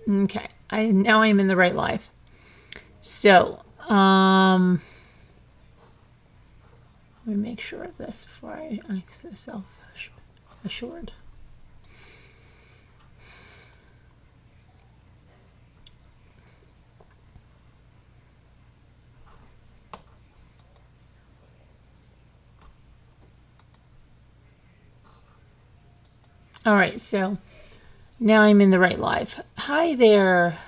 Okay, now I'm in the right live. So, let me make sure of this before I'm so self-assured. All right, so now I'm in the right live. Hi there,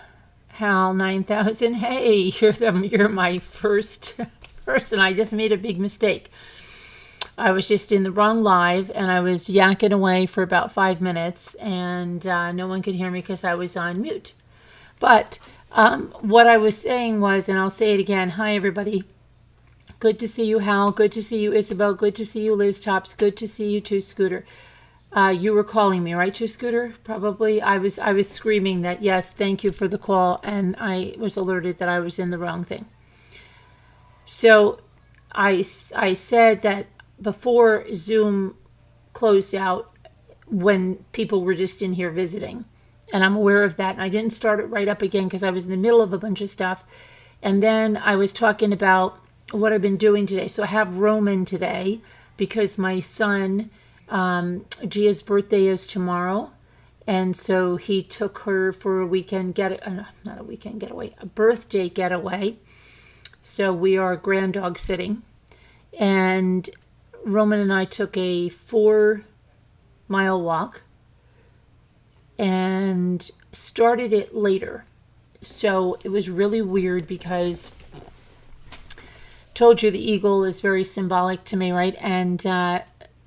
Hal 9000. Hey, you're my first person. I just made a big mistake. I was just in the wrong live, and I was yakking away for about 5 minutes, and no one could hear me because I was on mute. But what I was saying was, and I'll say it again, hi everybody. Good to see you, Hal. Good to see you, Isabel. Good to see you, Liz Tops. Good to see you too, Scooter. You were calling me, right, to Scooter? Probably. I was screaming that, yes, thank you for the call, and I was alerted that I was in the wrong thing. So I said that before Zoom closed out, when people were just in here visiting, and I'm aware of that, and I didn't start it right up again because I was in the middle of a bunch of stuff. And then I was talking about what I've been doing today. So I have Roman today because my son, Gia's birthday is tomorrow, and so he took her for a weekend not a weekend getaway, a birthday getaway. So we are grand dog sitting, and Roman and I took a 4-mile walk and started it later. So it was really weird because told you the eagle is very symbolic to me, right? And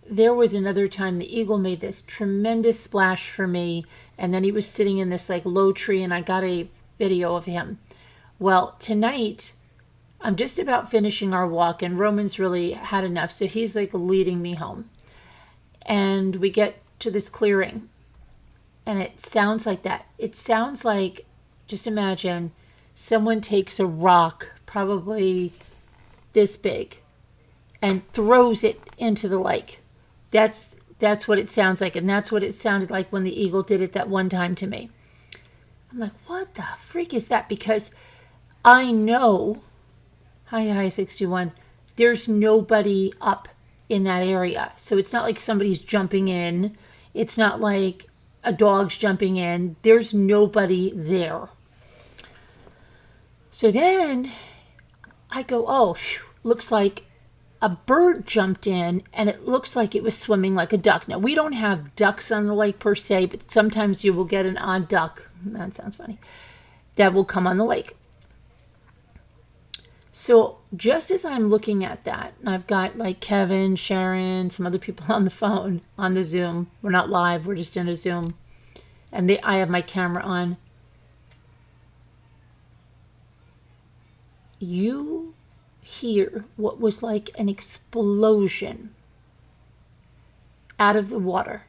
there was another time the eagle made this tremendous splash for me, and then he was sitting in this like low tree, and I got a video of him. Well, tonight I'm just about finishing our walk, and Roman's really had enough, so he's like leading me home. And we get to this clearing, and it sounds like that. It sounds like, just imagine, someone takes a rock, probably this big, and throws it into the lake. That's what it sounds like, and that's what it sounded like when the eagle did it that one time to me. I'm like, what the freak is that? Because I know, hi 61, there's nobody up in that area. So it's not like somebody's jumping in. It's not like a dog's jumping in. There's nobody there. So then I go, oh, looks like a bird jumped in, and it looks like it was swimming like a duck. Now, we don't have ducks on the lake per se, but sometimes you will get an odd duck, that sounds funny, that will come on the lake. So just as I'm looking at that, and I've got like Kevin, Sharon, some other people on the phone, on the Zoom. We're not live, we're just in a Zoom. And I have my camera on. You hear what was like an explosion out of the water.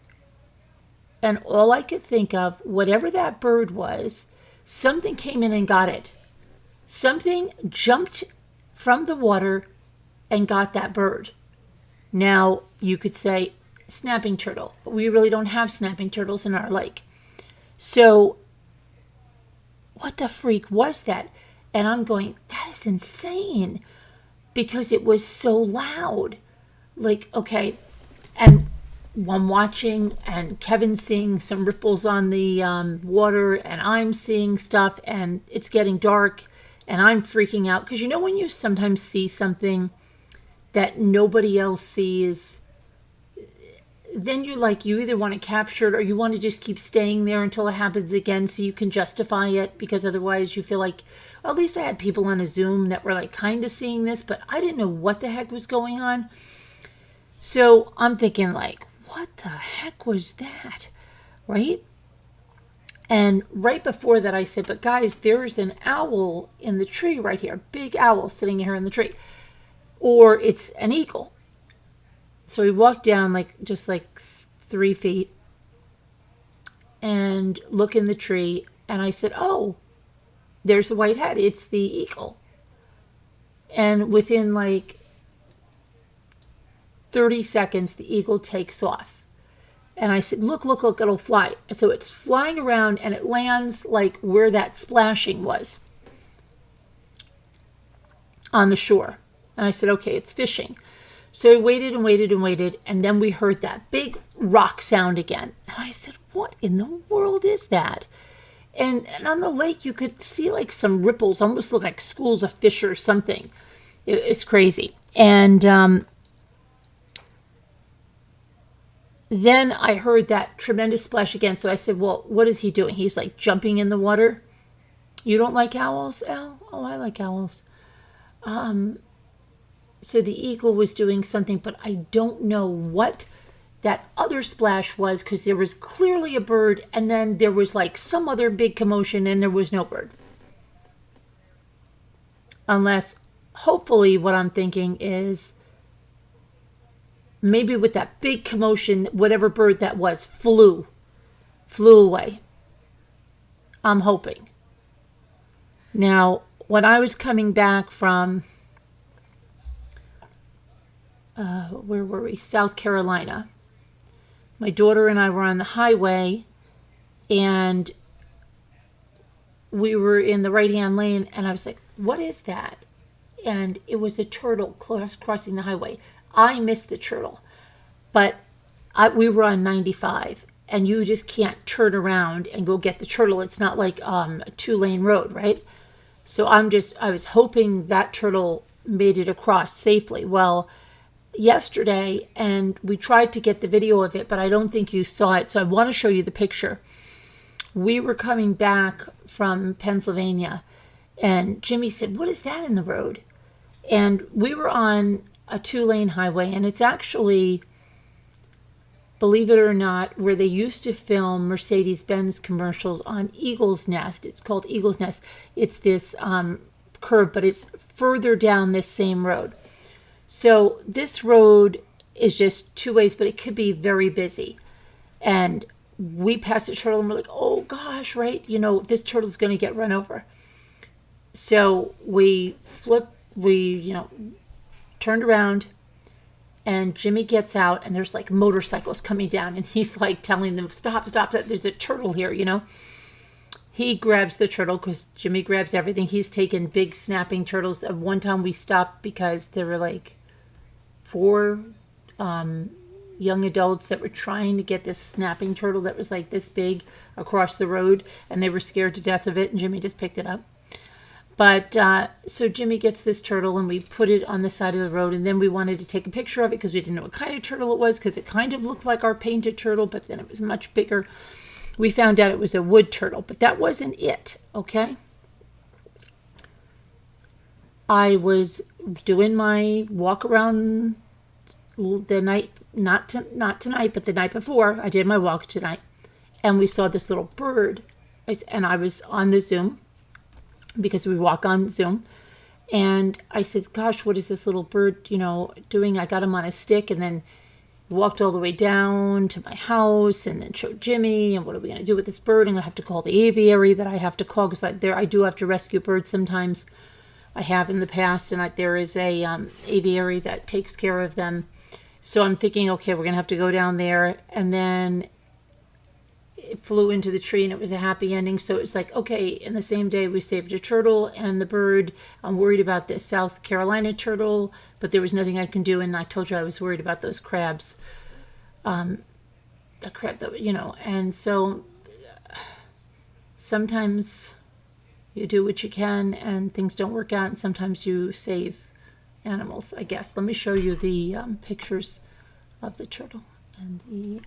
And all I could think of, whatever that bird was, something came in and got it. Something jumped from the water and got that bird. Now, you could say snapping turtle, but we really don't have snapping turtles in our lake. So, what the freak was that? And I'm going, that is insane, because it was so loud. Like, okay, and I'm watching, and Kevin's seeing some ripples on the water, and I'm seeing stuff, and it's getting dark, and I'm freaking out. Because you know when you sometimes see something that nobody else sees, then you're like, you either want to capture it or you want to just keep staying there until it happens again so you can justify it, because otherwise you feel like, well, at least I had people on a Zoom that were like kind of seeing this, but I didn't know what the heck was going on. So I'm thinking like, what the heck was that, right? And right before that I said, but guys, there's an owl in the tree right here, big owl sitting here in the tree, or it's an eagle. So we walked down just 3 feet and look in the tree, and I said, oh, there's a white head. It's the eagle. And within 30 seconds, the eagle takes off. And I said, look, look, look, it'll fly. And so it's flying around and it lands like where that splashing was on the shore. And I said, okay, it's fishing. So we waited and waited and waited, and then we heard that big rock sound again. And I said, what in the world is that? And on the lake, you could see like some ripples, almost look like schools of fish or something. It's crazy. And then I heard that tremendous splash again. So I said, well, what is he doing? He's like jumping in the water. You don't like owls, Al? Oh, I like owls. So the eagle was doing something, but I don't know what that other splash was, because there was clearly a bird, and then there was like some other big commotion, and there was no bird. Unless, hopefully, what I'm thinking is maybe with that big commotion, whatever bird that was flew away. I'm hoping. Now, when I was coming back from where were we? South Carolina. My daughter and I were on the highway, and we were in the right-hand lane, and I was like, what is that? And it was a turtle crossing the highway. I missed the turtle, but we were on 95, and you just can't turn around and go get the turtle. It's not like a 2-lane road, right? So I was hoping that turtle made it across safely. Well, yesterday, and we tried to get the video of it, but I don't think you saw it, so I want to show you the picture. We were coming back from Pennsylvania, and Jimmy said, what is that in the road? And we were on a 2-lane highway, and it's actually, believe it or not, where they used to film Mercedes-Benz commercials on Eagle's Nest. It's called Eagle's Nest. It's this curve, but it's further down this same road. So this road is just 2 ways, but it could be very busy. And we passed a turtle, and we're like, oh gosh, right? You know, this turtle's going to get run over. So we turned around, and Jimmy gets out, and there's like motorcycles coming down, and he's like telling them, stop, there's a turtle here, you know. He grabs the turtle, because Jimmy grabs everything. He's taken big snapping turtles. At one time we stopped because there were like 4 young adults that were trying to get this snapping turtle that was like this big across the road, and they were scared to death of it, and Jimmy just picked it up. But so Jimmy gets this turtle, and we put it on the side of the road, and then we wanted to take a picture of it because we didn't know what kind of turtle it was, because it kind of looked like our painted turtle, but then it was much bigger. We found out it was a wood turtle, but that wasn't it, okay? I was doing my walk around the night, not tonight, but the night before. I did my walk tonight, and we saw this little bird, and I was on the Zoom, because we walk on Zoom, and I said, gosh, what is this little bird, doing? I got him on a stick, and then walked all the way down to my house, and then showed Jimmy, and what are we going to do with this bird? I'm going to have to call the aviary that I have to call, because I do have to rescue birds sometimes. I have in the past, and there is a aviary that takes care of them. So I'm thinking, okay, we're going to have to go down there, and then it flew into the tree, and it was a happy ending. So it's like, okay, in the same day we saved a turtle and the bird. I'm worried about this South Carolina turtle, but there was nothing I can do, and I told you I was worried about those crabs. The crab that, and so sometimes you do what you can and things don't work out, and sometimes you save animals, I guess. Let me show you the pictures of the turtle and the...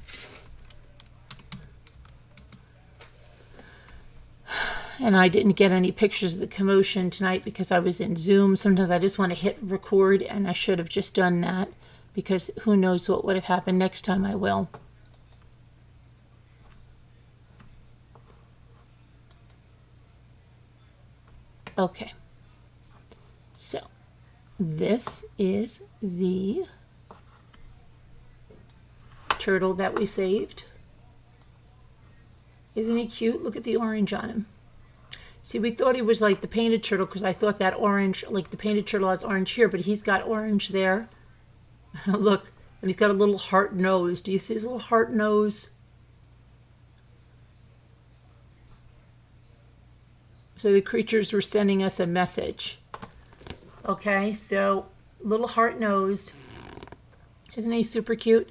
And I didn't get any pictures of the commotion tonight because I was in Zoom. Sometimes I just want to hit record, and I should have just done that, because who knows what would have happened. Next time I will. Okay. So this is the turtle that we saved. Isn't he cute? Look at the orange on him. See, we thought he was like the painted turtle, because I thought that orange, like the painted turtle has orange here, but he's got orange there. Look, And he's got a little heart nose. Do you see his little heart nose? So the creatures were sending us a message. Okay, so little heart nose. Isn't he super cute?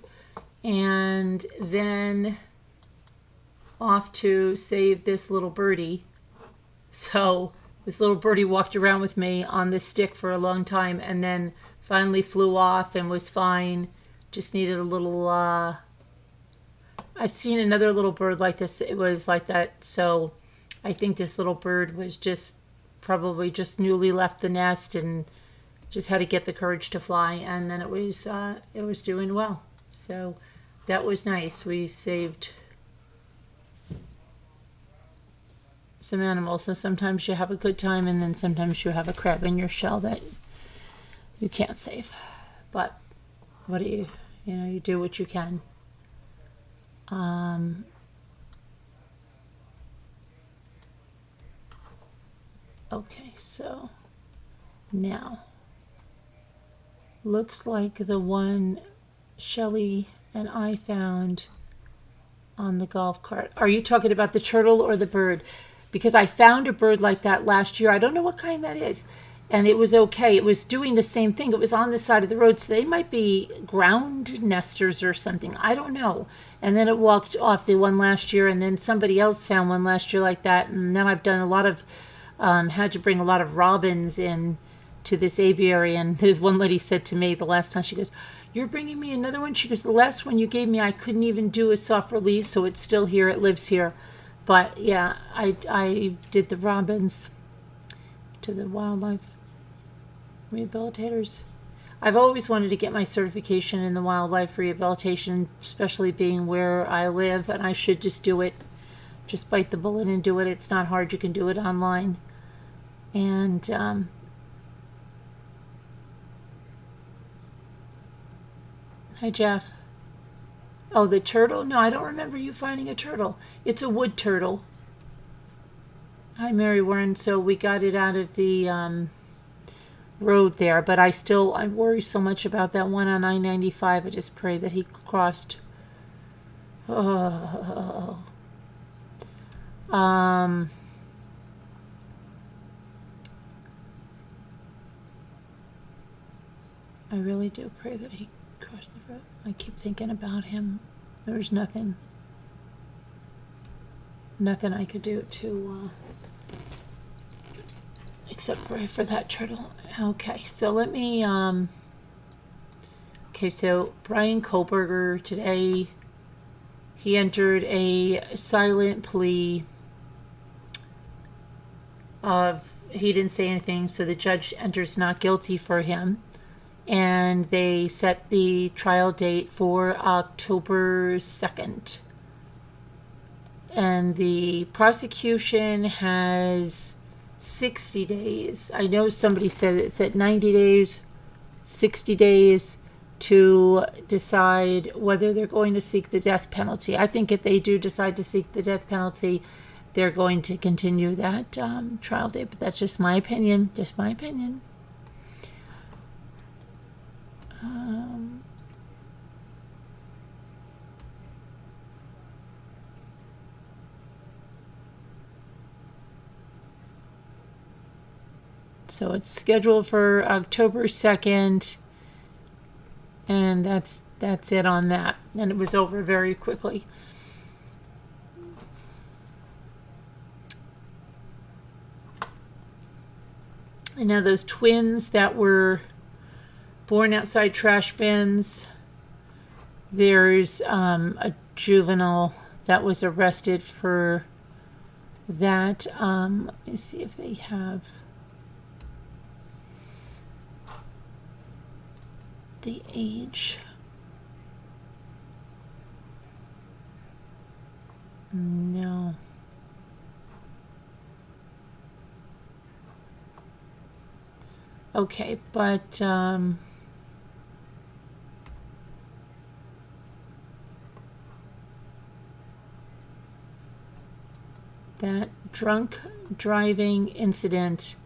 And then off to save this little birdie. So this little birdie walked around with me on this stick for a long time and then finally flew off and was fine. Just needed a little, I've seen another little bird like this. It was like that. So I think this little bird was probably just newly left the nest and just had to get the courage to fly. And then it was doing well. So that was nice. We saved some animals. So sometimes you have a good time and then sometimes you have a crab in your shell that you can't save. But what do you do what you can. Okay, so now looks like the one Shelley and I found on the golf cart. Are you talking about the turtle or the bird? Because I found a bird like that last year. I don't know what kind that is. And it was okay. It was doing the same thing. It was on the side of the road. So they might be ground nesters or something. I don't know. And then it walked off, the one last year. And then somebody else found one last year like that. And then I've done a lot of, had to bring a lot of robins in to this aviary. And the one lady said to me the last time, she goes, "You're bringing me another one?" She goes, "The last one you gave me, I couldn't even do a soft release. So it's still here. It lives here." But yeah, I did the robins to the wildlife rehabilitators. I've always wanted to get my certification in the wildlife rehabilitation, especially being where I live, and I should just do it. Just bite the bullet and do it. It's not hard. You can do it online. And hi, Jeff. Oh, the turtle? No, I don't remember you finding a turtle. It's a wood turtle. Hi, Mary Warren. So we got it out of the road there, but I worry so much about that one on I-95. I just pray that he crossed. Oh. I really do pray that he crossed the road. I keep thinking about him. There's nothing I could do to except pray for that turtle. Okay, so let me okay, so Bryan Kohberger today, he entered a silent plea of, he didn't say anything, so the judge enters not guilty for him. And they set the trial date for October 2nd. And the prosecution has 60 days. I know somebody said it's at 90 days, 60 days to decide whether they're going to seek the death penalty. I think if they do decide to seek the death penalty, they're going to continue that trial date. But that's just my opinion. Just my opinion. So it's scheduled for October 2nd, and that's it on that. And it was over very quickly. And now those twins that were born outside trash bins, there's a juvenile that was arrested for that. Let me see if they have the age. No. Okay, but that drunk driving incident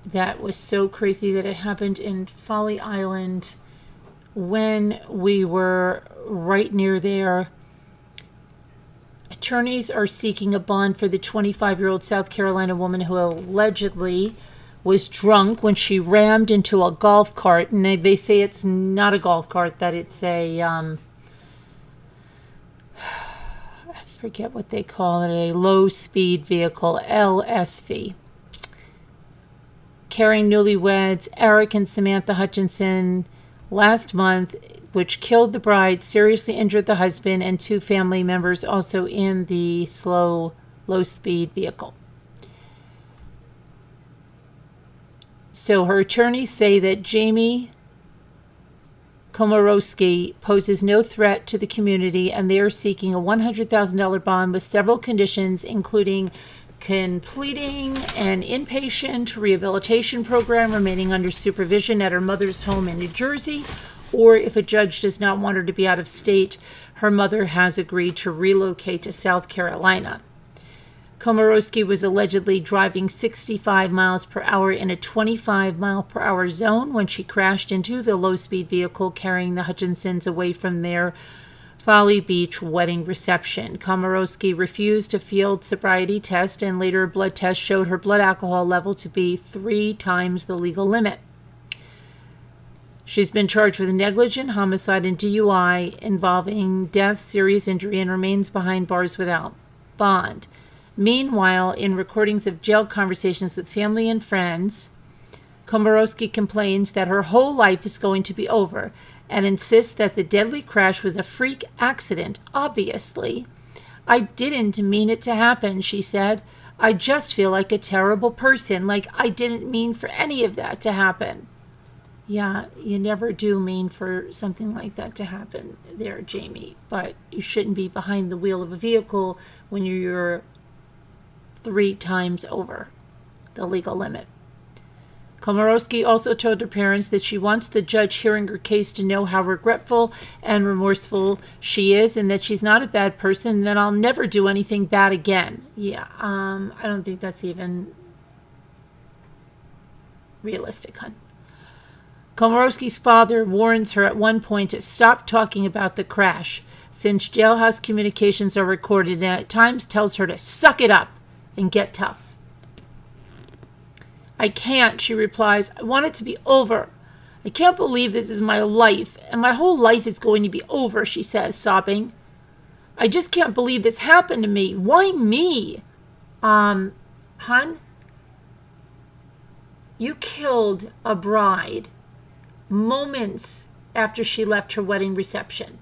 that was so crazy that it happened in Folly Island when we were right near there, attorneys are seeking a bond for the 25-year-old South Carolina woman who allegedly was drunk when she rammed into a golf cart. And they say it's not a golf cart, that it's a, I forget what they call it, a low-speed vehicle, LSV. Carrying newlyweds Eric and Samantha Hutchinson last month, which killed the bride, seriously injured the husband, and 2 family members also in the low-speed vehicle. So her attorneys say that Jamie Komorowski poses no threat to the community, and they are seeking a $100,000 bond with several conditions, including completing an inpatient rehabilitation program, remaining under supervision at her mother's home in New Jersey, or if a judge does not want her to be out of state, her mother has agreed to relocate to South Carolina. Komorowski was allegedly driving 65 miles per hour in a 25 mile per hour zone when she crashed into the low-speed vehicle carrying the Hutchinsons away from their Folly Beach wedding reception. Komorowski refused a field sobriety test, and later a blood test showed her blood alcohol level to be 3 times the legal limit. She's been charged with negligent homicide and DUI involving death, serious injury, and remains behind bars without bond. Meanwhile, in recordings of jail conversations with family and friends, Komorowski complains that her whole life is going to be over and insists that the deadly crash was a freak accident, obviously. "I didn't mean it to happen," she said. "I just feel like a terrible person, like I didn't mean for any of that to happen." Yeah, you never do mean for something like that to happen there, Jamie, but you shouldn't be behind the wheel of a vehicle when you're 3 times over the legal limit. Komorowski also told her parents that she wants the judge hearing her case to know how regretful and remorseful she is, and that she's not a bad person, and that I'll never do anything bad again. Yeah, I don't think that's even realistic, hon. Komorowski's father warns her at one point to stop talking about the crash, since jailhouse communications are recorded, and at times tells her to suck it up and get tough. "I can't," she replies. "I want it to be over. I can't believe this is my life, and my whole life is going to be over," she says, sobbing. "I just can't believe this happened to me. Why me?" Hun, you killed a bride moments after she left her wedding reception.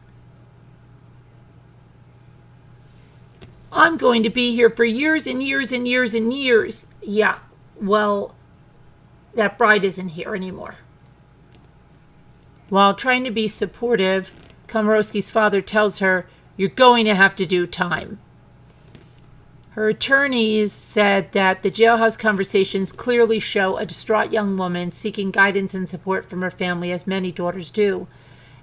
"I'm going to be here for years and years and years and years." Yeah, well, that bride isn't here anymore. While trying to be supportive, Komorowski's father tells her, "You're going to have to do time." Her attorneys said that the jailhouse conversations clearly show a distraught young woman seeking guidance and support from her family, as many daughters do.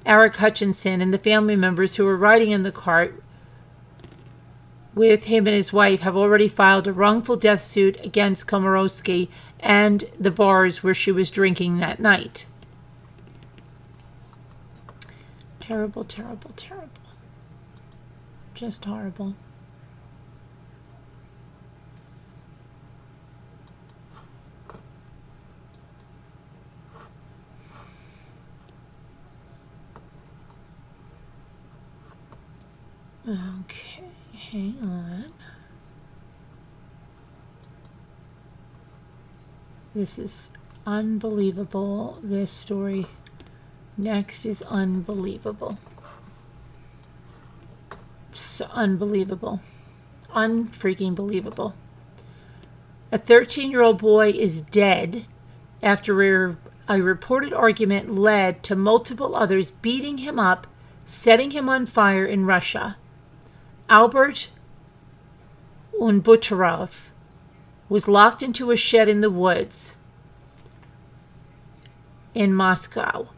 Eric Hutchinson and the family members who were riding in the cart with him and his wife have already filed a wrongful death suit against Komorowski and the bars where she was drinking that night. Terrible, terrible, terrible. Just horrible. Okay, hang on. This is unbelievable. This story next is unbelievable. So unbelievable. Unfreaking believable. A 13-year-old boy is dead after a reported argument led to multiple others beating him up, setting him on fire in Russia. Albert Unbutarov was locked into a shed in the woods in Moscow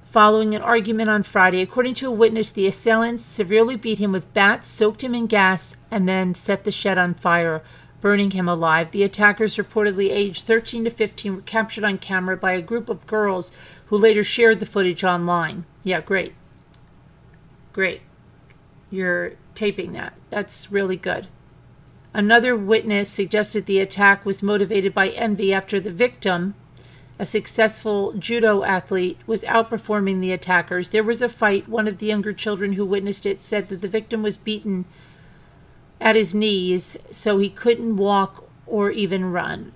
following an argument on Friday. According to a witness, the assailants severely beat him with bats, soaked him in gas, and then set the shed on fire burning him alive. The attackers, reportedly aged 13 to 15, were captured on camera by a group of girls who later shared the footage online. Yeah, great. Great. You're taping that. That's really good. Another witness suggested the attack was motivated by envy after the victim, a successful judo athlete, was outperforming the attackers. There was a fight. One of the younger children who witnessed it said that the victim was beaten at his knees so he couldn't walk or even run.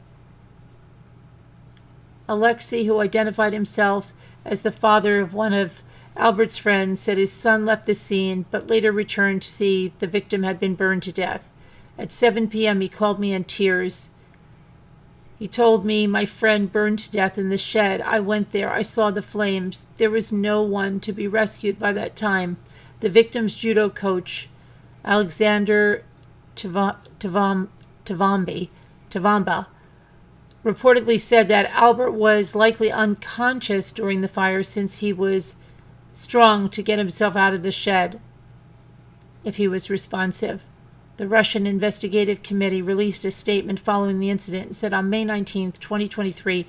Alexei, who identified himself as the father of one of Albert's friends, said his son left the scene but later returned to see the victim had been burned to death. At 7 p.m., he called me in tears. He told me my friend burned to death in the shed. I went there. I saw the flames. There was no one to be rescued by that time. The victim's judo coach, Alexander Tavamba, reportedly said that Albert was likely unconscious during the fire since he was strong to get himself out of the shed if he was responsive. The Russian Investigative Committee released a statement following the incident and said on May 19, 2023,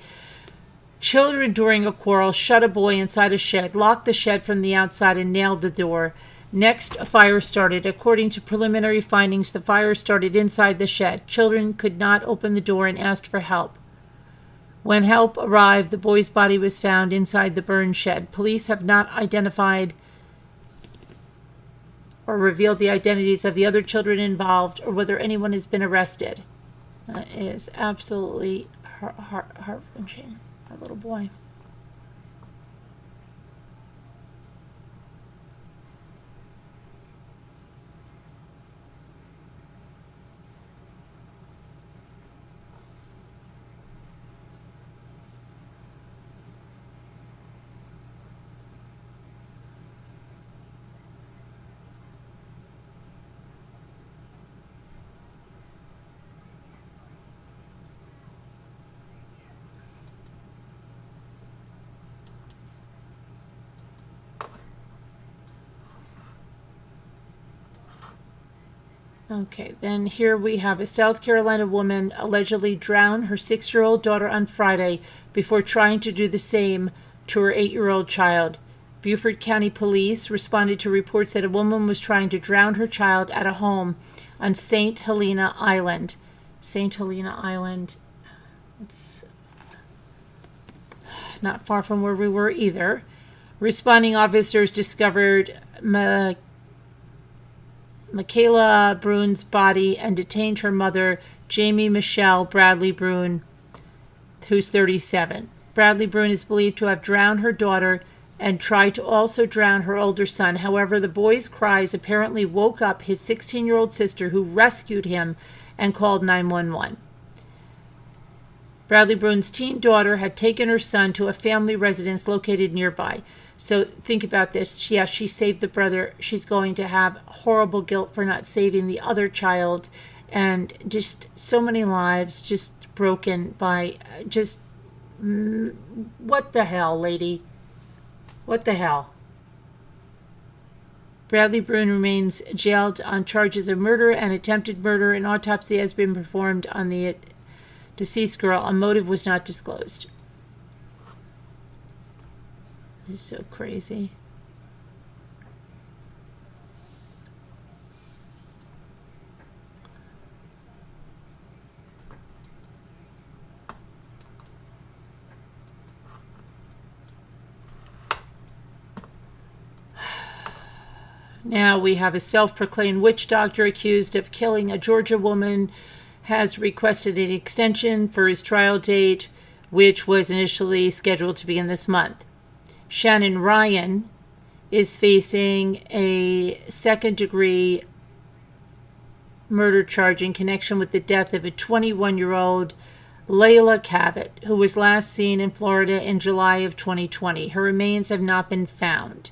children during a quarrel shut a boy inside a shed, locked the shed from the outside, and nailed the door. Next, a fire started. According to preliminary findings, the fire started inside the shed. Children could not open the door and asked for help. When help arrived, the boy's body was found inside the burned shed. Police have not identified or revealed the identities of the other children involved or whether anyone has been arrested. That is absolutely heart-wrenching. Our little boy. Okay, then here we have a South Carolina woman allegedly drowned her 6-year-old daughter on Friday before trying to do the same to her 8-year-old child. Beaufort County Police responded to reports that a woman was trying to drown her child at a home on St. Helena Island. St. Helena Island, it's not far from where we were either. Responding officers discovered Michaela Brune's body and detained her mother, Jamie Michelle Bradley Brune, who's 37. Bradley Brune is believed to have drowned her daughter and tried to also drown her older son. However, the boy's cries apparently woke up his 16-year-old sister, who rescued him and called 911. Bradley Brune's teen daughter had taken her son to a family residence located nearby. So think about this. Yeah, she saved the brother. She's going to have horrible guilt for not saving the other child. And just so many lives just broken by just... what the hell, lady? What the hell? Bradley Brune remains jailed on charges of murder and attempted murder. An autopsy has been performed on the deceased girl. A motive was not disclosed. It's so crazy. Now we have a self-proclaimed witch doctor accused of killing a Georgia woman has requested an extension for his trial date, which was initially scheduled to begin this month. Shannon Ryan is facing a second-degree murder charge in connection with the death of a 21-year-old Layla Cabot, who was last seen in Florida in July of 2020. Her remains have not been found.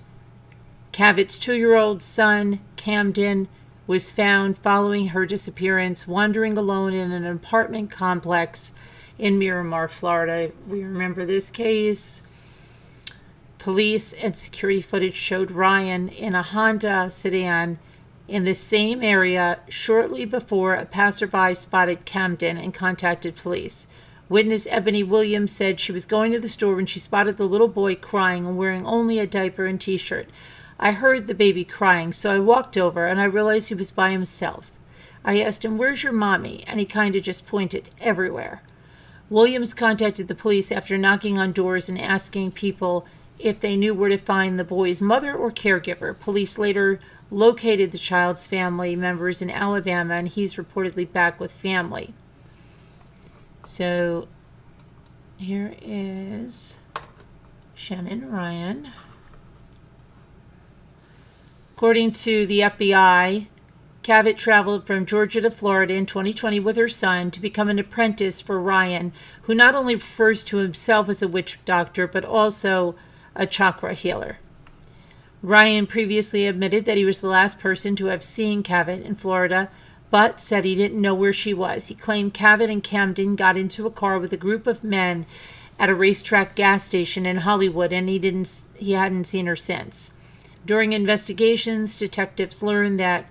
Cabot's 2-year-old son, Camden, was found following her disappearance, wandering alone in an apartment complex in Miramar, Florida. We remember this case. Police and security footage showed Ryan in a Honda sedan in the same area shortly before a passerby spotted Camden and contacted police. Witness Ebony Williams said she was going to the store when she spotted the little boy crying and wearing only a diaper and t-shirt. I heard the baby crying, so I walked over and I realized he was by himself. I asked him, "Where's your mommy?" And he kind of just pointed everywhere. Williams contacted the police after knocking on doors and asking people if they knew where to find the boy's mother or caregiver. Police later located the child's family members in Alabama, and he's reportedly back with family. So here is Shannon Ryan. According to the FBI, Cavett traveled from Georgia to Florida in 2020 with her son to become an apprentice for Ryan, who not only refers to himself as a witch doctor, but also a chakra healer. Ryan previously admitted that he was the last person to have seen Cavett in Florida, but said he didn't know where she was. He claimed Cavett and Camden got into a car with a group of men at a racetrack gas station in Hollywood, and he hadn't seen her since. During investigations, detectives learned that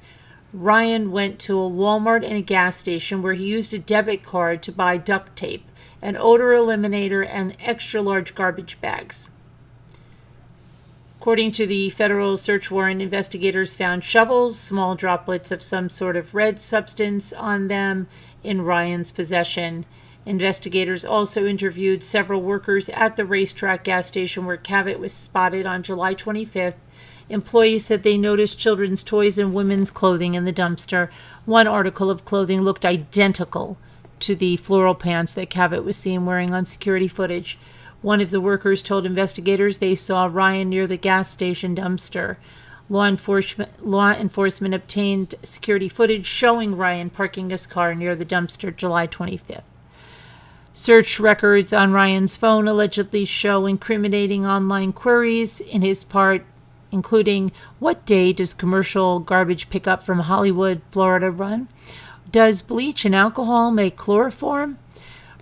Ryan went to a Walmart and a gas station where he used a debit card to buy duct tape, an odor eliminator, and extra-large garbage bags. According to the federal search warrant, investigators found shovels, small droplets of some sort of red substance on them in Ryan's possession. Investigators also interviewed several workers at the racetrack gas station where Cavett was spotted on July 25th. Employees said they noticed children's toys and women's clothing in the dumpster. One article of clothing looked identical to the floral pants that Cavett was seen wearing on security footage. One of the workers told investigators they saw Ryan near the gas station dumpster. Law enforcement obtained security footage showing Ryan parking his car near the dumpster July 25th. Search records on Ryan's phone allegedly show incriminating online queries in his part, including, "What day does commercial garbage pickup from Hollywood, Florida run? Does bleach and alcohol make chloroform?"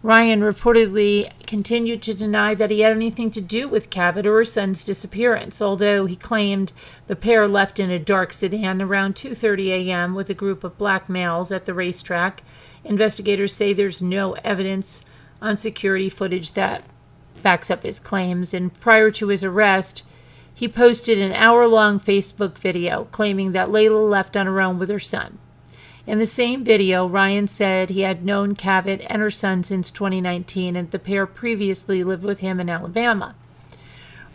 Ryan reportedly continued to deny that he had anything to do with Cavett or her son's disappearance, although he claimed the pair left in a dark sedan around 2:30 a.m. with a group of black males at the racetrack. Investigators say there's no evidence on security footage that backs up his claims, and prior to his arrest, he posted an hour-long Facebook video claiming that Layla left on her own with her son. In the same video, Ryan said he had known Cavett and her son since 2019, and the pair previously lived with him in Alabama.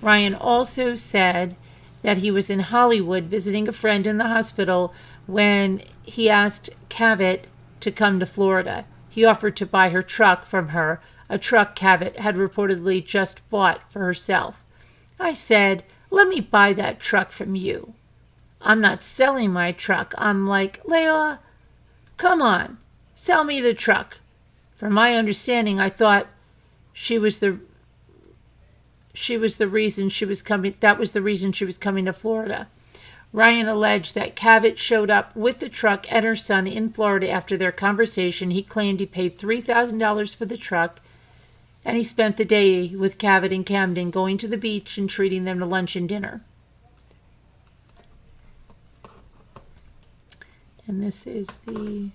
Ryan also said that he was in Hollywood visiting a friend in the hospital when he asked Cavett to come to Florida. He offered to buy her truck from her, a truck Cavett had reportedly just bought for herself. I said, "Let me buy that truck from you. I'm not selling my truck." I'm like, "Layla, come on, sell me the truck." From my understanding, I thought she was the reason she was coming. That was the reason she was coming to Florida. Ryan alleged that Cavett showed up with the truck and her son in Florida after their conversation. He claimed he paid $3,000 for the truck, and he spent the day with Cavett and Camden, going to the beach and treating them to lunch and dinner. And this is the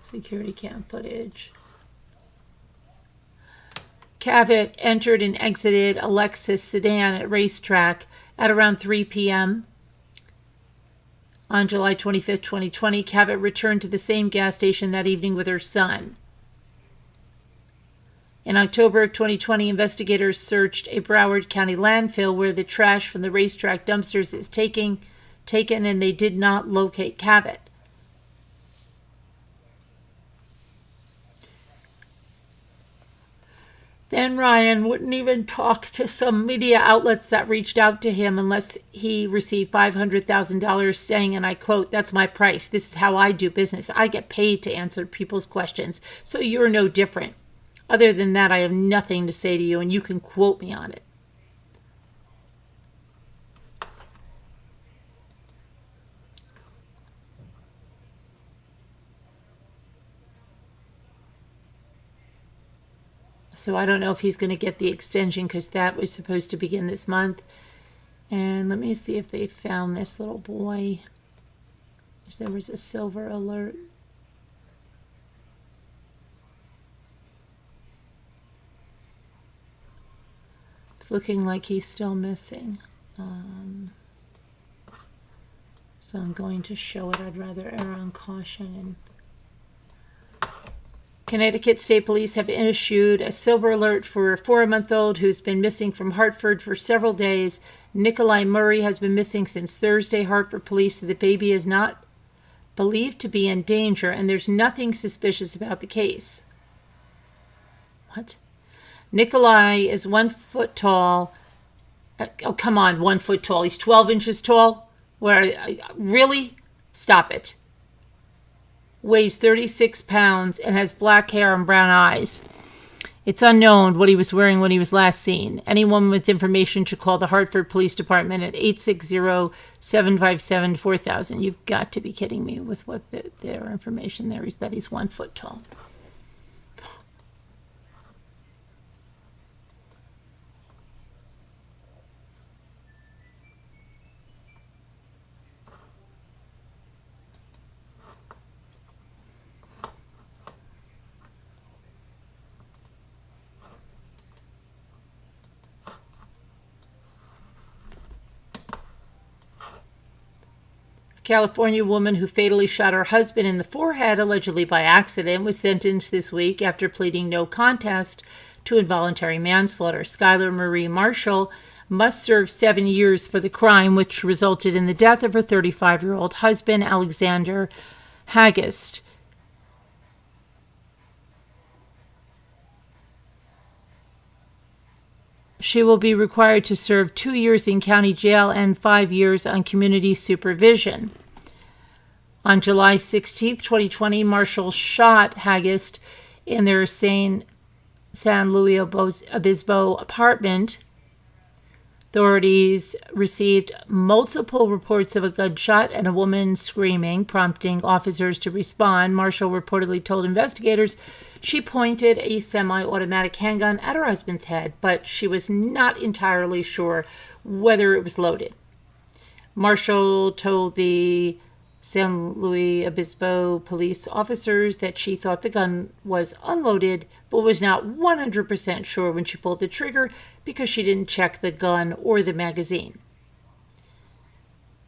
security cam footage. Cavett entered and exited a Lexus sedan at racetrack at around 3 p.m. On July 25th, 2020, Cavett returned to the same gas station that evening with her son. In October of 2020, investigators searched a Broward County landfill where the trash from the racetrack dumpsters is taken, and they did not locate Cavett. Then Ryan wouldn't even talk to some media outlets that reached out to him unless he received $500,000 saying, and I quote, "That's my price. This is how I do business. I get paid to answer people's questions, so you're no different. Other than that, I have nothing to say to you, and you can quote me on it." So I don't know if he's going to get the extension because that was supposed to begin this month. And let me see if they found this little boy. There was a silver alert. It's looking like he's still missing. So I'm going to show it. I'd rather err on caution. Connecticut State Police have issued a silver alert for a 4-month-old who's been missing from Hartford for several days. Nikolai Murray has been missing since Thursday. Hartford police say the baby is not believed to be in danger, and there's nothing suspicious about the case. What? Nikolai is 1 foot tall. Oh, come on, 1 foot tall. He's 12 inches tall. Really? Stop it. Weighs 36 pounds and has black hair and brown eyes. It's unknown what he was wearing when he was last seen. Anyone with information should call the Hartford Police Department at 860-757-4000. You've got to be kidding me with what their information there is that he's 1 foot tall. California woman who fatally shot her husband in the forehead, allegedly by accident, was sentenced this week after pleading no contest to involuntary manslaughter. Skylar Marie Marshall must serve 7 years for the crime, which resulted in the death of her 35-year-old husband, Alexander Haggist. She will be required to serve 2 years in county jail and 5 years on community supervision. On July 16, 2020, Marshall shot Haggist in their San Luis Obispo apartment. Authorities received multiple reports of a gunshot and a woman screaming, prompting officers to respond. Marshall reportedly told investigators she pointed a semi-automatic handgun at her husband's head, but she was not entirely sure whether it was loaded. Marshall told the San Luis Obispo police officers that she thought the gun was unloaded, but was not 100% sure when she pulled the trigger because she didn't check the gun or the magazine.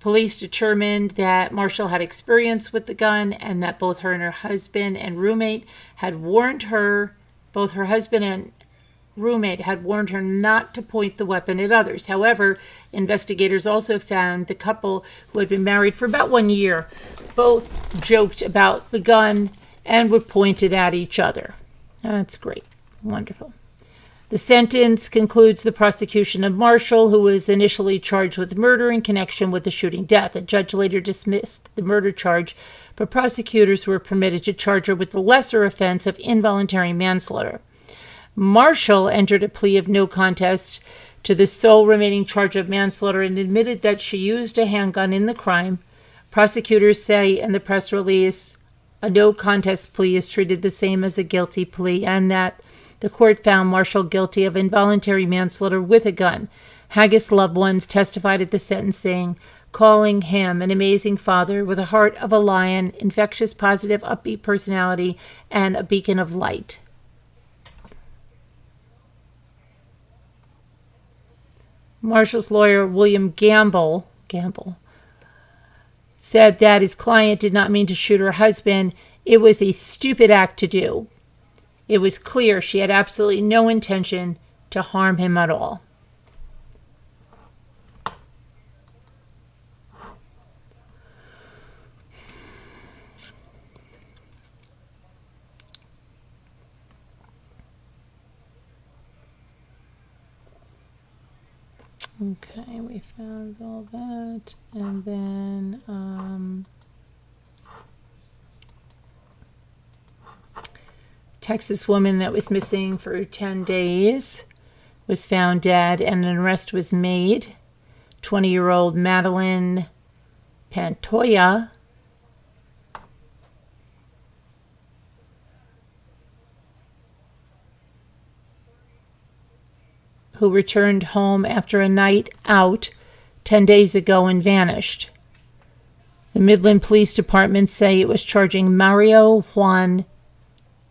Police determined that Marshall had experience with the gun and that both her and her husband and roommate had warned her, both her husband and roommate had warned her not to point the weapon at others. However, investigators also found the couple, who had been married for about 1 year, both joked about the gun and would point it at each other. That's great. Wonderful. The sentence concludes the prosecution of Marshall, who was initially charged with murder in connection with the shooting death. A judge later dismissed the murder charge, but prosecutors were permitted to charge her with the lesser offense of involuntary manslaughter. Marshall entered a plea of no contest to the sole remaining charge of manslaughter and admitted that she used a handgun in the crime. Prosecutors say in the press release a no contest plea is treated the same as a guilty plea, and that the court found Marshall guilty of involuntary manslaughter with a gun. Haggis' loved ones testified at the sentencing, calling him an amazing father with a heart of a lion, infectious, positive, upbeat personality, and a beacon of light. Marshall's lawyer, William Gamble, said that his client did not mean to shoot her husband. It was a stupid act to do. It was clear she had absolutely no intention to harm him at all. Okay, we found all that. And then Texas woman that was missing for 10 days was found dead and an arrest was made. 20-year-old Madeline Pantoja who returned home after a night out 10 days ago and vanished. The Midland Police Department say it was charging Mario Juan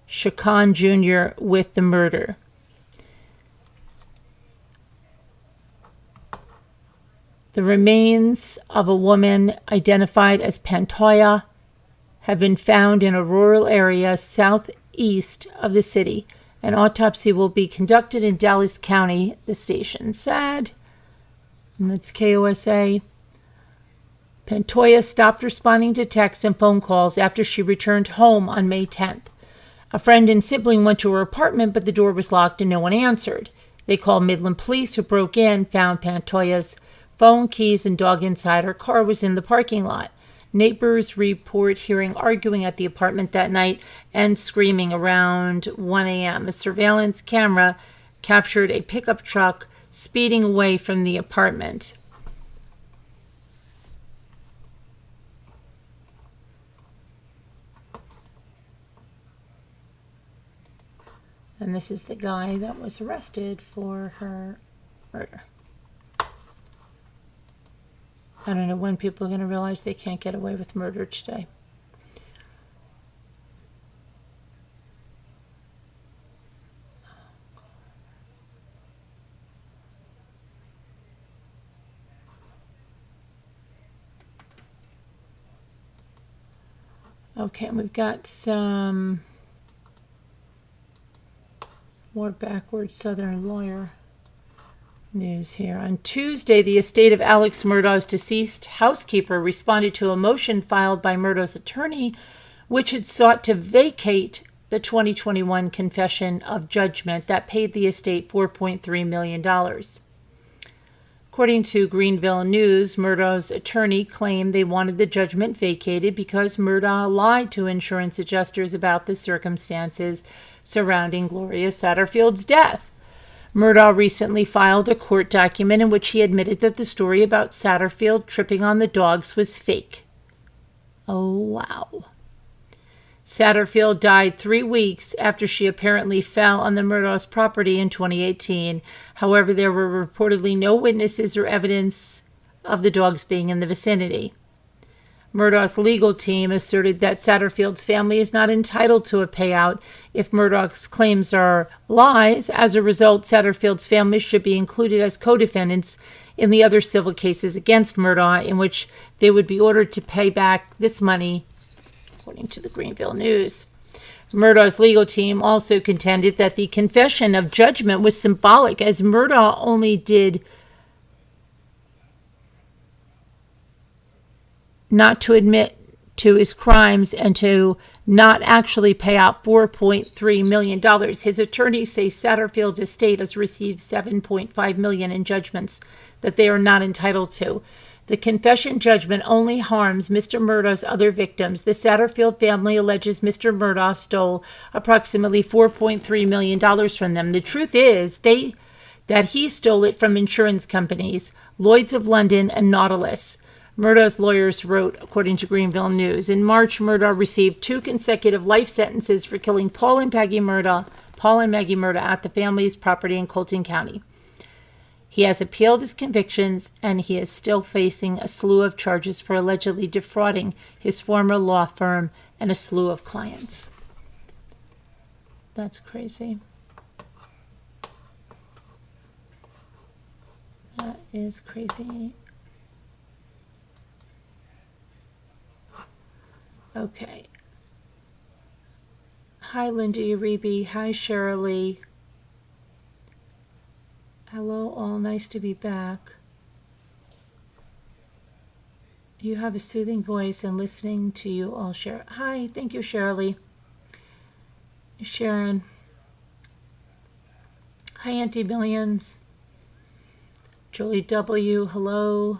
Chacon Jr. with the murder. The remains of a woman identified as Pantoja have been found in a rural area southeast of the city. An autopsy will be conducted in Dallas County, the station said. And that's KOSA. Pantoja stopped responding to texts and phone calls after she returned home on May 10th. A friend and sibling went to her apartment, but the door was locked and no one answered. They called Midland police, who broke in, found Pantoja's phone, keys, and dog inside her car was in the parking lot. Neighbors report hearing arguing at the apartment that night and screaming around 1 a.m. A surveillance camera captured a pickup truck speeding away from the apartment. And this is the guy that was arrested for her murder. I don't know when people are going to realize they can't get away with murder today. Okay, we've got some more backward Southern lawyer news here. On Tuesday, the estate of Alex Murdaugh's deceased housekeeper responded to a motion filed by Murdaugh's attorney, which had sought to vacate the 2021 confession of judgment that paid the estate $4.3 million. According to Greenville News, Murdaugh's attorney claimed they wanted the judgment vacated because Murdoch lied to insurance adjusters about the circumstances surrounding Gloria Satterfield's death. Murdoch recently filed a court document in which he admitted that the story about Satterfield tripping on the dogs was fake. Oh, wow. Satterfield died 3 weeks after she apparently fell on the Murdoch's property in 2018. However, there were reportedly no witnesses or evidence of the dogs being in the vicinity. Murdoch's legal team asserted that Satterfield's family is not entitled to a payout if Murdoch's claims are lies. As a result, Satterfield's family should be included as co-defendants in the other civil cases against Murdoch, in which they would be ordered to pay back this money, according to the Greenville News. Murdoch's legal team also contended that the confession of judgment was symbolic, as Murdoch only did not to admit to his crimes and to not actually pay out $4.3 million. His attorneys say Satterfield's estate has received $7.5 million in judgments that they are not entitled to. The confession judgment only harms Mr. Murdoch's other victims. The Satterfield family alleges Mr. Murdoch stole approximately $4.3 million from them. The truth is that he stole it from insurance companies, Lloyd's of London and Nautilus. Murdoch's lawyers wrote, according to Greenville News. In March, Murdoch received 2 consecutive life sentences for killing Paul and Maggie Murdoch at the family's property in Colton County. He has appealed his convictions, and he is still facing a slew of charges for allegedly defrauding his former law firm and a slew of clients. That's crazy. That is crazy. Okay. Hi, Linda Uribe. Hi, Shirley. Hello, all. Nice to be back. You have a soothing voice, and listening to you all share. Hi, thank you, Shirley. Sharon. Hi, Auntie Millions. Julie W. Hello.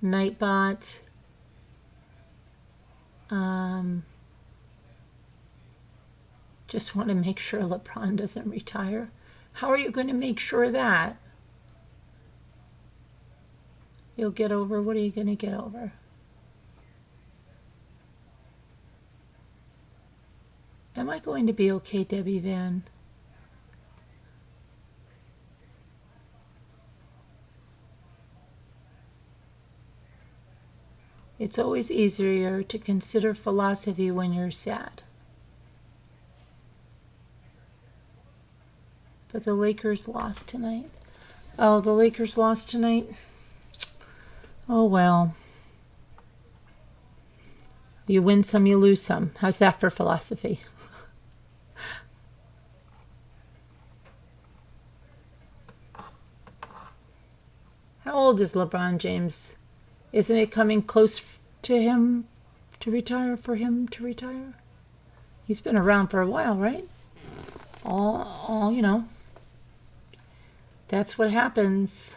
Nightbot. Just want to make sure LeBron doesn't retire. How are you going to make sure of that? You'll get over. What are you going to get over? Am I going to be okay, Debbie Van? It's always easier to consider philosophy when you're sad. But the Lakers lost tonight. Oh, the Lakers lost tonight? Oh, well. You win some, you lose some. How's that for philosophy? How old is LeBron James? Isn't it coming close to him to retire, for him to retire? He's been around for a while, right? All you know. That's what happens.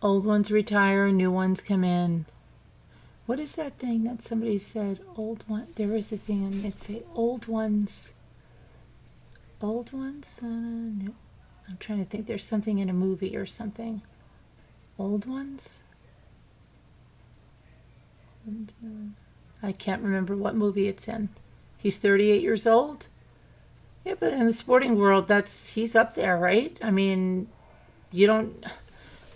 Old ones retire, new ones come in. What is that thing that somebody said? Old one. There is a thing I'm going to say. Old ones. Old ones? New. I'm trying to think. There's something in a movie or something. Old ones? I can't remember what movie it's in. He's 38 years old? Yeah, but in the sporting world, he's up there, right? I mean, you don't...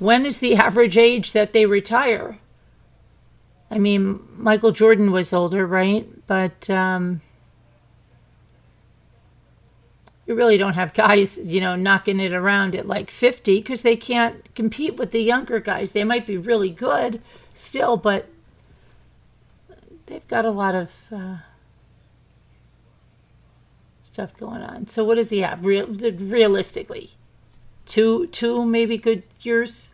When is the average age that they retire? I mean, Michael Jordan was older, right? But you really don't have guys, knocking it around at like 50 because they can't compete with the younger guys. They might be really good still, but they've got a lot of stuff going on. So what does he have realistically? Two maybe good years?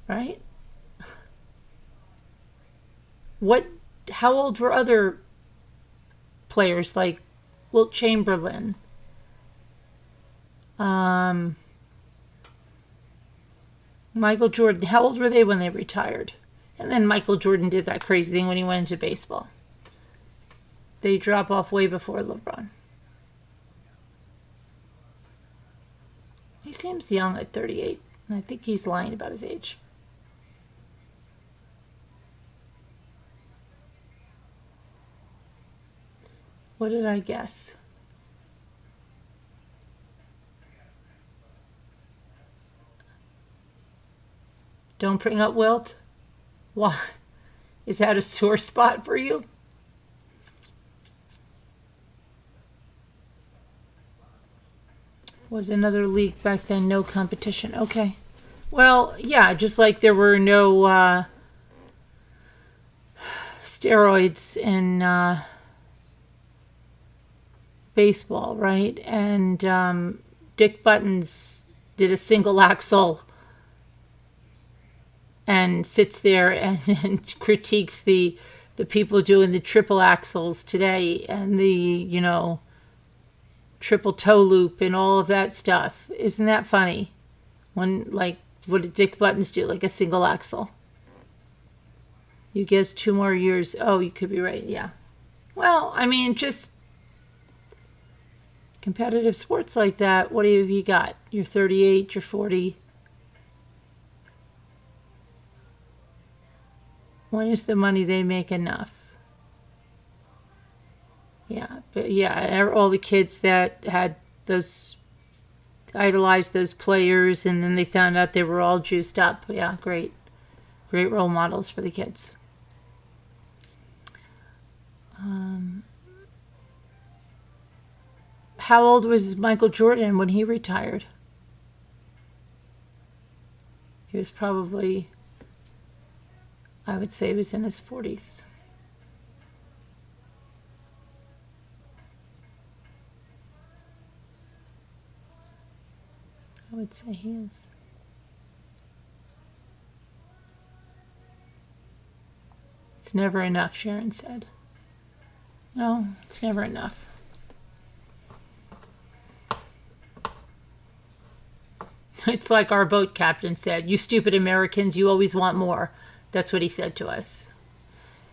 Right? How old were other players like Wilt Chamberlain? Michael Jordan, how old were they when they retired? And then Michael Jordan did that crazy thing when he went into baseball. They drop off way before LeBron. He seems young at 38. And I think he's lying about his age. What did I guess? Don't bring up Wilt? Why? Is that a sore spot for you? Was another league back then, no competition. Okay. Well, yeah, just like there were no steroids in baseball, right? And Dick Buttons did a single axle and sits there and critiques the people doing the triple axles today and the, triple toe loop and all of that stuff. Isn't that funny? What did Dick Buttons do? Like a single axle. You guess 2 more years. Oh, you could be right. Yeah. Well, I mean, just competitive sports like that. What have you got? You're 38, you're 40. When is the money they make enough? Yeah, but yeah, all the kids that had idolized those players, and then they found out they were all juiced up. Yeah, great role models for the kids. How old was Michael Jordan when he retired? He was probably, I would say he was in his 40s. I would say he is. It's never enough, Sharon said. No, it's never enough. It's like our boat captain said, "You stupid Americans, you always want more." That's what he said to us.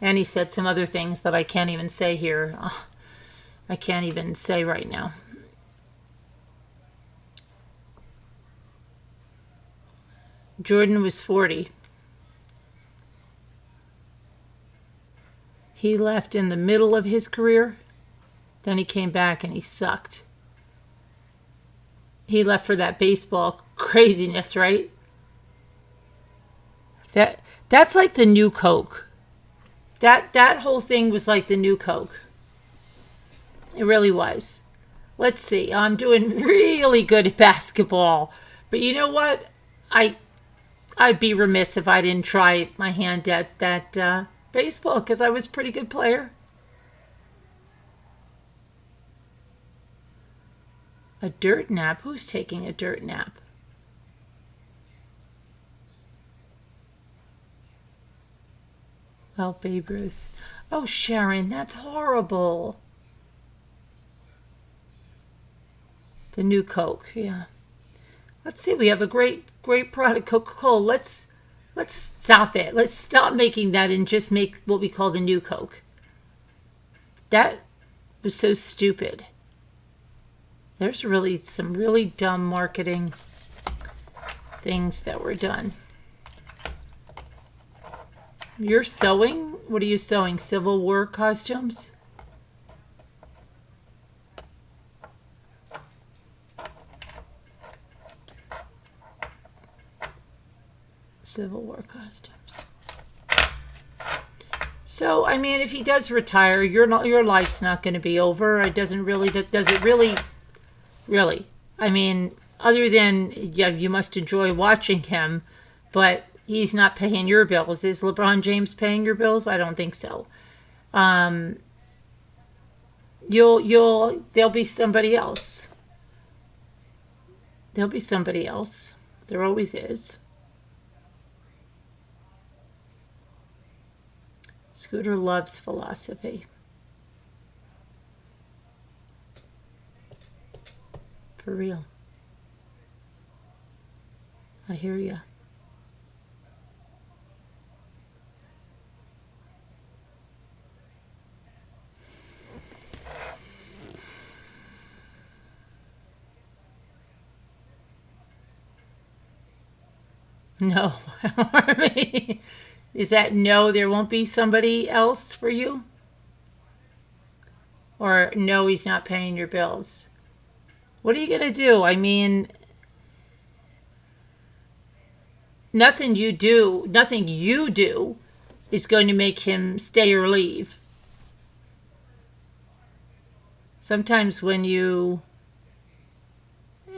And he said some other things that I can't even say here. I can't even say right now. Jordan was 40. He left in the middle of his career. Then he came back and he sucked. He left for that baseball craziness, right? That's like the new Coke. That whole thing was like the new Coke. It really was. Let's see. I'm doing really good at basketball. But you know what? I'd be remiss if I didn't try my hand at that baseball because I was a pretty good player. A dirt nap? Who's taking a dirt nap? Oh, Babe Ruth. Oh, Sharon, that's horrible. The new Coke, yeah. Let's see, we have a great product, Coca-Cola. Let's stop it. Let's stop making that and just make what we call the new Coke. That was so stupid. There's really some really dumb marketing things that were done. You're sewing? What are you sewing? Civil War costumes? Civil War costumes. So, I mean, if he does retire, your life's not going to be over. It doesn't really, does it really? Really? I mean, other than, yeah, you must enjoy watching him, but he's not paying your bills. Is LeBron James paying your bills? I don't think so. There'll be somebody else. There'll be somebody else. There always is. Scooter loves philosophy. For real. I hear ya. No. Is that no, there won't be somebody else for you? Or no, he's not paying your bills? What are you going to do? I mean, nothing you do is going to make him stay or leave. Sometimes when you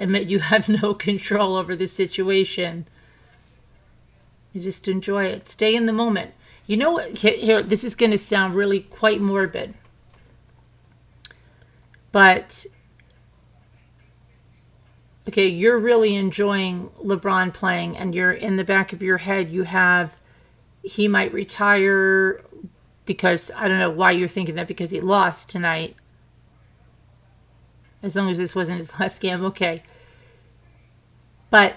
admit you have no control over the situation, you just enjoy it. Stay in the moment. You know what? Here, this is going to sound really quite morbid. But, okay, you're really enjoying LeBron playing, and you're in the back of your head, you have, he might retire because, I don't know why you're thinking that, because he lost tonight. As long as this wasn't his last game, okay. But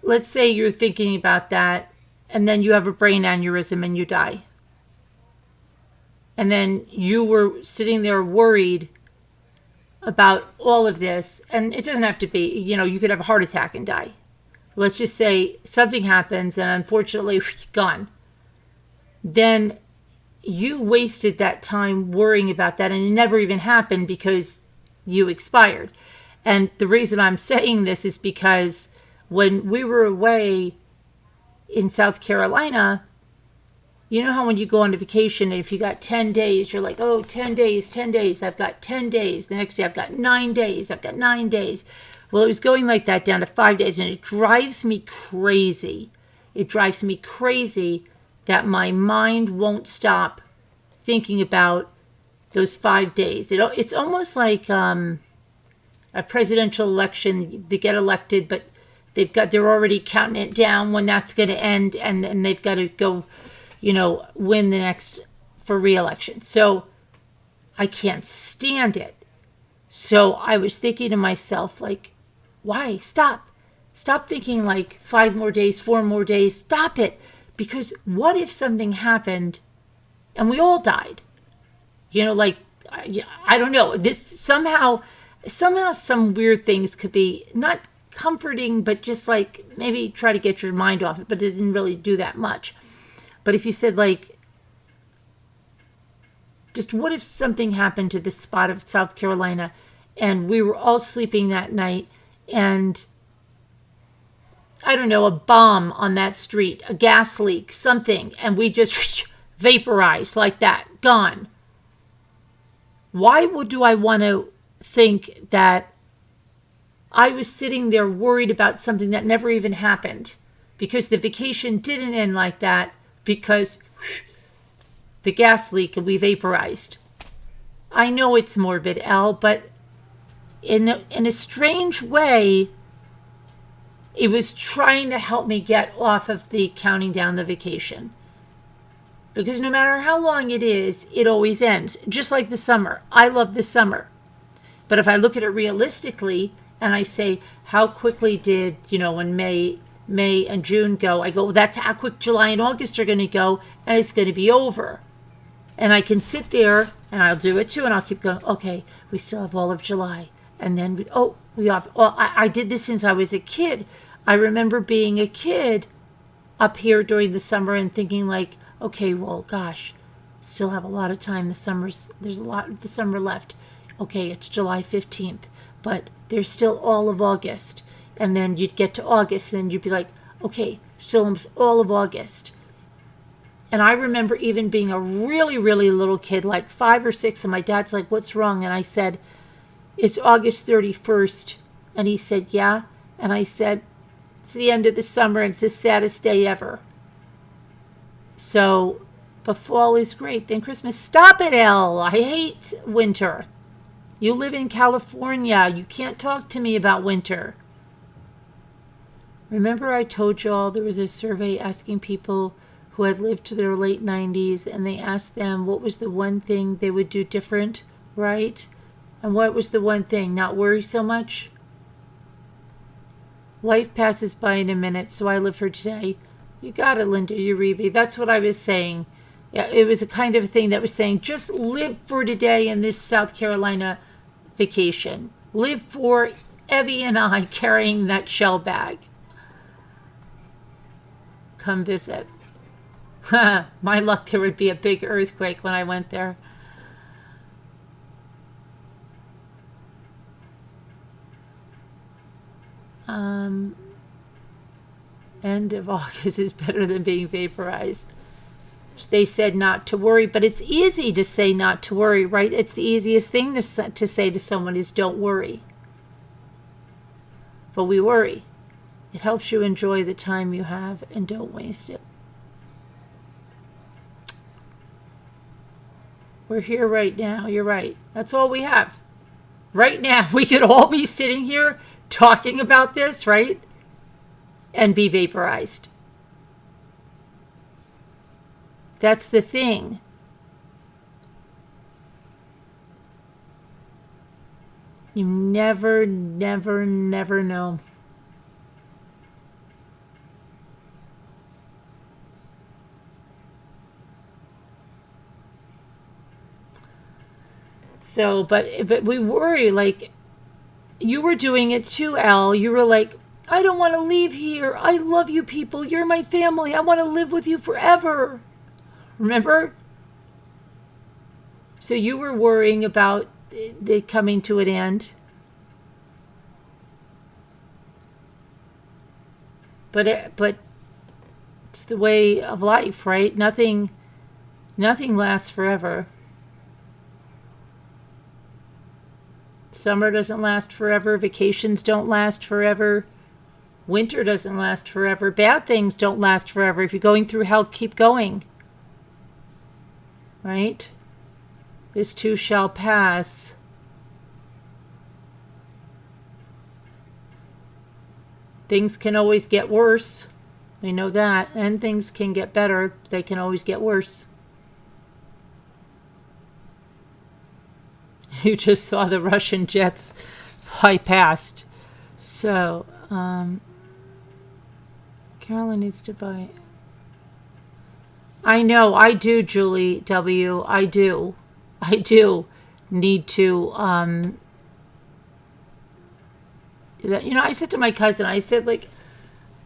let's say you're thinking about that, and then you have a brain aneurysm and you die. And then you were sitting there worried about all of this, and it doesn't have to be, you could have a heart attack and die. Let's just say something happens and unfortunately, gone. Then you wasted that time worrying about that, and it never even happened because you expired. And the reason I'm saying this is because when we were away in South Carolina, you know how when you go on a vacation, if you got 10 days, you're like, oh, 10 days, 10 days, I've got 10 days. The next day, I've got 9 days, I've got 9 days. Well, it was going like that down to 5 days, and it drives me crazy. It drives me crazy that my mind won't stop thinking about those 5 days. It's almost like a presidential election. They get elected, but they're already counting it down when that's going to end, and then they've got to go, win the next for re-election. So I can't stand it. So I was thinking to myself, like, why? Stop thinking like 5 more days, 4 more days. Stop it. Because what if something happened and we all died? Like, I don't know. This somehow some weird things could be not comforting, but just like maybe try to get your mind off it, but it didn't really do that much. But if you said like, Just what if something happened to this spot of South Carolina and we were all sleeping that night and, I don't know, a bomb on that street, a gas leak, something, and we just vaporized like that, gone. Why do I want to think that I was sitting there worried about something that never even happened? Because the vacation didn't end like that because the gas leak and we vaporized. I know it's morbid, Elle, but in a strange way, it was trying to help me get off of the counting down the vacation. Because no matter how long it is, it always ends. Just like the summer. I love the summer. But if I look at it realistically and I say, how quickly did, when May and June go, I go, well, that's how quick July and August are going to go, and it's going to be over. And I can sit there, and I'll do it too, and I'll keep going, okay, we still have all of July. And then, I did this since I was a kid. I remember being a kid up here during the summer and thinking like, okay, well, gosh, still have a lot of time. There's a lot of the summer left. Okay, it's July 15th, but there's still all of August. And then you'd get to August and you'd be like, okay, still almost all of August. And I remember even being a really, really little kid, like 5 or 6, and my dad's like, what's wrong? And I said, it's August 31st. And he said, yeah. And I said, it's the end of the summer and it's the saddest day ever. So, but fall is great. Then Christmas. Stop it, Elle. I hate winter. You live in California. You can't talk to me about winter. Remember I told you all there was a survey asking people who had lived to their late 90s, and they asked them what was the one thing they would do different, right? And what was the one thing? Not worry so much? Life passes by in a minute, so I live for today. You got it, Linda Uribe. That's what I was saying. Yeah, it was a kind of thing that was saying, just live for today in this South Carolina vacation. Live for Evie and I carrying that shell bag. Come visit. My luck, there would be a big earthquake when I went there. End of August is better than being vaporized. They said not to worry, but it's easy to say not to worry, right? It's the easiest thing to say to someone is don't worry. But we worry. It helps you enjoy the time you have and don't waste it. We're here right now. You're right. That's all we have. Right now, we could all be sitting here talking about this, right? And be vaporized. That's the thing. You never, never, never know. So, but we worry, like, you were doing it too, Al. You were like, I don't want to leave here. I love you people. You're my family. I want to live with you forever. Remember? So you were worrying about the coming to an end. But it's the way of life, right? Nothing lasts forever. Summer doesn't last forever. Vacations don't last forever. Winter doesn't last forever. Bad things don't last forever. If you're going through hell, keep going. Right? This too shall pass. Things can always get worse. We know that. And things can get better. They can always get worse. You just saw the Russian jets fly past. So, Carolyn needs to buy. I know, I do, Julie W. I do need to, I said to my cousin, I said, like,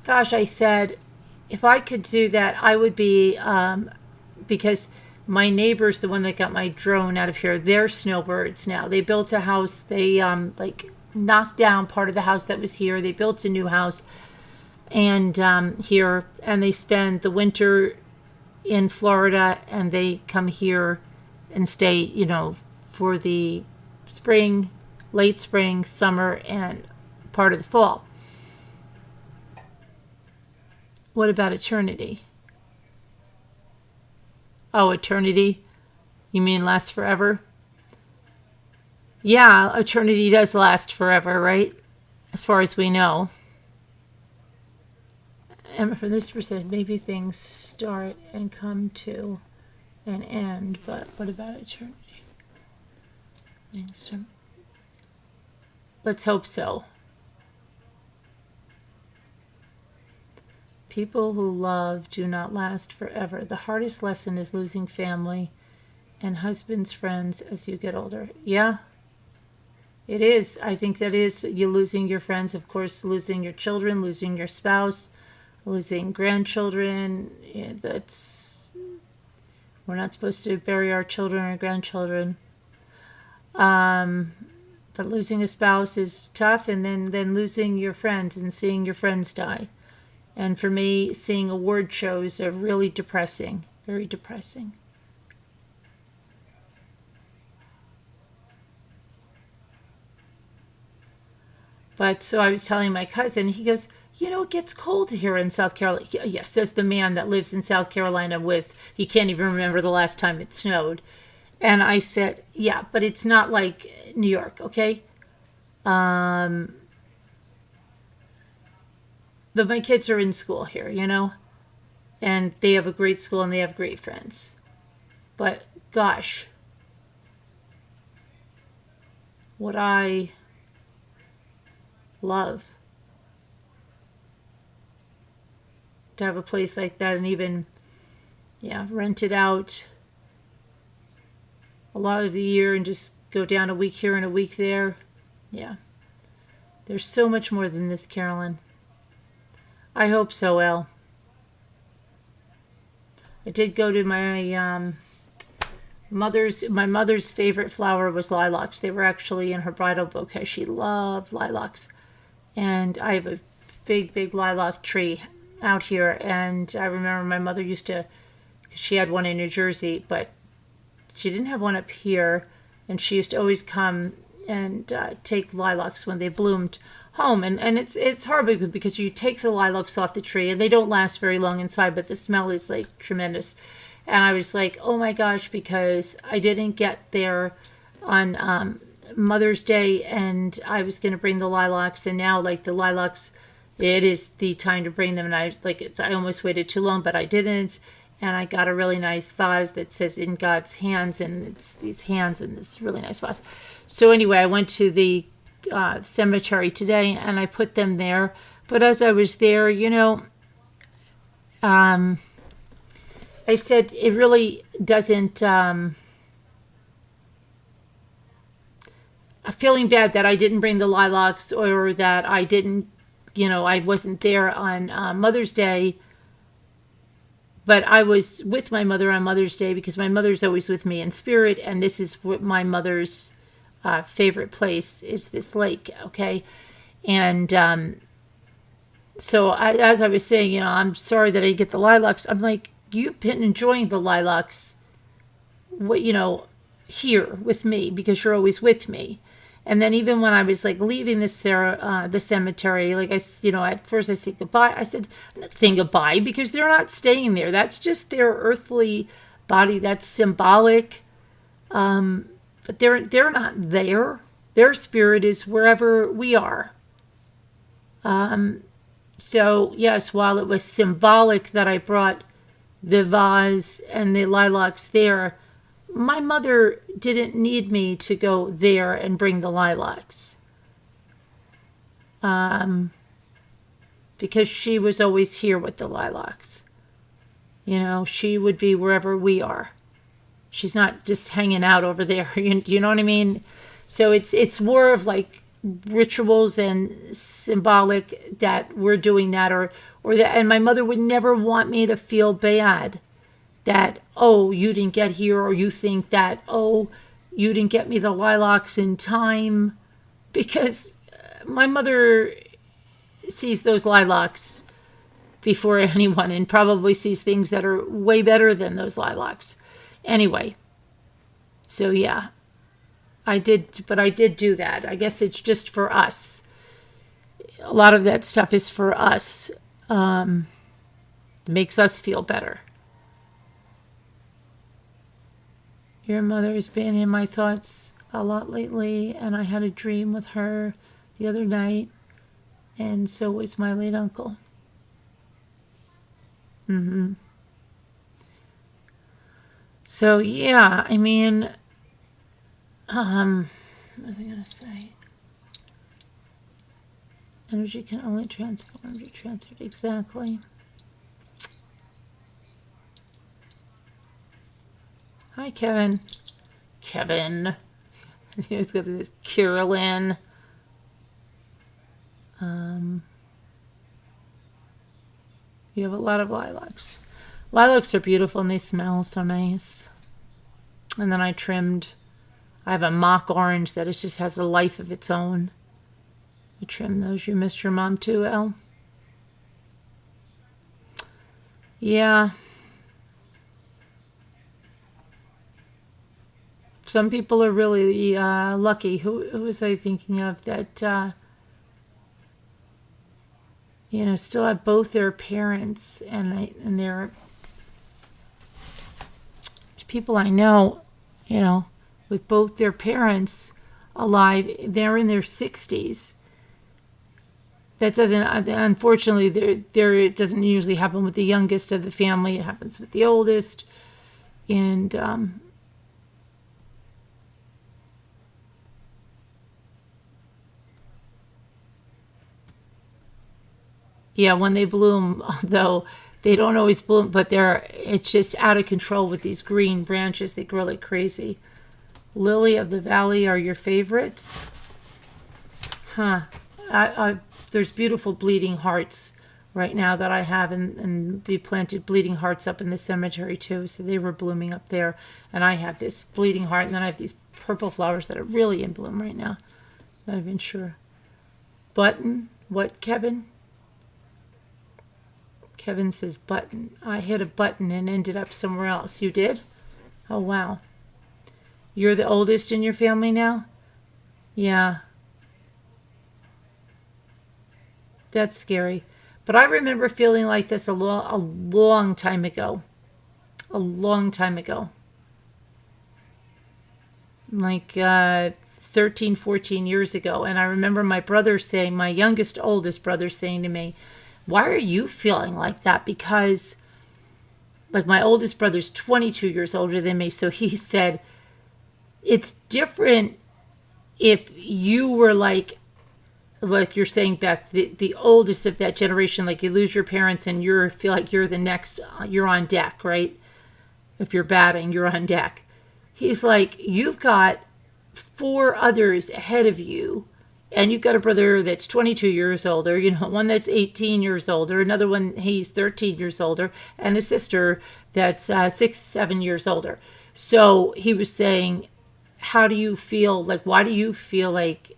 gosh, I said, if I could do that, I would be, because My neighbor's the one that got my drone out of here. They're snowbirds now. They built a house. They like knocked down part of the house that was here. They built a new house and here, and they spend the winter in Florida, and they come here and stay, you know, for the spring, late spring, summer, and part of the fall. What about eternity? Oh, eternity? You mean lasts forever? Yeah, eternity does last forever, right? As far as we know. And from this perspective, maybe things start and come to an end, but what about eternity? Let's hope so. People who love do not last forever. The hardest lesson is losing family and husbands, friends as you get older. Yeah, it is. I think that is. You losing your friends, of course, losing your children, losing your spouse, losing grandchildren. Yeah, we're not supposed to bury our children or grandchildren. But losing a spouse is tough, and then losing your friends and seeing your friends die. And for me, seeing award shows are really depressing, very depressing. But so I was telling my cousin, he goes, you know, it gets cold here in South Carolina. Yes, says the man that lives in South Carolina he can't even remember the last time it snowed. And I said, yeah, but it's not like New York, okay? But my kids are in school here, you know? And they have a great school and they have great friends. But gosh, what I love to have a place like that, and even, rent it out a lot of the year and just go down a week here and a week there. Yeah. There's so much more than this, Carolyn. I hope so, Elle. I did go to my mother's favorite flower was lilacs. They were actually in her bridal bouquet. She loved lilacs. And I have a big, big lilac tree out here. And I remember my mother used to, she had one in New Jersey, but she didn't have one up here. And she used to always come and take lilacs when they bloomed home. And it's hard because you take the lilacs off the tree and they don't last very long inside, but the smell is like tremendous. And I was like, oh my gosh, because I didn't get there on Mother's Day, and I was going to bring the lilacs, and now like the lilacs, it is the time to bring them. And I almost waited too long, but I didn't. And I got a really nice vase that says "In God's Hands," and it's these hands and this really nice vase. So anyway, I went to the cemetery today and I put them there. But as I was there, I said it really doesn't. I'm feeling bad that I didn't bring the lilacs, or that I didn't, I wasn't there on Mother's Day. But I was with my mother on Mother's Day because my mother's always with me in spirit, and this is what my mother's favorite place is, this lake, okay? And so as I was saying, I'm sorry that I didn't get the lilacs. I'm like, you've been enjoying the lilacs, here with me because you're always with me. And then even when I was like leaving the cemetery, like at first I said goodbye. I said, I'm not saying goodbye because they're not staying there. That's just their earthly body. That's symbolic. But they're not there. Their spirit is wherever we are. So yes, while it was symbolic that I brought the vase and the lilacs there, my mother didn't need me to go there and bring the lilacs. Because she was always here with the lilacs. She would be wherever we are. She's not just hanging out over there. You know what I mean? So it's more of like rituals and symbolic that we're doing that, or that. And my mother would never want me to feel bad that, oh, you didn't get here, or you think that, oh, you didn't get me the lilacs in time, because my mother sees those lilacs before anyone and probably sees things that are way better than those lilacs. Anyway, so yeah, I did do that. I guess it's just for us. A lot of that stuff is for us. Makes us feel better. Your mother has been in my thoughts a lot lately, and I had a dream with her the other night, and so was my late uncle. So yeah, I mean, what was I gonna say? Energy can only transform, be transferred. Exactly. Hi, Kevin. Kevin. He's got this Carolyn. You have a lot of lilacs. Lilacs are beautiful and they smell so nice. And then I have a mock orange that just has a life of its own. You trim those. You missed your mom too, Elle? Yeah. Some people are really lucky. Who was I thinking of that, still have both their parents, and they're people I know, with both their parents alive. They're in their 60s. That doesn't, unfortunately, it doesn't usually happen with the youngest of the family. It happens with the oldest. And yeah, when they bloom, though, they don't always bloom, but it's just out of control with these green branches. They grow like crazy. Lily of the Valley are your favorites? Huh. There's beautiful bleeding hearts right now that I have, and we planted bleeding hearts up in the cemetery too, so they were blooming up there. And I have this bleeding heart, and then I have these purple flowers that are really in bloom right now. Not even sure. Button? What, Kevin? Kevin says button. I hit a button and ended up somewhere else. You did? Oh, wow. You're the oldest in your family now? Yeah. That's scary. But I remember feeling like this a long time ago. A long time ago. Like 13, 14 years ago. And I remember my oldest brother saying to me, why are you feeling like that? Because, like, my oldest brother's 22 years older than me. So he said, it's different if you were like you're saying, Beth, the oldest of that generation, like you lose your parents and you feel like you're the next, you're on deck, right? If you're batting, you're on deck. He's like, you've got 4 others ahead of you. And you've got a brother that's 22 years older, one that's 18 years older, another one, he's 13 years older, and a sister that's 6, 7 years older. So he was saying, how do you feel, like, why do you feel like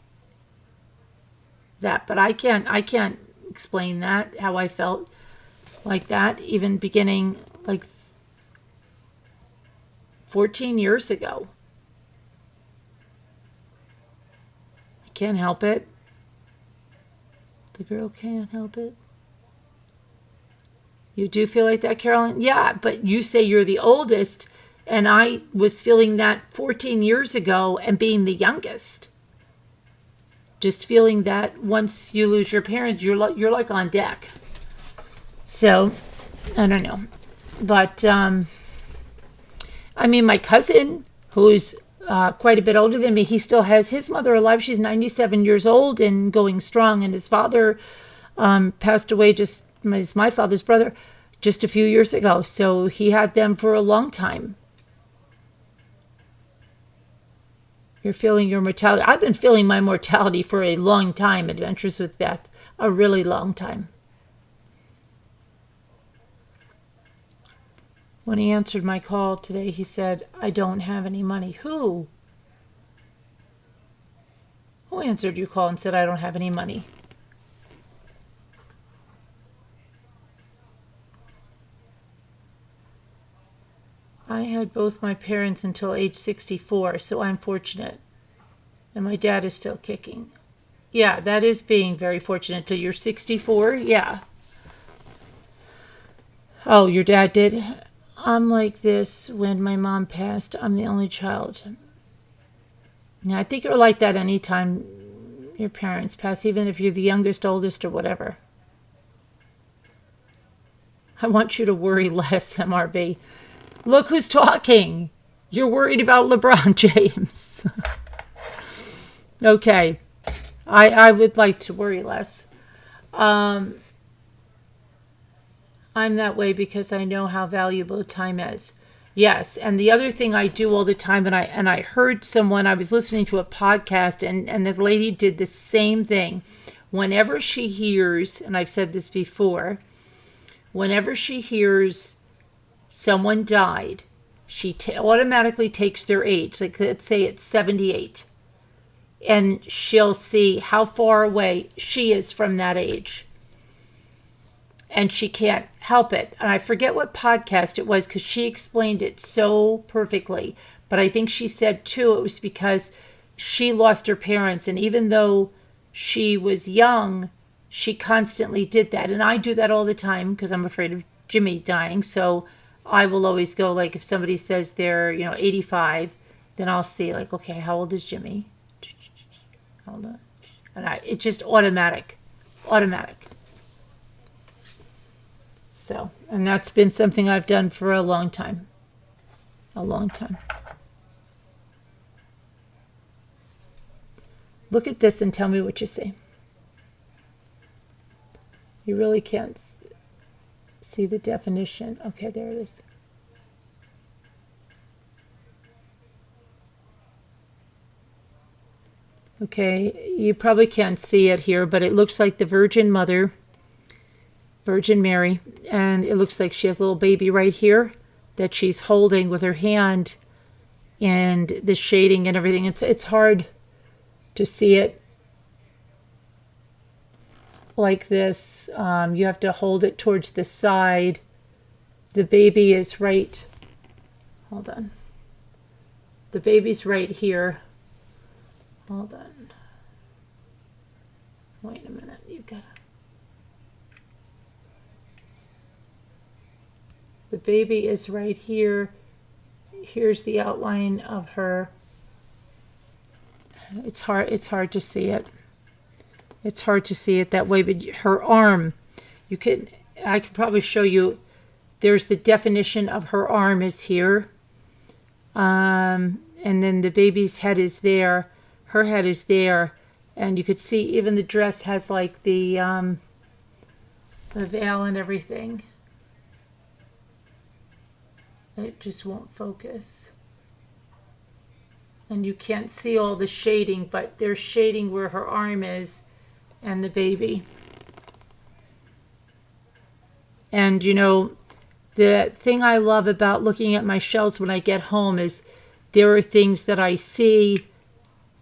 that? But I can't explain that, how I felt like that, even beginning like 14 years ago. Can't help it. The girl can't help it. You do feel like that, Carolyn? Yeah, but you say you're the oldest, and I was feeling that 14 years ago and being the youngest. Just feeling that once you lose your parents, you're like on deck. So, I don't know. But, I mean, my cousin, who's quite a bit older than me, he still has his mother alive. She's 97 years old and going strong. And his father passed away, my father's brother, just a few years ago. So he had them for a long time. You're feeling your mortality. I've been feeling my mortality for a long time, Adventures with Beth. A really long time. When he answered my call today, he said, I don't have any money. Who? Who answered your call and said, I don't have any money? I had both my parents until age 64, so I'm fortunate. And my dad is still kicking. Yeah, that is being very fortunate till you're 64. Yeah. Oh, your dad did? I'm like this when my mom passed. I'm the only child. Yeah, I think you're like that anytime your parents pass, even if you're the youngest, oldest, or whatever. I want you to worry less, MRB. Look who's talking. You're worried about LeBron James. Okay. I would like to worry less. I'm that way because I know how valuable time is. Yes, and the other thing I do all the time, and I heard someone, I was listening to a podcast, and the lady did the same thing. Whenever she hears, and I've said this before, whenever she hears someone died, she automatically takes their age. Like, let's say it's 78. And she'll see how far away she is from that age. And she can't help it. And I forget what podcast it was because she explained it so perfectly. But I think she said, too, it was because she lost her parents. And even though she was young, she constantly did that. And I do that all the time because I'm afraid of Jimmy dying. So I will always go, like, if somebody says they're, 85, then I'll see, like, okay, how old is Jimmy? Hold on. And it's just automatic. So, and that's been something I've done for a long time. Look at this and tell me what you see. You really can't see the definition. Okay, there it is. Okay, you probably can't see it here, but it looks like the Virgin Mother, Virgin Mary, and it looks like she has a little baby right here that she's holding with her hand, and the shading and everything. It's hard to see it like this. You have to hold it towards the side. The baby is right. Hold on. The baby's right here. Hold on. Wait a minute. You gotta. The baby is right here. Here's the outline of her. It's hard to see it. It's hard to see it that way, but her arm, I could probably show you. There's the definition of her arm is here. And then the baby's head is there. Her head is there. And you could see even the dress has like the veil and everything. It just won't focus. And you can't see all the shading, but there's shading where her arm is and the baby. And the thing I love about looking at my shelves when I get home is there are things that I see,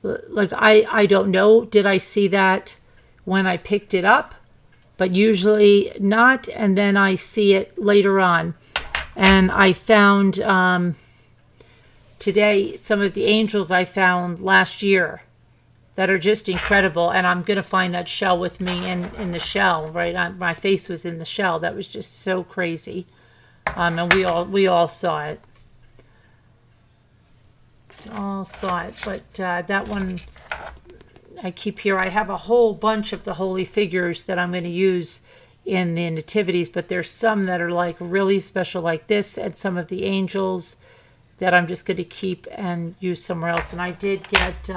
like I don't know, did I see that when I picked it up? But usually not, and then I see it later on. And I found today some of the angels I found last year that are just incredible. And I'm going to find that shell with me in the shell, right? My face was in the shell. That was just so crazy. And we all saw it. But that one I keep here. I have a whole bunch of the holy figures that I'm going to use in the nativities, but there's some that are like really special like this, and some of the angels that I'm just going to keep and use somewhere else. And I did get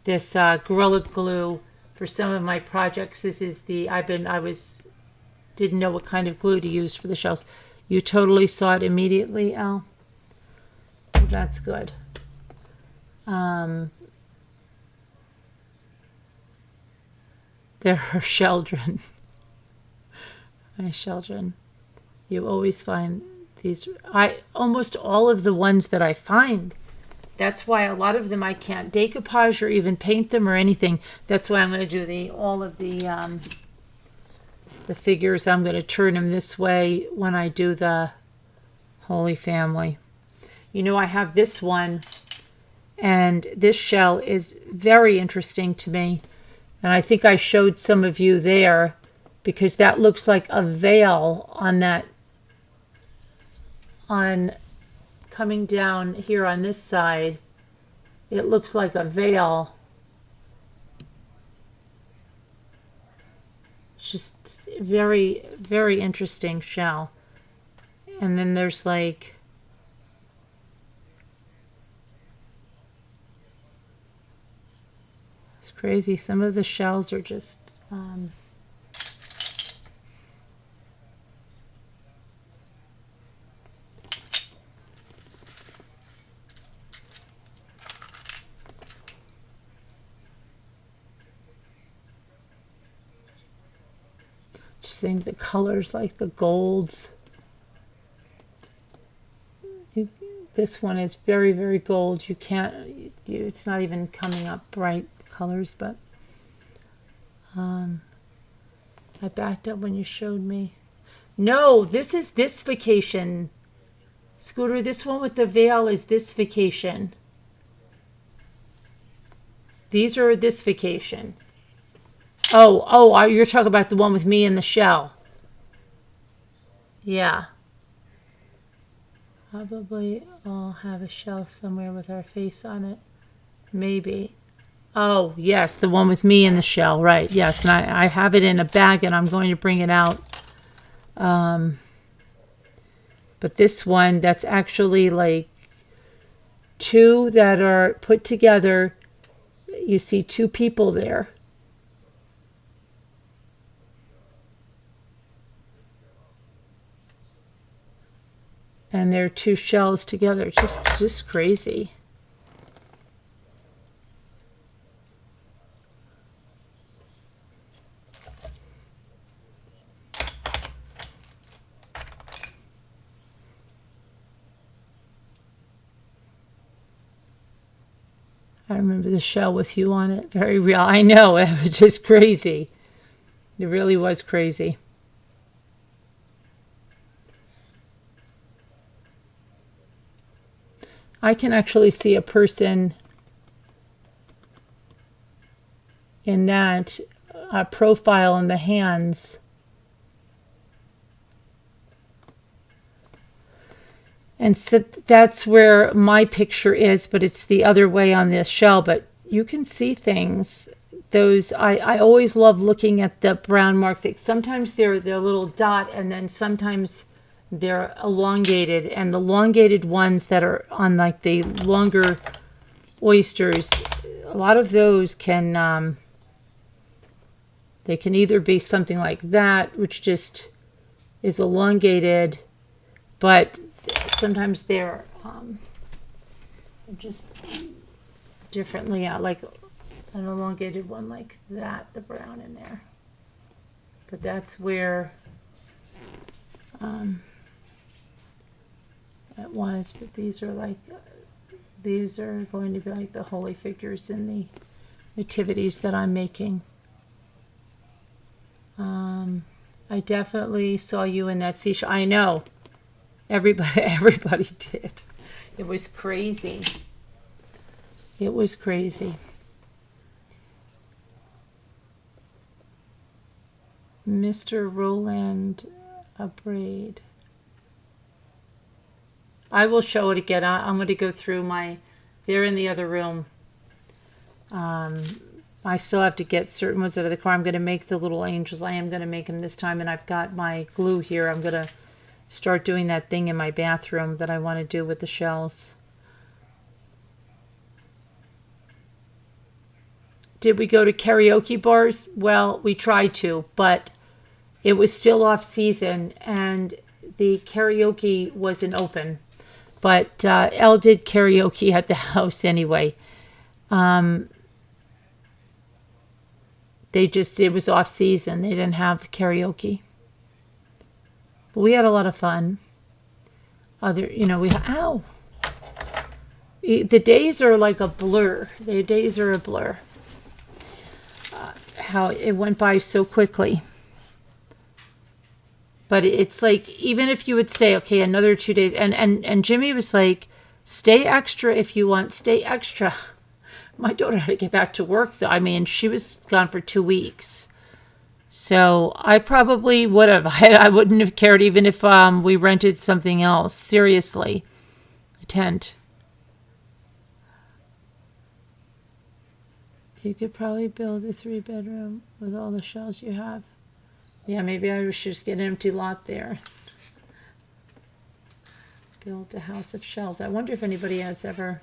this Gorilla Glue for some of my projects. This is didn't know what kind of glue to use for the shells. You totally saw it immediately, Al? Well, that's good. There are children. My children. You always find Almost all of the ones that I find, that's why a lot of them I can't decoupage or even paint them or anything. That's why I'm going to do all of the figures. I'm going to turn them this way when I do the Holy Family. You know, I have this one, and this shell is very interesting to me. And I think I showed some of you there, because that looks like a veil on that, coming down here on this side. It looks like a veil. It's just very, very interesting shell. And then there's like, it's crazy. Some of the shells are just just think the colors, like the golds. This one is very, very gold. You can't, it's not even coming up bright colors, but I backed up when you showed me. No, this is this vacation. Scooter, this one with the veil is this vacation. These are this vacation. Oh, you're talking about the one with me in the shell. Yeah. Probably I'll have a shell somewhere with our face on it. Maybe. Oh, yes, the one with me in the shell, right. Yes, and I have it in a bag, and I'm going to bring it out. But this one, that's actually like two that are put together. You see two people there. And they're two shells together. Just crazy. I remember the shell with you on it. Very real. I know, it was just crazy. It really was crazy. I can actually see a person in that profile in the hands. And so that's where my picture is, but it's the other way on this shell. But you can see things. Those I always love looking at the brown marks. Sometimes they're a little dot, and then sometimes they're elongated. And the elongated ones that are on like the longer oysters, a lot of those can they can either be something like that, which just is elongated, but sometimes they're just differently out, like an elongated one like that, the brown in there. But that's where it was. But these are like, these are going to be like the holy figures in the nativities that I'm making. I definitely saw you in that Seashell. I know. Everybody did. It was crazy. It was crazy. Mr. Roland Abrade. I will show it again. I'm going to go through they're in the other room. I still have to get certain ones out of the car. I'm going to make the little angels. I am going to make them this time, and I've got my glue here. I'm going to start doing that thing in my bathroom that I want to do with the shells. Did we go to karaoke bars? Well, we tried to, but it was still off season, and the karaoke wasn't open. But Elle did karaoke at the house anyway. It was off season. They didn't have karaoke. But we had a lot of fun. other, ow. The days are like a blur. The days are a blur. How it went by so quickly. But it's like, even if you would stay, okay, another 2 days. And Jimmy was like, stay extra if you want, stay extra. My daughter had to get back to work, though. I mean, she was gone for 2 weeks. So I probably would have. I wouldn't have cared even if we rented something else. Seriously. A tent. You could probably build a 3-bedroom with all the shells you have. Yeah, maybe I should just get an empty lot there. Build a house of shells. I wonder if anybody has ever...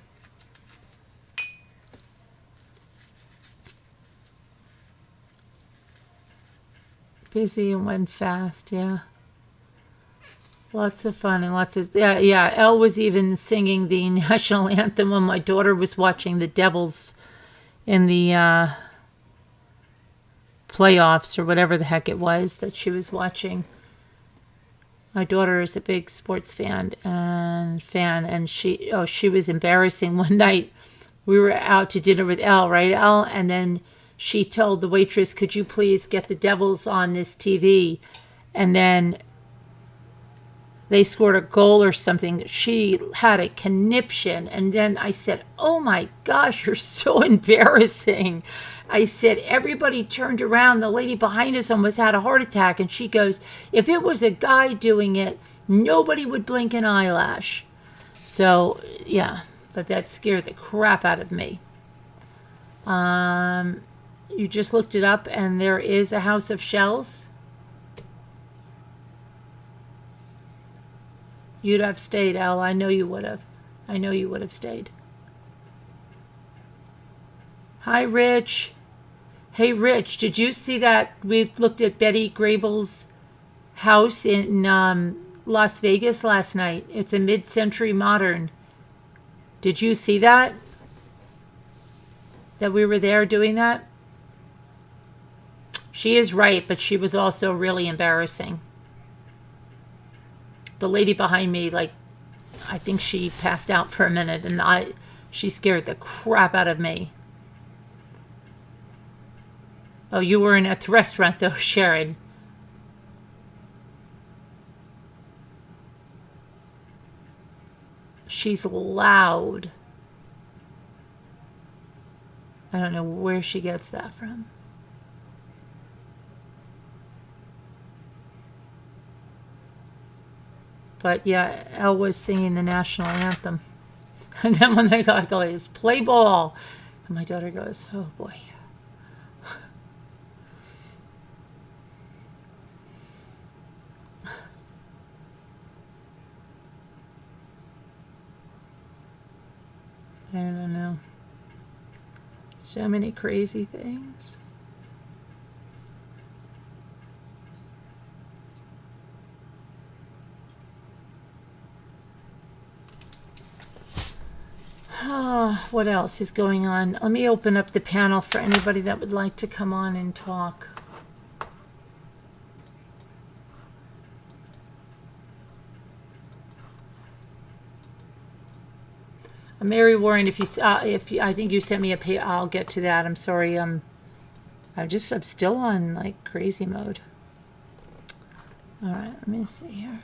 Busy and went fast, yeah. Lots of fun and lots of... Yeah, Elle was even singing the national anthem when my daughter was watching the Devils in the playoffs or whatever the heck it was that she was watching. My daughter is a big sports fan, and she was embarrassing one night. We were out to dinner with Elle, right, Elle? And then she told the waitress, could you please get the Devils on this TV? And then they scored a goal or something. She had a conniption. And then I said, oh my gosh, you're so embarrassing. I said, everybody turned around. The lady behind us almost had a heart attack. And she goes, if it was a guy doing it, nobody would blink an eyelash. So, yeah, but that scared the crap out of me. You just looked it up, and there is a house of shells. You'd have stayed, Al. I know you would have. I know you would have stayed. Hi, Rich. Hey, Rich, did you see that we looked at Betty Grable's house in Las Vegas last night? It's a mid-century modern. Did you see that? That we were there doing that? She is right, but she was also really embarrassing. The lady behind me, like, I think she passed out for a minute, and she scared the crap out of me. Oh, you weren't at the restaurant, though, Sharon. She's loud. I don't know where she gets that from. But yeah, Elle was singing the national anthem. And then when they got goes, play ball. And my daughter goes, oh boy. I don't know. So many crazy things. What else is going on? Let me open up the panel for anybody that would like to come on and talk. Mary Warren, if you, I think you sent me a I'll get to that. I'm sorry. I'm still on like crazy mode. All right, let me see here.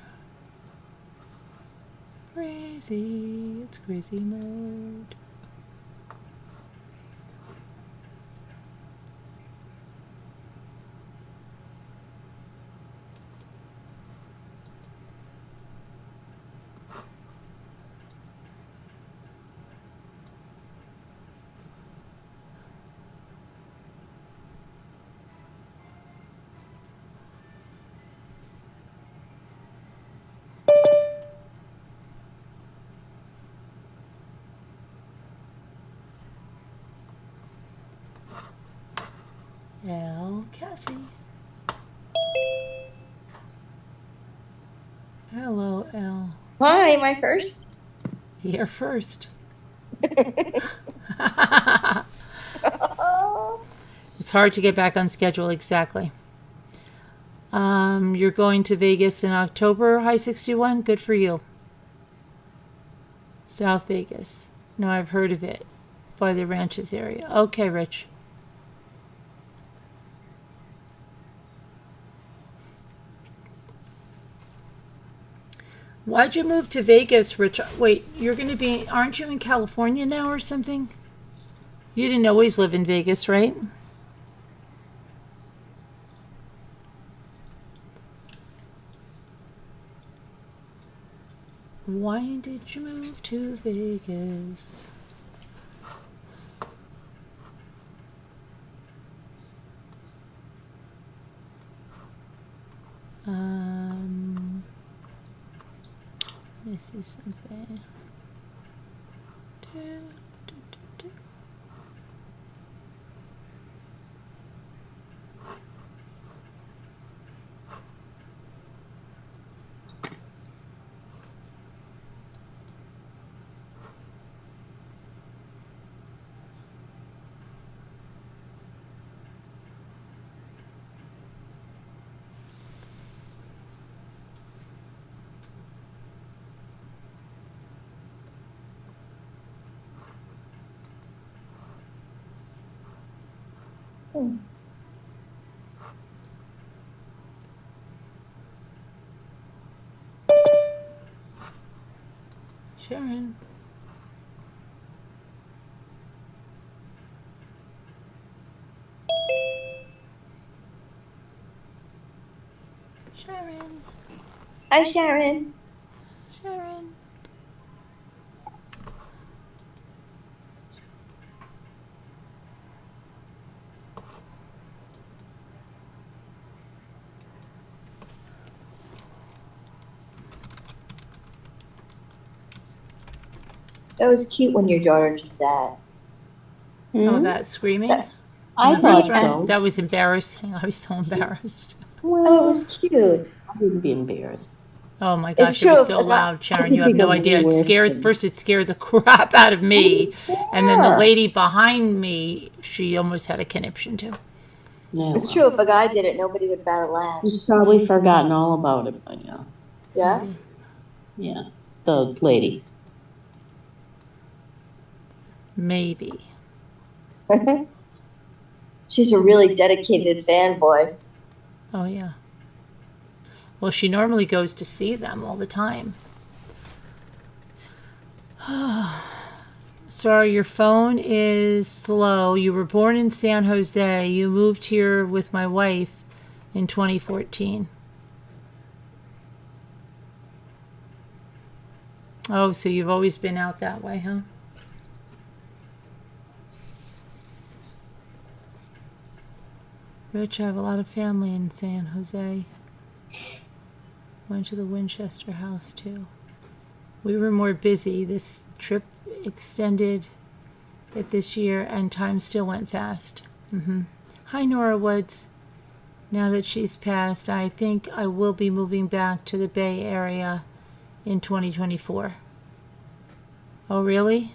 Crazy, it's crazy mode. Cassie. Hello, Elle. Hi, am I first? You're first. It's hard to get back on schedule, exactly. You're going to Vegas in October, High 61? Good for you. South Vegas. No, I've heard of it. By the Ranches area. Okay, Rich. Why'd you move to Vegas, Rich? Wait, aren't you in California now or something? You didn't always live in Vegas, right? Why did you move to Vegas? Let me see something. Sharon. Sharon. Hi, Sharon. Sharon. That was cute when your daughter did that. Oh, that screaming? That's, I In the thought restaurant? so. That was embarrassing. I was so embarrassed. oh, it was cute. I wouldn't be embarrassed. Oh my It's gosh, it was true. so loud, Sharon. could You have think no of idea. way worse First it scared the crap out of me. And then the Yeah. lady behind me, she almost had a conniption too. Yeah, It's true. If a guy did it, nobody would bat a lash. She's probably forgotten all about it by now. Yeah? Yeah, the lady. Maybe. She's a really dedicated fanboy. Oh yeah. Well, she normally goes to see them all the time. Sorry, your phone is slow. You were born in San Jose. You moved here with my wife in 2014. Oh, so you've always been out that way, huh? Rich, I have a lot of family in San Jose. Went to the Winchester house too. We were more busy. This trip extended it this year, and time still went fast. Hi, Nora Woods. Now that she's passed, I think I will be moving back to the Bay Area in 2024. Oh, really?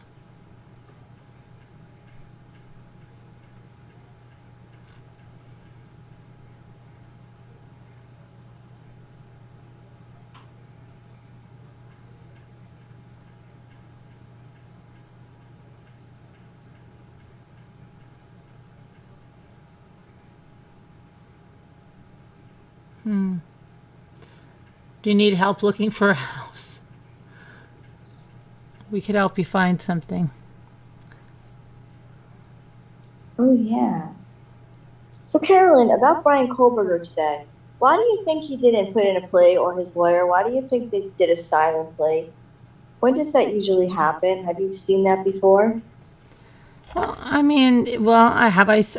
Do you need help looking for a house? We could help you find something. Oh, yeah. So, Carolyn, about Bryan Kohberger today, why do you think he didn't put in a plea, or his lawyer? Why do you think they did a silent plea? When does that usually happen? Have you seen that before? Well, I mean,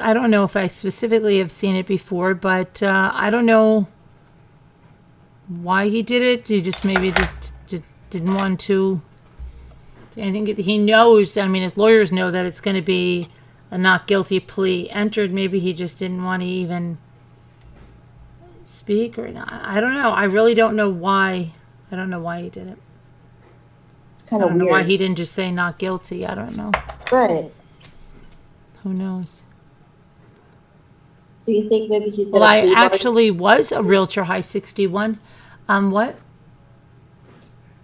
I don't know if I specifically have seen it before, but I don't know why he did it. He just maybe didn't want to. I think he knows, I mean, his lawyers know that it's going to be a not guilty plea entered. Maybe he just didn't want to even speak or not. I don't know. I really don't know why. I don't know why he did it. It's kind I of don't weird. know why he didn't just say not guilty. I don't know. Right. Who knows? Do you think maybe he's going Well, to I plea bargain? actually was a realtor high 61. What?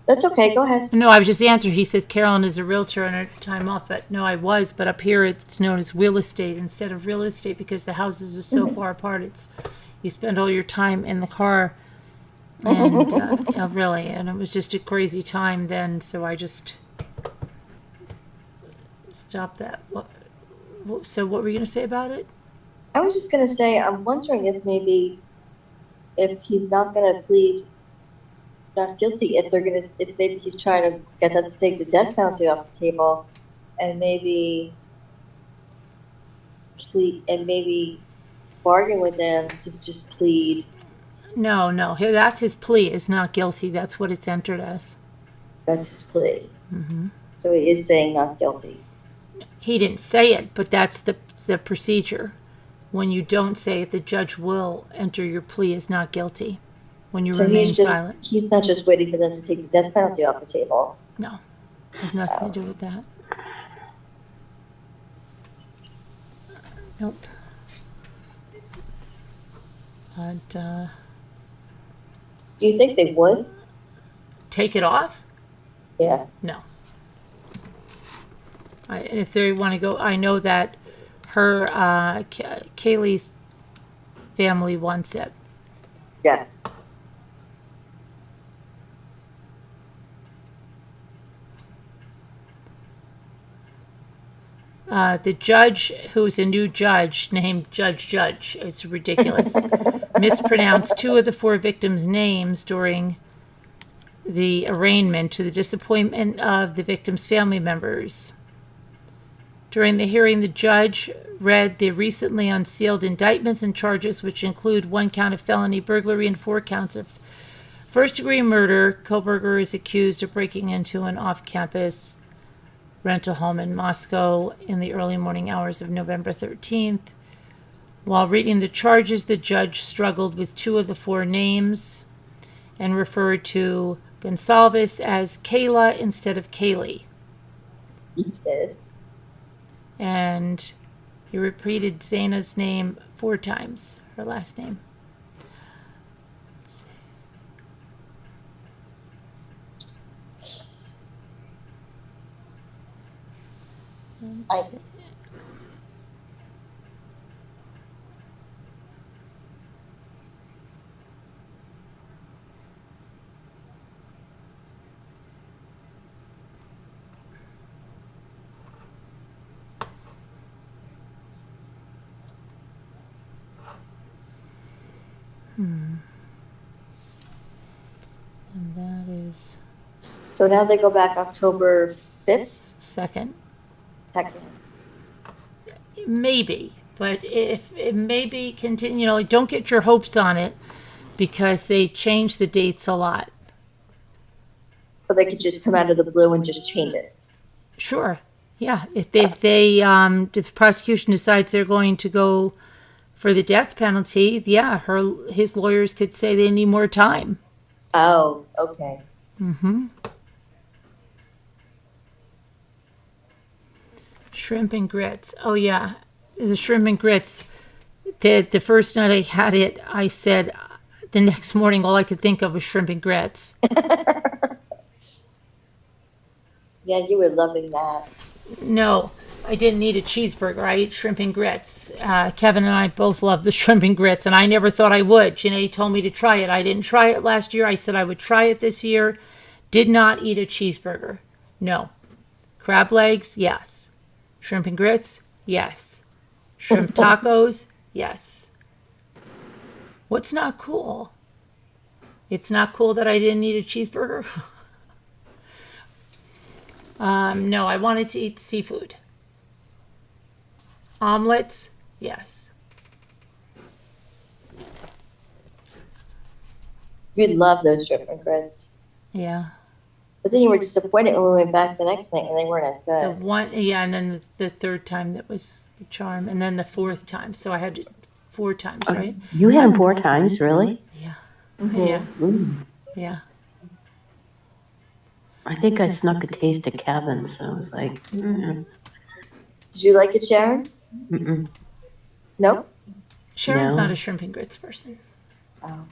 That's okay. Go ahead. No, I was just answering. He says Carolyn is a realtor on her time off, but no, I was. But up here, it's known as real estate instead of real estate because the houses are so far apart. It's you spend all your time in the car, and yeah, really, and it was just a crazy time then. So I just stopped that. So what were you going to say about it? I was just going to say, I'm wondering if maybe if he's not going to plead not guilty, if maybe he's trying to get them to take the death penalty off the table, and maybe bargain with them to just plead. No, that's his plea. Is not guilty. That's what it's entered as. That's his plea. Mm-hmm. So he is saying not guilty. He didn't say it, but that's the procedure. When you don't say it, the judge will enter your plea as not guilty. When you remain silent. He's not just waiting for them to take the death penalty off the table. No, there's nothing to do with that. Nope. And, do you think they would take it off? Yeah. No. And if they want to go, I know that her Kaylee's family wants it. Yes. The judge, who's a new judge named Judge, it's ridiculous, mispronounced 2 of the 4 victims' names during the arraignment to the disappointment of the victims' family members. During the hearing, the judge read the recently unsealed indictments and charges, which include 1 count of felony burglary and 4 counts of first-degree murder. Kohberger is accused of breaking into an off-campus rental home in Moscow in the early morning hours of November 13th. While reading the charges, the judge struggled with 2 of the 4 names and referred to Gonsalves as Kayla instead of Kaylee. He did. And he repeated Zaina's name 4 times, her last name. Let's see. And that is So now they go back October 5th? 2nd. 2nd. Maybe, but if it maybe continue, don't get your hopes on it because they change the dates a lot. Or they could just come out of the blue and just change it. Sure. Yeah. If the prosecution decides they're going to go for the death penalty, yeah, his lawyers could say they need more time. Oh, okay. Mm-hmm. Shrimp and grits. Oh, yeah. The shrimp and grits. The first night I had it, I said the next morning all I could think of was shrimp and grits. Yeah, you were loving that. No, I didn't eat a cheeseburger. I ate shrimp and grits. Kevin and I both love the shrimp and grits, and I never thought I would. He told me to try it. I didn't try it last year. I said I would try it this year. Did not eat a cheeseburger. No. Crab legs? Yes. Shrimp and grits? Yes. Shrimp tacos? Yes. What's not cool? It's not cool that I didn't eat a cheeseburger? No, I wanted to eat seafood. Omelets? Yes. You love those shrimp and grits. Yeah. But then you were disappointed when we went back the next night and they weren't as The good. one, yeah, and then the 3rd time that was the charm, and then the 4th time. So I had 4 times, right? You had them 4 times, really? Yeah. Mm-hmm. Yeah. Ooh. Yeah. I think I snuck a taste of Kevin's, so I was like, Did you like it, Sharon? mm-mm. No? Sharon's No. not a shrimp and grits person. Oh.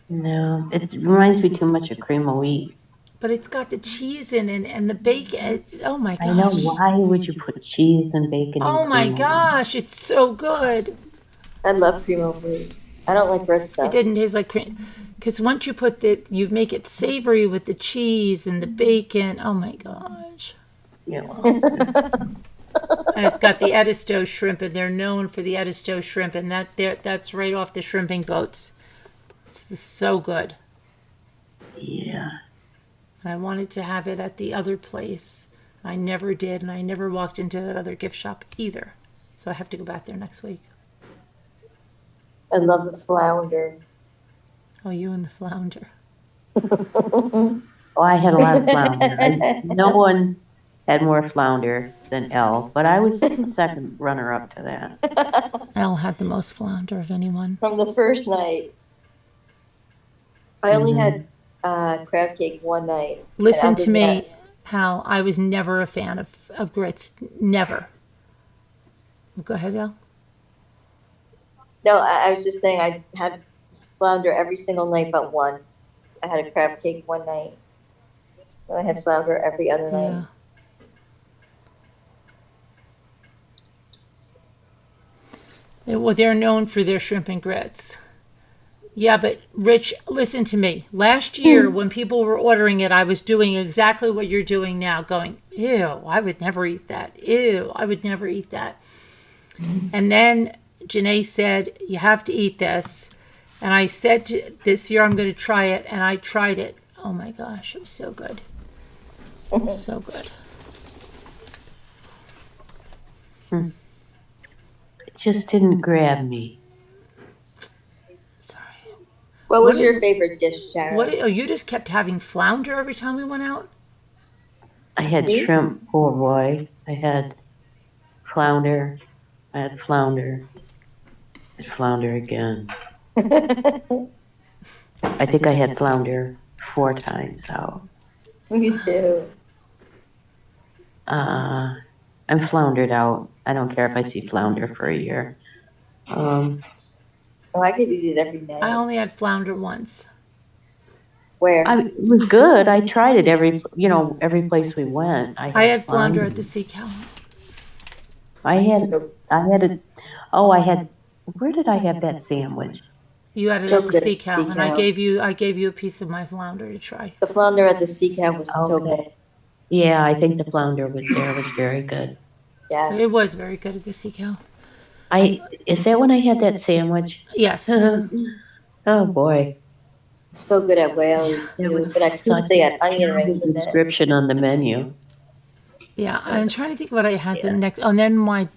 No, it reminds me too much of cream of wheat. But it's got the cheese in it and the bacon. Oh my I know. gosh. Why would you put cheese and bacon Oh in my cream? gosh, it's so good. I love primo brie. I don't like grits though. It didn't taste like cream. Because once you make it savory with the cheese and the bacon. Oh my gosh. Yeah. Well, And it's got the Edisto shrimp, and they're known for the Edisto shrimp, and that's right off the shrimping boats. It's so good. yeah. And I wanted to have it at the other place. I never did, and I never walked into that other gift shop either. So I have to go back there next week. I love the flounder. Oh, you and the flounder. Oh, I had a lot of flounder. No one had more flounder than Elle, but I was second runner-up to that. Elle had the most flounder of anyone. From the first night. I only had crab cake one night. Listen And to other me, than that- Hal. I was never a fan of grits. Never. Go ahead, Elle. No, I was just saying I had flounder every single night but one. I had a crab cake one night. And I had flounder every other Yeah. night. Well, they're known for their shrimp and grits. Yeah, but Rich, listen to me. Last year, when people were ordering it, I was doing exactly what you're doing now, going, ew, I would never eat that. Ew, I would never eat that. And then Janae said, you have to eat this. And I said, this year I'm going to try it. And I tried it. Oh my gosh, it was so good. So good. It just didn't grab me. Sorry. What was What your favorite dish, Sharon? What? Oh, you just kept having flounder every time we went out? I had Me? shrimp po' boy. I had flounder. I had flounder. I had flounder again. I think I had flounder 4 times out. Me too. I'm floundered out. I don't care if I see flounder for a year. Oh, I could eat it every night. I only had flounder once. Where? It was good. I tried it every place we went. I had flounder at the Sea Cow. I had So, where did I have that sandwich? You had it So at the good Sea at Cow, Sea and I Cow. gave you a piece of my flounder to try. the flounder at the Sea Cow was so Okay. good. Yeah, I think the flounder was very good. Yes. It was very good at the Sea Cow. Is that when I had that sandwich? Yes. Oh boy. So good at Whaley's It too. was But I couldn't such stay at onion a rings with it. description on the menu. Yeah, I'm trying to think what I had the next. Oh, and then I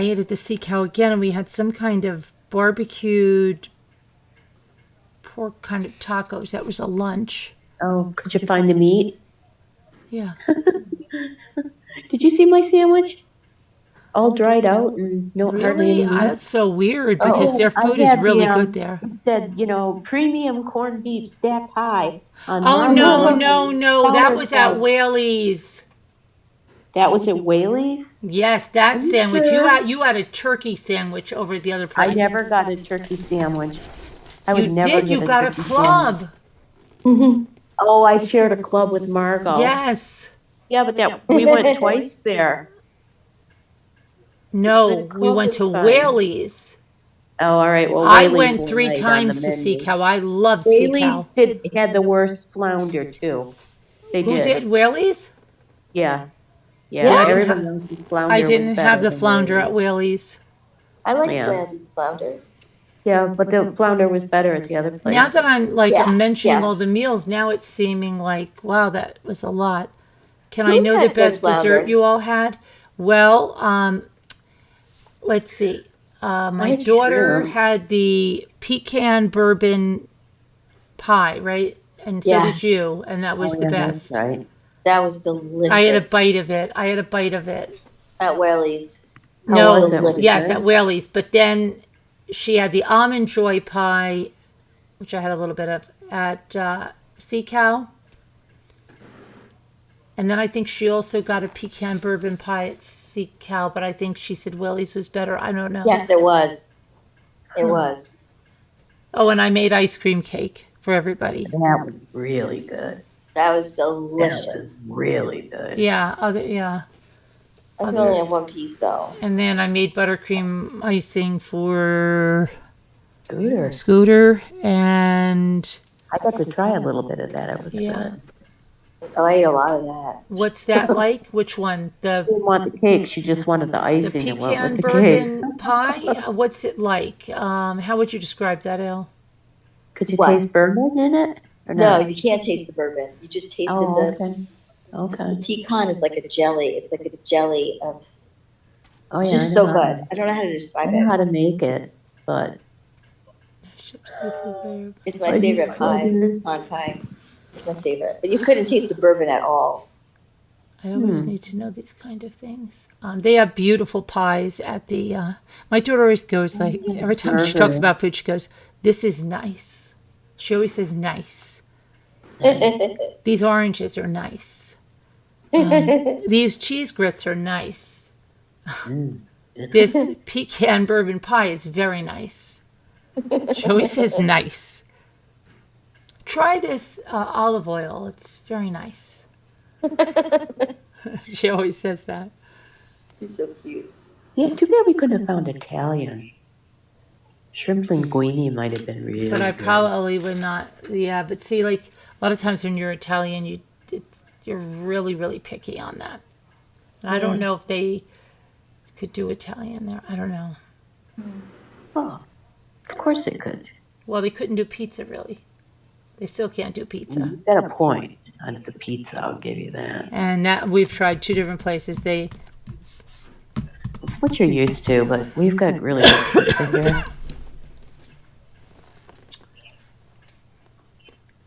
ate at the Sea Cow again, and we had some kind of barbecued pork kind of tacos. That was a lunch. Oh, could you find the meat? Yeah. Did you see my sandwich? All dried out and hardly Really? any meat. That's so weird because Oh, their I food is had really the, good there. It said, premium corned beef stacked high on Oh, marble. no. That Powdered was at salt. Whaley's. That was at Whaley's? Yes, that you sandwich. sure? You had a turkey sandwich over at the other I place. never got a turkey sandwich. I would You never did. get You a got a turkey club. sandwich. Oh, I shared a club with Margot. Yes. Yeah, but we went twice there. No, The we club went was to fine. Whaley's. Oh, all right. Well, I Whaley's went were 3 right on times the to Sea menu. Cow. I love Sea Whaley's Cow. had the worst flounder too. They Who did? Whaley's? Yeah. Yeah, I didn't Everyone else's flounder I was didn't better have the than flounder at Whaley's. Whaley's. I liked Yeah. Whaley's flounder. Yeah, but the flounder was better at the other place. Now that I'm Yeah, I'm mentioning all yes. the meals, now it's seeming like, wow, that was a lot. Can I Who's know the had good best dessert flounder? you all had? Well, let's see. My I daughter sure. had the pecan bourbon pie, right? And so Yes. did you, and that was Oh, the yeah, that's best. right. That was delicious. I had a bite of it. At Whaley's. No, was it? Was it yes, good? at Whaley's. But then she had the almond joy pie, which I had a little bit of, at Sea Cow. And then I think she also got a pecan bourbon pie at Sea Cow, but I think she said Willie's was better. I don't know. Yes, it was. It was. Oh, and I made ice cream cake for everybody. That was really good. That was That delicious. was really good. Yeah, I can only have one piece though. and then I made buttercream icing for Scooter. Scooter, and I got to try a little bit of that. It was Yeah. good. Oh, I ate a lot of that. what's that like? Which one? She didn't want the cake. She just wanted the The icing and went pecan with the cake. bourbon pie? What's it like? How would you describe that, Elle? Could you What? taste bourbon in it? Or No, not? you can't taste the bourbon. You just tasted Oh, the okay. pecan is like a jelly. It's like a jelly of. Oh, It's yeah, just I so know good. how- I don't know how to I describe know it. how to make it, but It's my favorite pie. Pecan pie. It's my favorite. But you couldn't taste the bourbon at all. I always need to know these kind of things. They have beautiful pies at the. My daughter always goes like every time she talks about food, she goes, "This is nice." She always says "nice." These oranges are nice. These cheese grits are nice. This pecan bourbon pie is very nice. She always says "nice." Try this olive oil; it's very nice. She always says that. You're so cute. yeah, too bad we couldn't have found Italian. Shrimp linguine might have been really But I good. probably would not. Yeah, but see, like a lot of times when you're Italian, you're really, really picky on that. And I don't know if they could do Italian there. I don't know. Oh, of course it could. Well, they couldn't do pizza, really. They still can't do pizza. You got a point on the pizza. I'll give you that. And that we've tried 2 different places. It's what you're used to, but we've got really good pizza here.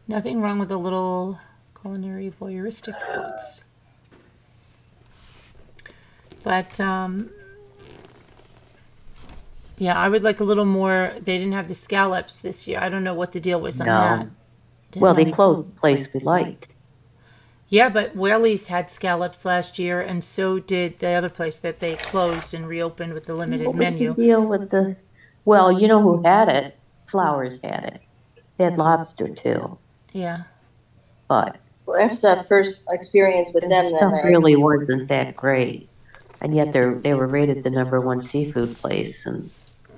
Nothing wrong with a little culinary voyeuristic quotes. But yeah, I would like a little more. They didn't have the scallops this year. I don't know what the deal was on No. that. Didn't Well, they like- closed the place we liked. Yeah, but Whaley's had scallops last year, and so did the other place that they closed and reopened with the limited What was menu. the deal with the? Well, you know who had it? Flowers had it. They had lobster too, Yeah. but Well, after that first experience with them, then stuff I, really wasn't that great. And yet they were rated the #1 seafood place, and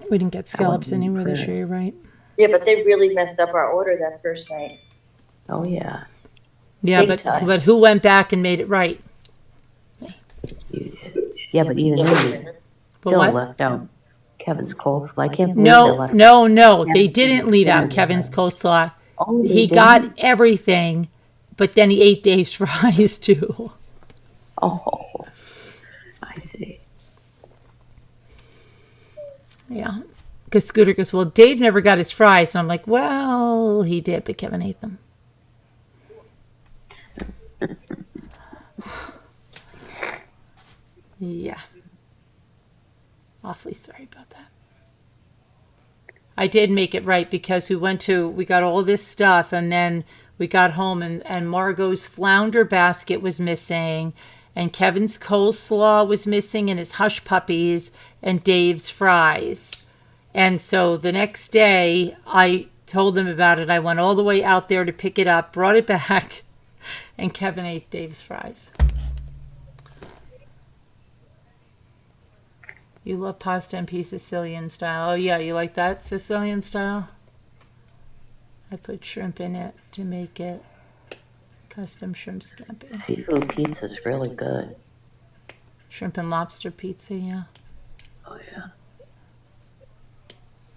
We didn't get scallops wasn't anywhere this year, impressed. you're right? yeah, but they really messed up our order that first night. oh yeah, Yeah, Big time. but who went back and made it right? you did. Yeah, but even then, you But still what? left out Kevin's coleslaw. I can't believe they left. No. They didn't leave out Kevin's coleslaw. Oh, they He didn't? got everything, but then he ate Dave's fries too. Oh, I see. Yeah. Because Scooter goes, well, Dave never got his fries. And I'm like, well, he did, but Kevin ate them. Yeah. Awfully sorry about that. I did make it right because we got all this stuff and then we got home and Margot's flounder basket was missing and Kevin's coleslaw was missing and his hush puppies and Dave's fries. And so the next day I told them about it. I went all the way out there to pick it up, brought it back, and Kevin ate Dave's fries. You love pasta and pea Sicilian style. Oh yeah, you like that Sicilian style? I put shrimp in it to make it custom shrimp scampi. Seafood pizza's really good. Shrimp and lobster pizza, yeah. Oh yeah.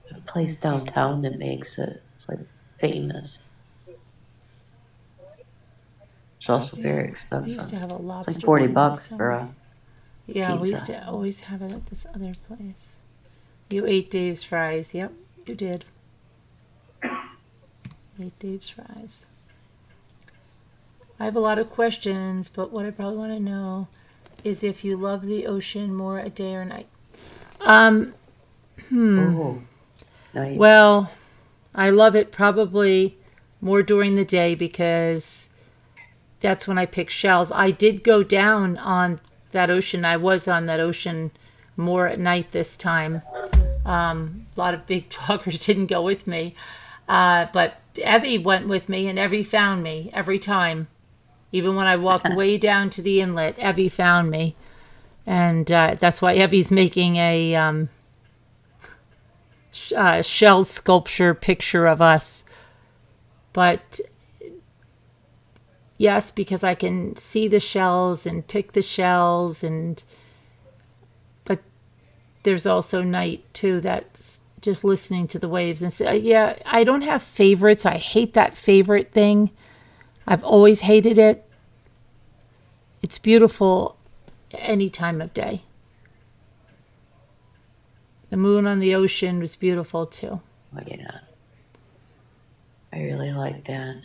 There's a place downtown that makes it. It's like famous. It's also very We used expensive. to have a It's lobster like 40 pizza bucks for somewhere. a. Yeah, we pizza. used to always have it at this other place. You ate Dave's fries. Yep, you did. Ate Dave's fries. I have a lot of questions, but what I probably want to know is if you love the ocean more at day or night. Oh. Nice. Well, I love it probably more during the day because that's when I pick shells. I did go down on that ocean. I was on that ocean more at night this time. A lot of big talkers didn't go with me. But Evie went with me, and Evie found me every time. Even when I walked way down to the inlet, Evie found me. And that's why Evie's making a shell sculpture picture of us. But yes, because I can see the shells and pick the shells, but there's also night too. That's just listening to the waves. And so, yeah, I don't have favorites. I hate that favorite thing. I've always hated it. It's beautiful any time of day. The moon on the ocean was beautiful too. Oh, yeah. I really like that.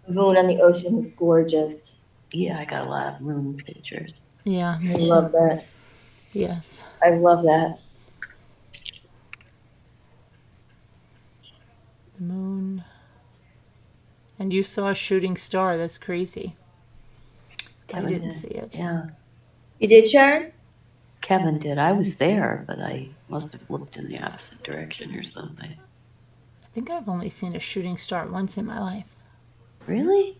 The moon on the ocean was gorgeous. Yeah, I got a lot of moon pictures. Yeah, I love that. yes. I love that. The moon. And you saw a shooting star. That's crazy. Kevin I didn't did. see it. Yeah, You did, Sharon? Kevin did. I was there, but I must have looked in the opposite direction or something. I think I've only seen a shooting star once in my life. Really?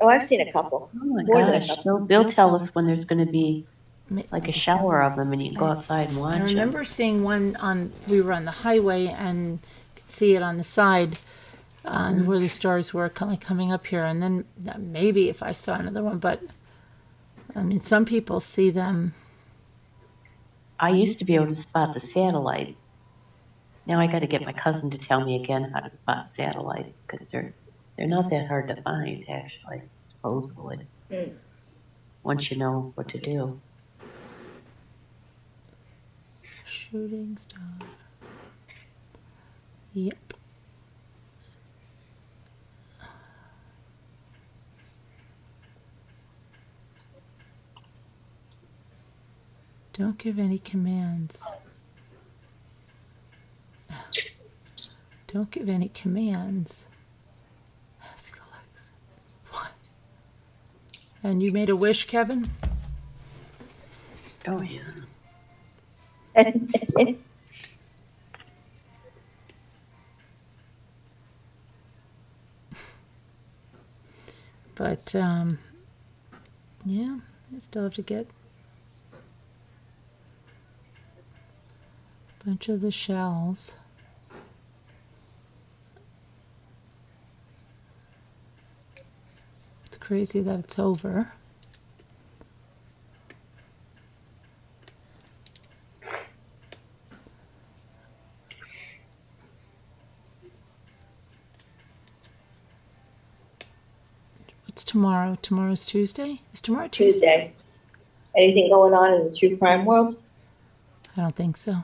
Oh, I've seen a couple. Oh my More than a gosh. couple. They'll tell us when there's going to be Ma- like a shower of them and you can go outside and watch I them. remember seeing one we were on the highway and could see it on the side where the stars were coming up here. And then maybe if I saw another one, but I mean, some people see them. I used to be able to spot the satellites. Now I got to get my cousin to tell me again how to spot satellites because they're not that hard to find, actually, supposedly. Once you know what to do. Shooting star. Yep. Don't give any commands. Don't give any commands. Ask Alexa. What? And you made a wish, Kevin? Oh, yeah. But, yeah, I still have to get a bunch of the shells. It's crazy that it's over. What's tomorrow? Tomorrow's Tuesday? Is tomorrow Tuesday? Tuesday. Anything going on in the true crime world? I don't think so.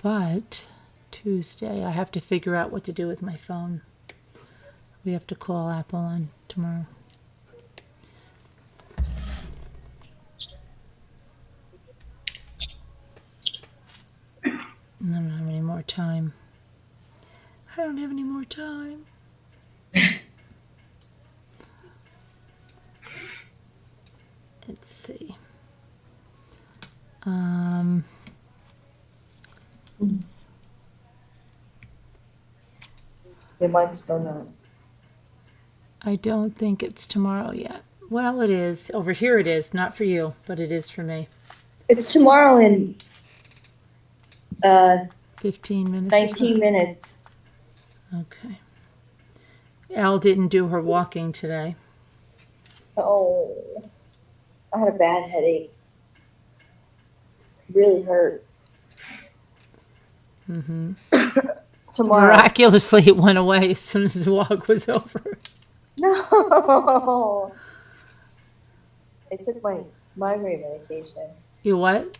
But Tuesday, I have to figure out what to do with my phone. We have to call Apple on tomorrow. I don't have any more time. I don't have any more time. Let's see. Your mind's still not. I don't think it's tomorrow yet. Well, it is. Over here it is. Not for you, but it is for me. It's tomorrow in 15 minutes. or 19 minutes. so. Okay. Elle didn't do her walking today. Oh, I had a bad headache. Really hurt. Tomorrow. Miraculously, it went away as soon as the walk was over. No. I took my migraine medication. You what?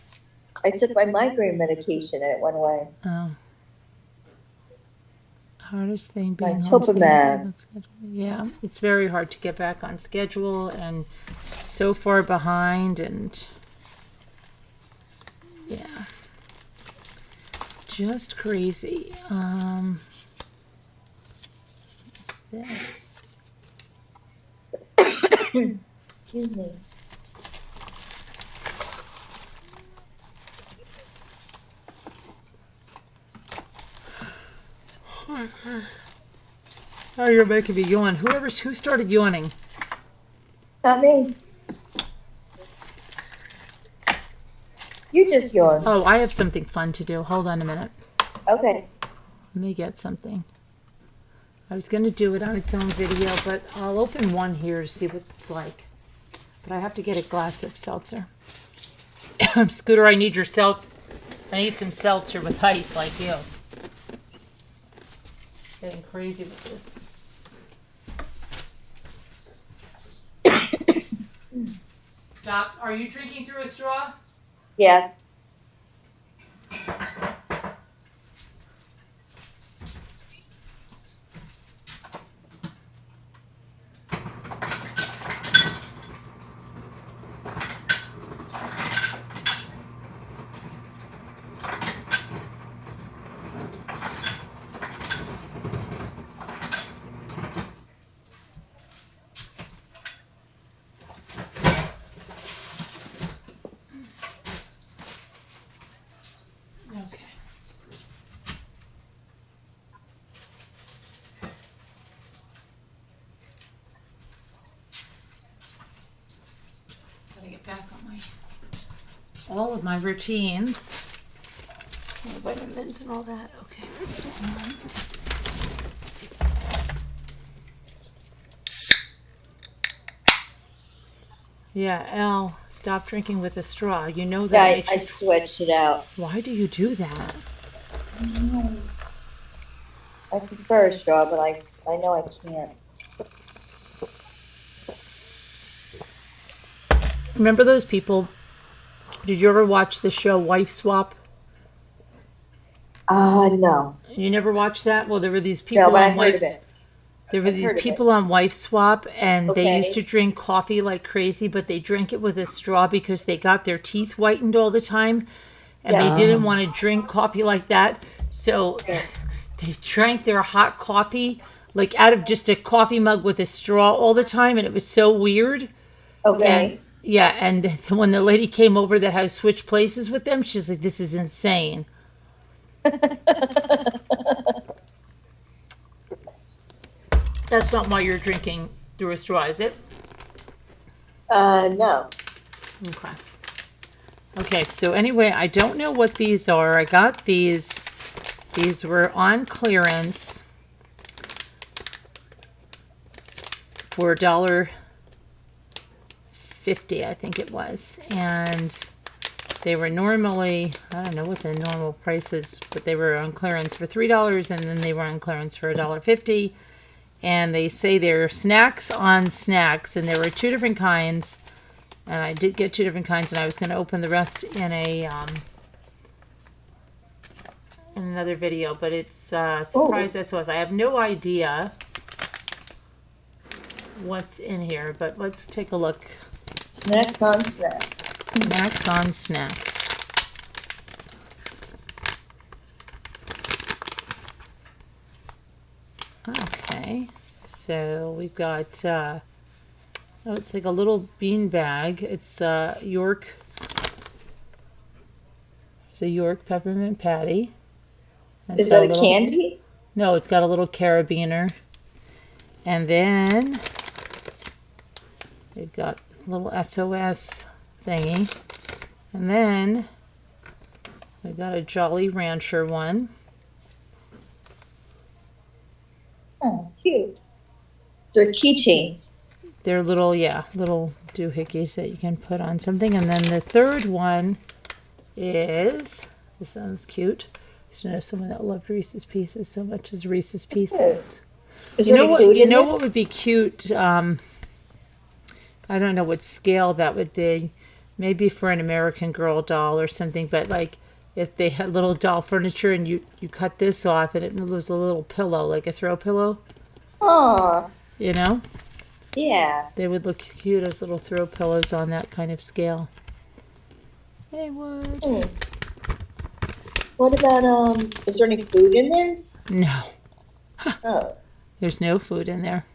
I took my migraine medication and it went away. Oh. Hardest thing being My home Topamax. Yeah, it's very hard to get back on schedule and so far behind and yeah. Just crazy. What's this? Excuse me. Oh, you're making me yawn. Who started yawning? Not me. You just yawned. Oh, I have something fun to do. Hold on a minute. Okay. Let me get something. I was going to do it on its own video, but I'll open one here to see what it's like. But I have to get a glass of seltzer. Scooter, I need your seltzer. I need some seltzer with ice like you. Getting crazy with this. Stop. Are you drinking through a straw? Yes. Okay. Gotta get back on all of my routines. My vitamins and all that. Okay. Yeah, Al, stop drinking with a straw. You know that. Yeah, makes I you- switched it out. Why do you do that? I prefer a straw, but I know I can't. Remember those people? Did you ever watch the show Wife Swap? No. You never watched that? Well, there were these No, people but on I've heard of Wife. it. There were I've these heard of people on Wife Swap, and they Okay. used to drink coffee like crazy, but they drank it with a straw because they got their teeth whitened all the time, and Yes. they didn't want to drink coffee like that. So Yeah. they drank their hot coffee like out of just a coffee mug with a straw all the time, and it was so weird. Okay. And yeah, and when the lady came over that had to switch places with them, she's like, "This is insane." That's not why you're drinking through a straw, is it? No. Okay. Okay, so anyway, I don't know what these are. I got these. These were on clearance for $1.50, I think it was. And they were normally, I don't know what the normal price is, but they were on clearance for $3, and then they were on clearance for $1.50. And they say they're snacks on snacks, and there were two different kinds. And I did get two different kinds, and I was going to open the rest in a in another video. But it's surprise as was. I have no idea what's in here, but let's take a look. Snacks on snacks. Snacks on snacks. Okay, so we've got. Oh, it's like a little bean bag. It's York. It's a York peppermint patty. And Is it's got that a little- candy? No, it's got a little carabiner. And then we've got a little SOS thingy. And then we got a Jolly Rancher one. Oh, cute. They're keychains. They're little, little doohickeys that you can put on something. And then the third one is, this sounds cute. I used to know someone that loved Reese's Pieces so much as Reese's Pieces. Is You there know any what? food You in know there? what would be cute? I don't know what scale that would be. Maybe for an American Girl doll or something. But like, if they had little doll furniture and you cut this off and it was a little pillow, like a throw pillow. Aw, You know, yeah. they would look cute as little throw pillows on that kind of scale. They would. Hmm. What about, is there any food in there? No, Oh. there's no food in there.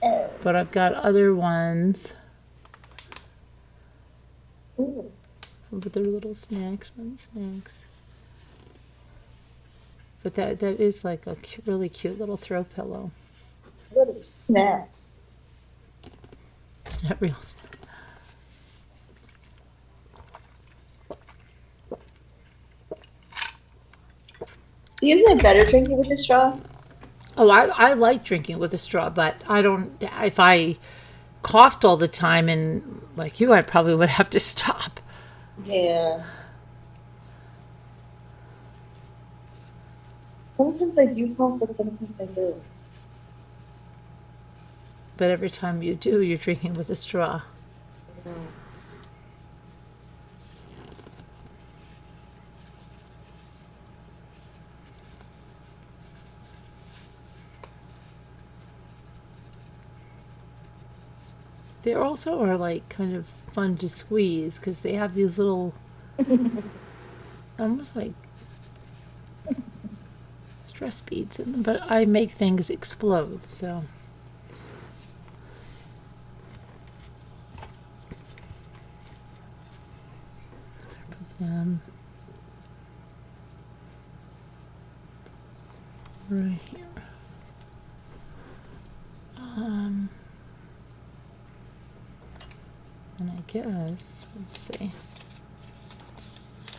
Oh. But I've got other ones. Ooh. But they're little snacks on snacks. But that is like a really cute little throw pillow. Little snacks. It's not real. See, isn't it better drinking with a straw? Oh, I like drinking with a straw, but I don't. If I coughed all the time and like you, I probably would have to stop. Yeah. Sometimes I do cough, but sometimes I do. But every time you do, you're drinking with a straw. They also are like kind of fun to squeeze because they have these little, almost like stress beads in them. But I make things explode, so. Right here. And I guess, let's see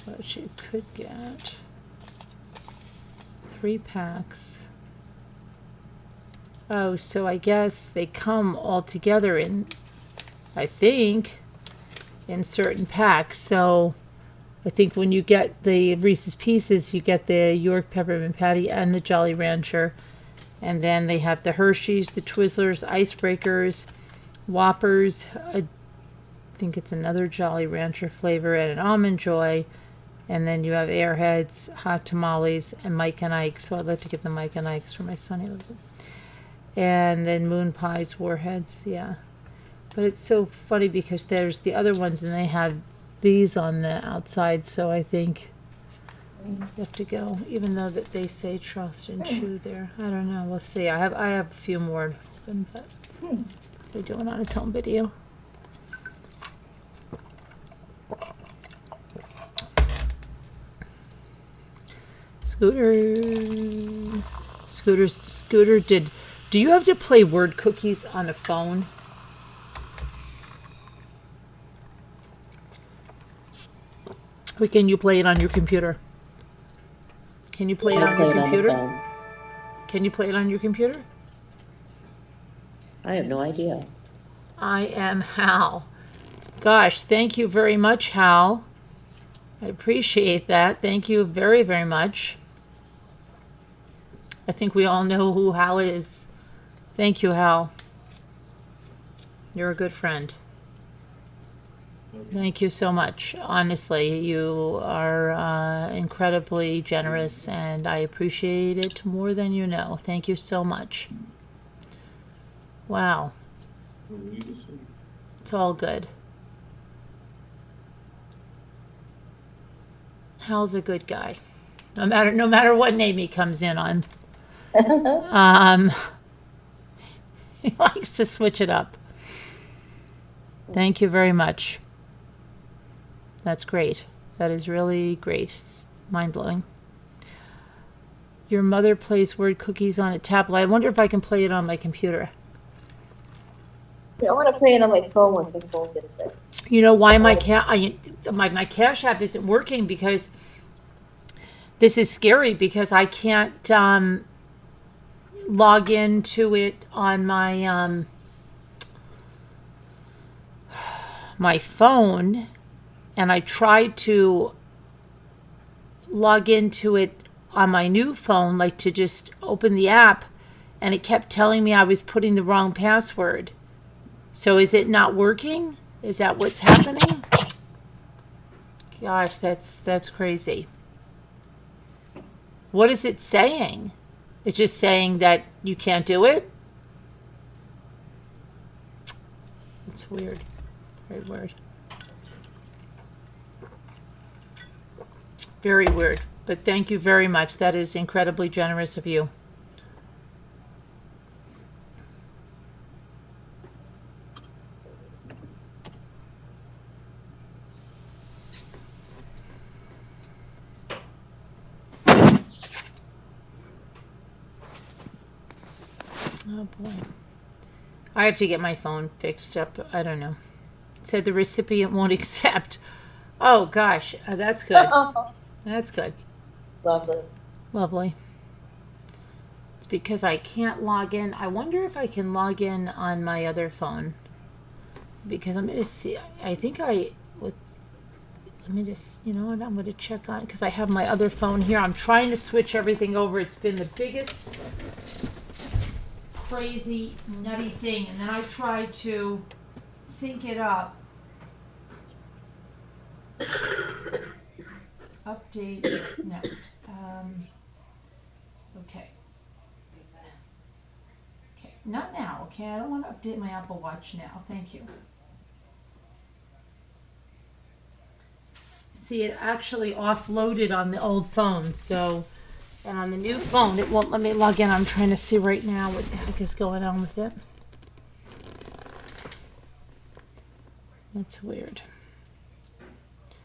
what you could get. 3 packs. Oh, so I guess they come all together in, I think, in certain packs. So I think when you get the Reese's Pieces, you get the York Peppermint Patty and the Jolly Rancher. And then they have the Hershey's, the Twizzlers, Icebreakers, Whoppers, I think it's another Jolly Rancher flavor, and an Almond Joy. And then you have Airheads, Hot Tamales, and Mike and Ike. So I'd like to get the Mike and Ike's for my son. He loves it. And then Moon Pies, Warheads, yeah. But it's so funny because there's the other ones and they have these on the outside. So I think you have to go, even though that they say trust and chew there. I don't know. We'll see. I have a few more open, but they're doing on its own video. Scooter, do you have to play word cookies on a phone? Or can you play it on your computer? Can you play it on your computer? Can you play it on your computer? I have no idea. I am Hal. Gosh, thank you very much, Hal. I appreciate that. Thank you very, very much. I think we all know who Hal is. Thank you, Hal. You're a good friend. Thank you so much. Honestly, you are incredibly generous, and I appreciate it more than you know. Thank you so much. Wow. It's all good. Hal's a good guy. No matter what name he comes in on. He likes to switch it up. Thank you very much. That's great. That is really great. Mind-blowing. Your mother plays word cookies on a tablet. I wonder if I can play it on my computer. Yeah, I want to play it on my phone once my phone gets fixed. You know why my Cash App isn't working? Because this is scary because I can't log into it on my my phone, and I tried to log into it on my new phone, like to just open the app, and it kept telling me I was putting the wrong password. So is it not working? Is that what's happening? Gosh, that's crazy. What is it saying? It's just saying that you can't do it? It's weird. Very weird. Very weird. But thank you very much. That is incredibly generous of you. Oh boy. I have to get my phone fixed up. I don't know. It said the recipient won't accept. Oh gosh, that's good. That's good. Lovely. Lovely. It's because I can't log in. I wonder if I can log in on my other phone. Because I'm going to see. I think let me just, you know what, I'm going to check on, because I have my other phone here. I'm trying to switch everything over. It's been the biggest crazy nutty thing, and then I tried to sync it up. Update. No. Okay. Okay. Not now. Okay. I don't want to update my Apple Watch now. Thank you. See, it actually offloaded on the old phone, so, and on the new phone it won't let me log in. I'm trying to see right now what the heck is going on with it. That's weird.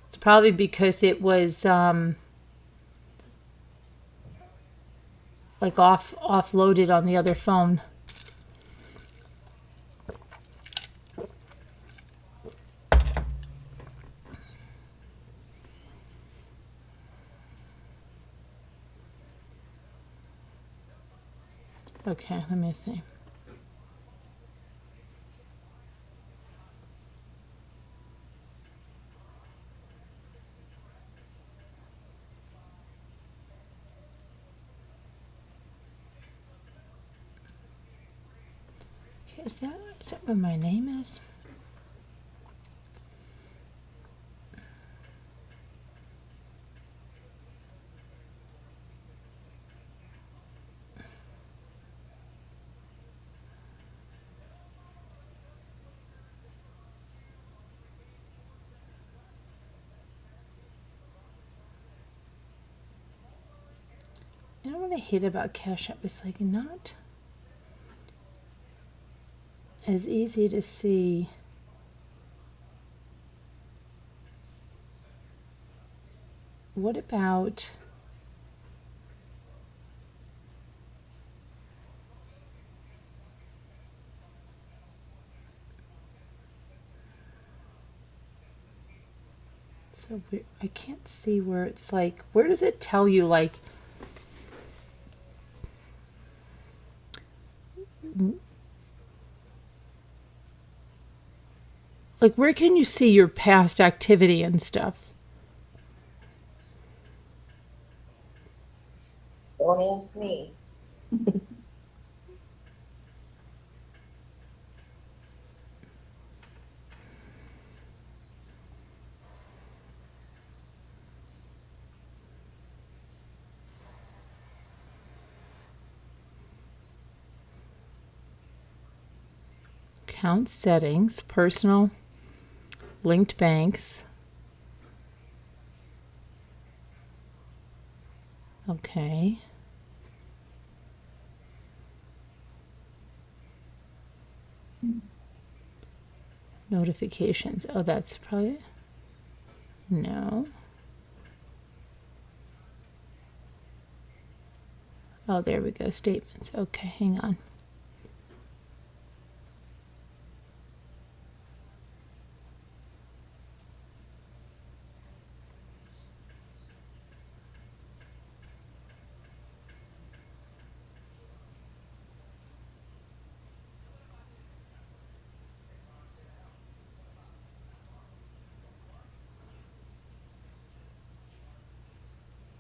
It's probably because it was like offloaded on the other phone. Okay, let me see. Okay, is that what my name is? You know what I hate about Cash App? It's like not as easy to see. What about so weird. I can't see where it's like, where does it tell you like where can you see your past activity and stuff? Don't ask me. Account settings, personal, linked banks. Okay. Notifications. Oh, that's probably, no. Oh, there we go. Statements. Okay, hang on.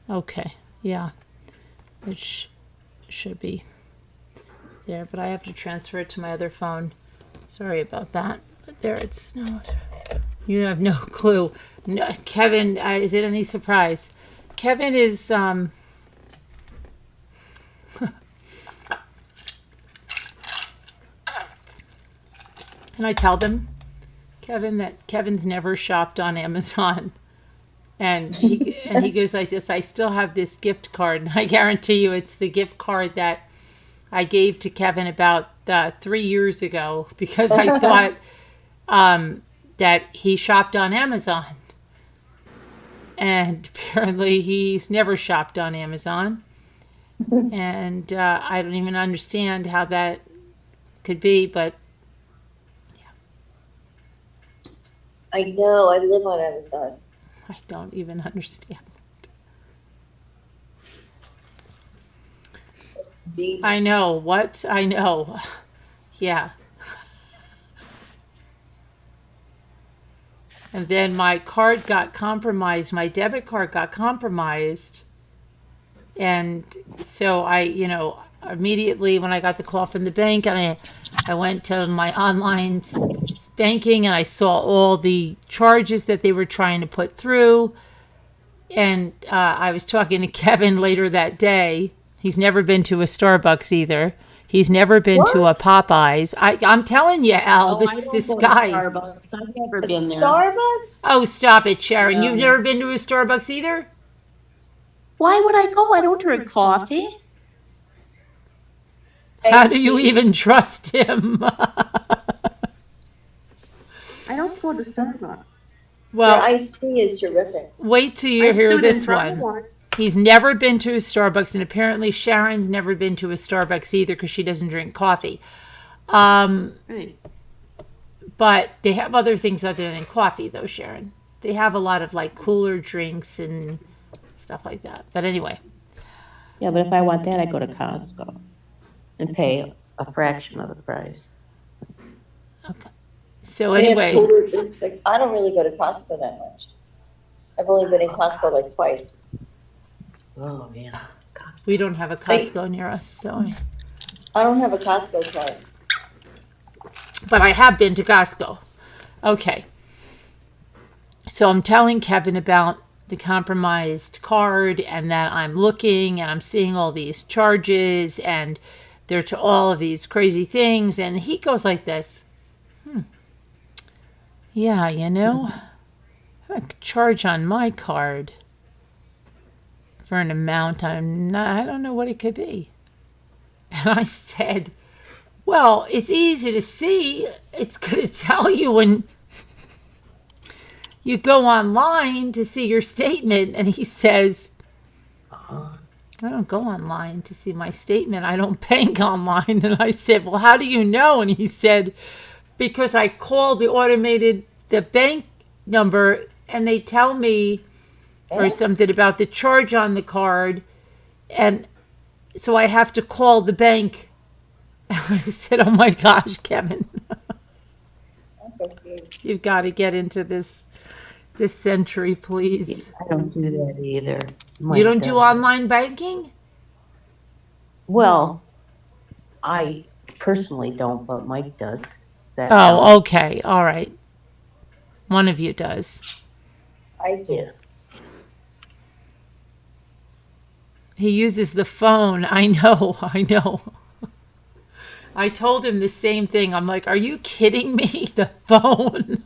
Okay, yeah, which should be there, but I have to transfer it to my other phone. Sorry about that. But there, it's no. You have no clue. No, Kevin, is it any surprise? Kevin is Can I tell them, Kevin, that Kevin's never shopped on Amazon? And he goes like this, I still have this gift card, and I guarantee you it's the gift card that I gave to Kevin about 3 years ago because I thought that he shopped on Amazon. And apparently he's never shopped on Amazon. And I don't even understand how that could be, but I know. I live on Amazon. I don't even understand. I know. What? I know. Yeah. And then my card got compromised. My debit card got compromised. And so I, immediately when I got the call from the bank, and I went to my online banking and I saw all the charges that they were trying to put through. And I was talking to Kevin later that day. He's never been to a Starbucks either. He's never been to a Popeyes. I'm telling you, Al, this guy. Starbucks. I've never A been there. Starbucks? Oh, stop it, Sharon. No. You've never been to a Starbucks either? Why would I go? I don't drink coffee. How do you even trust him? I don't go to Starbucks. Their Well, iced tea is terrific. wait till you hear this one. He's never been to a Starbucks, and apparently Sharon's never been to a Starbucks either because she doesn't drink coffee. Right. But they have other things other than coffee, though, Sharon. They have a lot of like cooler drinks and stuff like that. But anyway, Yeah, but if I want that, I go to Costco and pay a fraction of the price. okay. So They have anyway, cooler drinks. Like, I don't really go to Costco that much. I've only been in Costco like twice. Oh, man. we don't have a Costco near us, so. I don't have a Costco card. But I have been to Costco. Okay. So I'm telling Kevin about the compromised card and that I'm looking and I'm seeing all these charges and they're to all of these crazy things. And he goes like this. Yeah, a charge on my card for an amount I don't know what it could be. And I said, well, it's easy to see. It's going to tell you when you go online to see your statement. And he says, I don't go online to see my statement. I don't bank online. And I said, well, how do you know? And he said, because I called the bank number and they tell me or something about the charge on the card. And so I have to call the bank. I said, oh my gosh, Kevin, you've got to get into this century, please. I don't do that either. You don't do online banking? Well, I personally don't, but Mike does. That Oh, okay. All right. One of you does. I do. Yeah. He uses the phone. I know. I told him the same thing. I'm like, are you kidding me? The phone.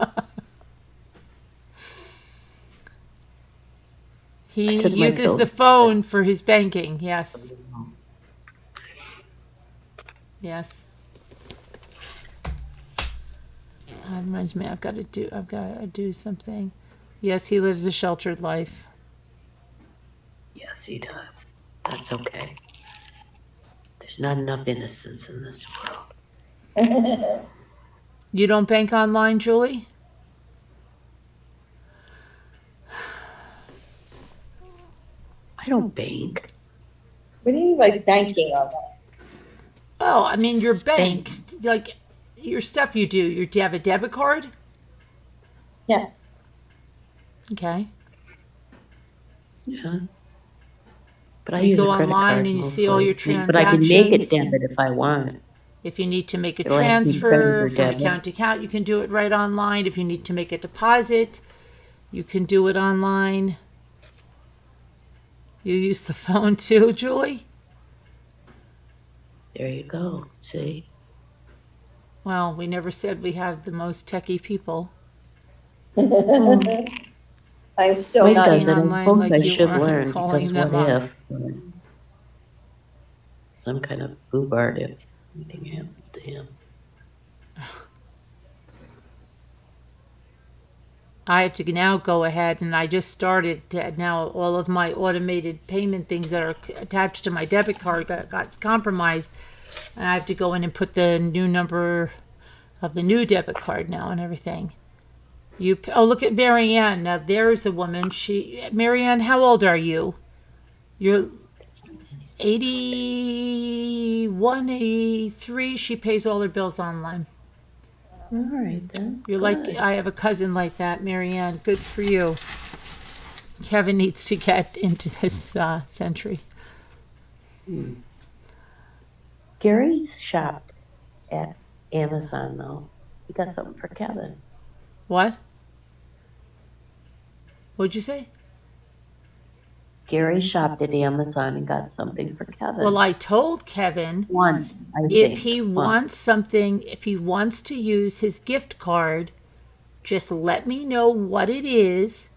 He uses the phone for his banking. Yes. Yes. That reminds me, I've got to do something. Yes, he lives a sheltered life. Yes, he does. That's okay. There's not enough innocence in this world. You don't bank online, Julie? I don't bank. What do you mean by banking online? Oh, I mean your bank, like your stuff you do. Do you have a debit card? Yes. Okay. Yeah. But I You use go a credit online card and you see all mostly. your But I can make it transactions. debit if I want. If you need to make a It'll ask me to transfer credit or from debit. account to account, you can do it right online. If you need to make a deposit, you can do it online. You use the phone too, Julie? There you go. See? Well, we never said we have the most techie people. I'm so Mike not. does it. I online suppose like I you should are, learn calling because them what up. if? Some kind of boobard if anything happens to him. I have to now go ahead and I just started now all of my automated payment things that are attached to my debit card got compromised. And I have to go in and put the new number of the new debit card now and everything. Look at Marianne. Now there's a woman. Marianne, how old are you? You're 81, 83. She pays all her bills online. All right then. You're Good. like, I have a cousin like that, Marianne. Good for you. Kevin needs to get into this century. Gary's shopped at Amazon though. He got something for Kevin. What? What'd you say? Gary shopped at Amazon and got something for Kevin. Well, I told Kevin once, I if think. he wants something, if he wants to use his gift card, just let me know what it is.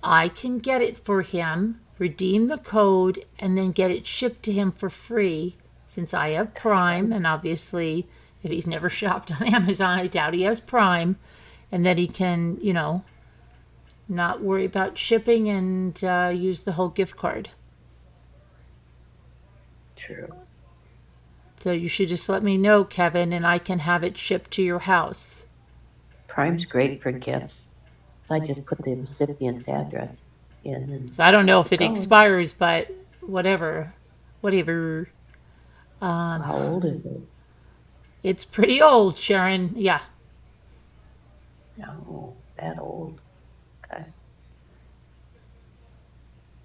I can get it for him, redeem the code, and then get it shipped to him for free since I have Prime. And obviously, if he's never shopped on Amazon, I doubt he has Prime. And then he can, not worry about shipping and use the whole gift card. True. So you should just let me know, Kevin, and I can have it shipped to your house. Prime's great for gifts. So I just put the recipient's address in. And So I don't know if it expires, but whatever. how old is it? It's pretty old, Sharon. Yeah. No, that old. Okay.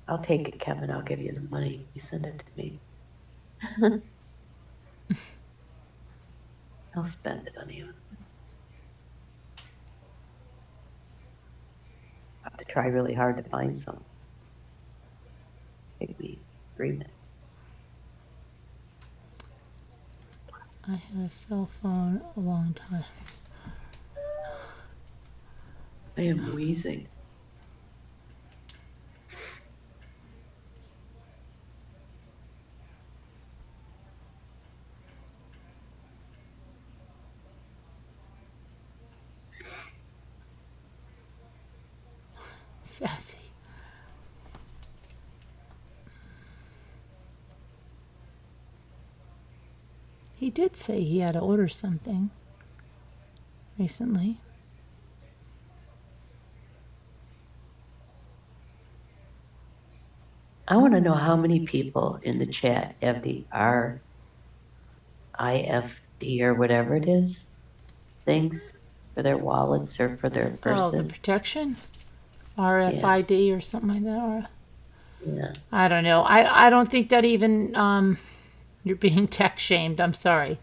I'll take it, Kevin. I'll give you the money. You send it to me. I'll spend it on you. I have to try really hard to find some. Take me 3 minutes. I had a cell phone a long time. I am wheezing. Sassy. He did say he had to order something recently. I want to know how many people in the chat have the RIFD or whatever it is things for their wallets or for their Oh, the purses. protection? RFID or something like that? Or, Yeah. I don't know. I don't think that even you're being tech shamed. I'm sorry.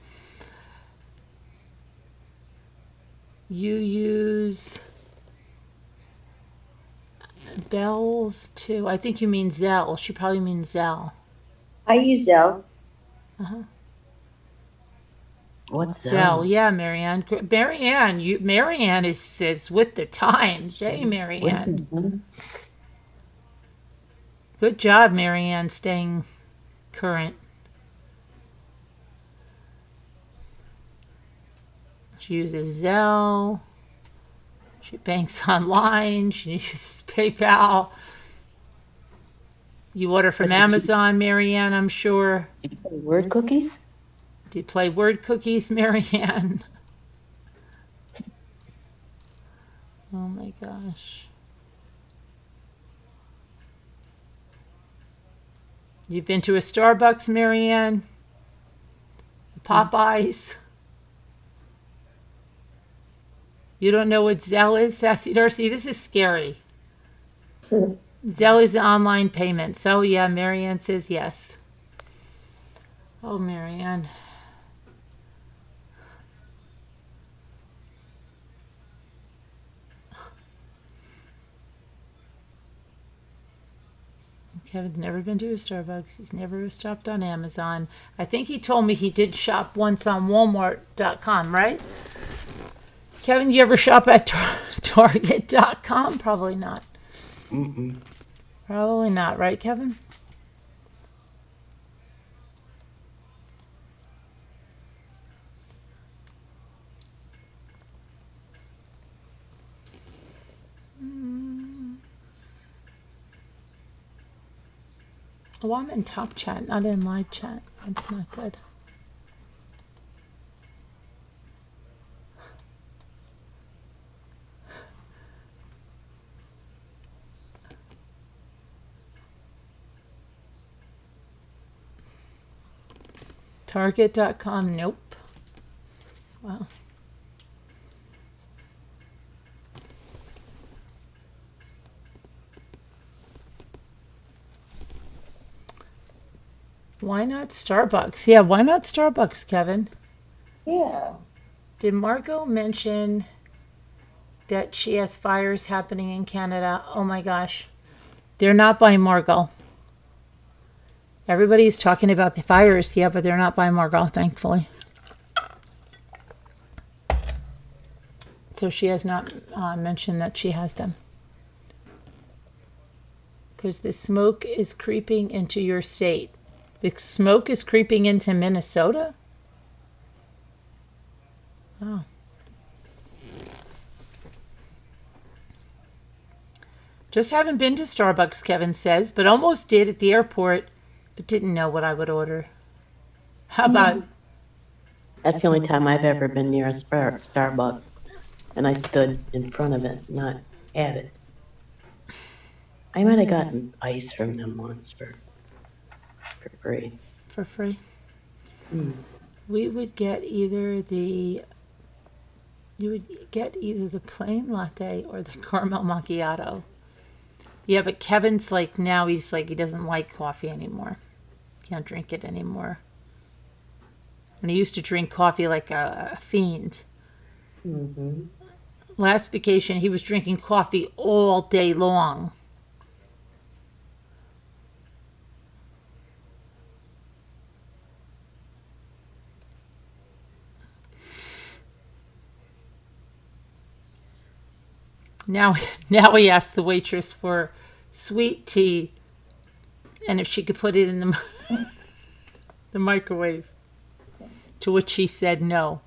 You use Bells too. I think you mean Zelle. She probably means Zelle. I use Zelle. What's Zelle, yeah, Marianne. Marianne is with the times. Hey, Marianne. Mhm. Good job, Marianne, staying current. She uses Zelle. She banks online. She uses PayPal. You order from Amazon, Marianne, I'm sure. Word cookies? Do you play word cookies, Marianne? Oh my gosh. You've been to a Starbucks, Marianne? Popeyes? You don't know what Zelle is, Sassy Darcy? This is scary. Zelle is an online payment. So, yeah, Marianne says yes. Oh, Marianne. Kevin's never been to a Starbucks. He's never shopped on Amazon. I think he told me he did shop once on Walmart.com, right? Kevin, you ever shop at Target.com? Probably not. Mm-mm. Probably not, right, Kevin? Oh, I'm in top chat, not in live chat. That's not good. Target.com, nope. Wow. Why not Starbucks? Yeah, why not Starbucks, Kevin? Yeah. Did Margot mention that she has fires happening in Canada? Oh my gosh. They're not by Margot. Everybody's talking about the fires, yeah, but they're not by Margot, thankfully. So she has not mentioned that she has them. Because the smoke is creeping into your state. The smoke is creeping into Minnesota? Oh. Just haven't been to Starbucks, Kevin says, but almost did at the airport, but didn't know what I would order. How about... That's the only time I've ever been near a Starbucks, and I stood in front of it, not at it. I might have gotten ice from them once for free. For free? Mm. We would get either the... You would get either the plain latte or the caramel macchiato. Yeah, but Kevin's like, now he's like, he doesn't like coffee anymore. Can't drink it anymore. And he used to drink coffee like a fiend. Mm-hmm. Last vacation, he was drinking coffee all day long. Now he asked the waitress for sweet tea and if she could put it in the microwave, to which she said no.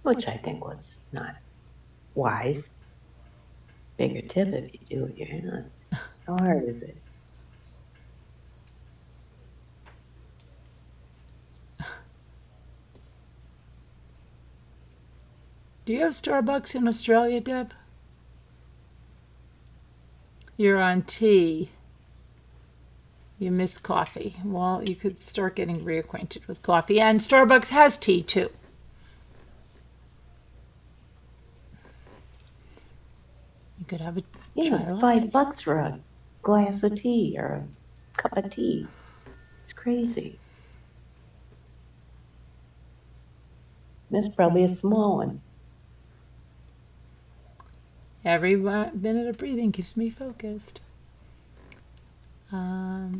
Which I think was not wise. Bigger tip if you do it your hands. How hard is it? Do you have Starbucks in Australia, Deb? You're on tea. You miss coffee. Well, you could start getting reacquainted with coffee. And Starbucks has tea, too. You could have a Yeah, it's $5 for a glass of tea or a cup of tea. It's crazy. That's probably a small one. Every minute of breathing keeps me focused. Might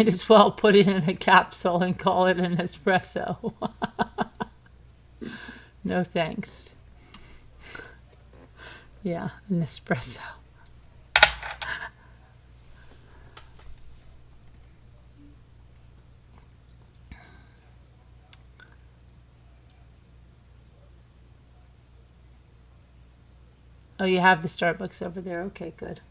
as well put it in a capsule and call it an espresso. No thanks. Yeah, an espresso. Oh, you have the Starbucks over there. Okay, good.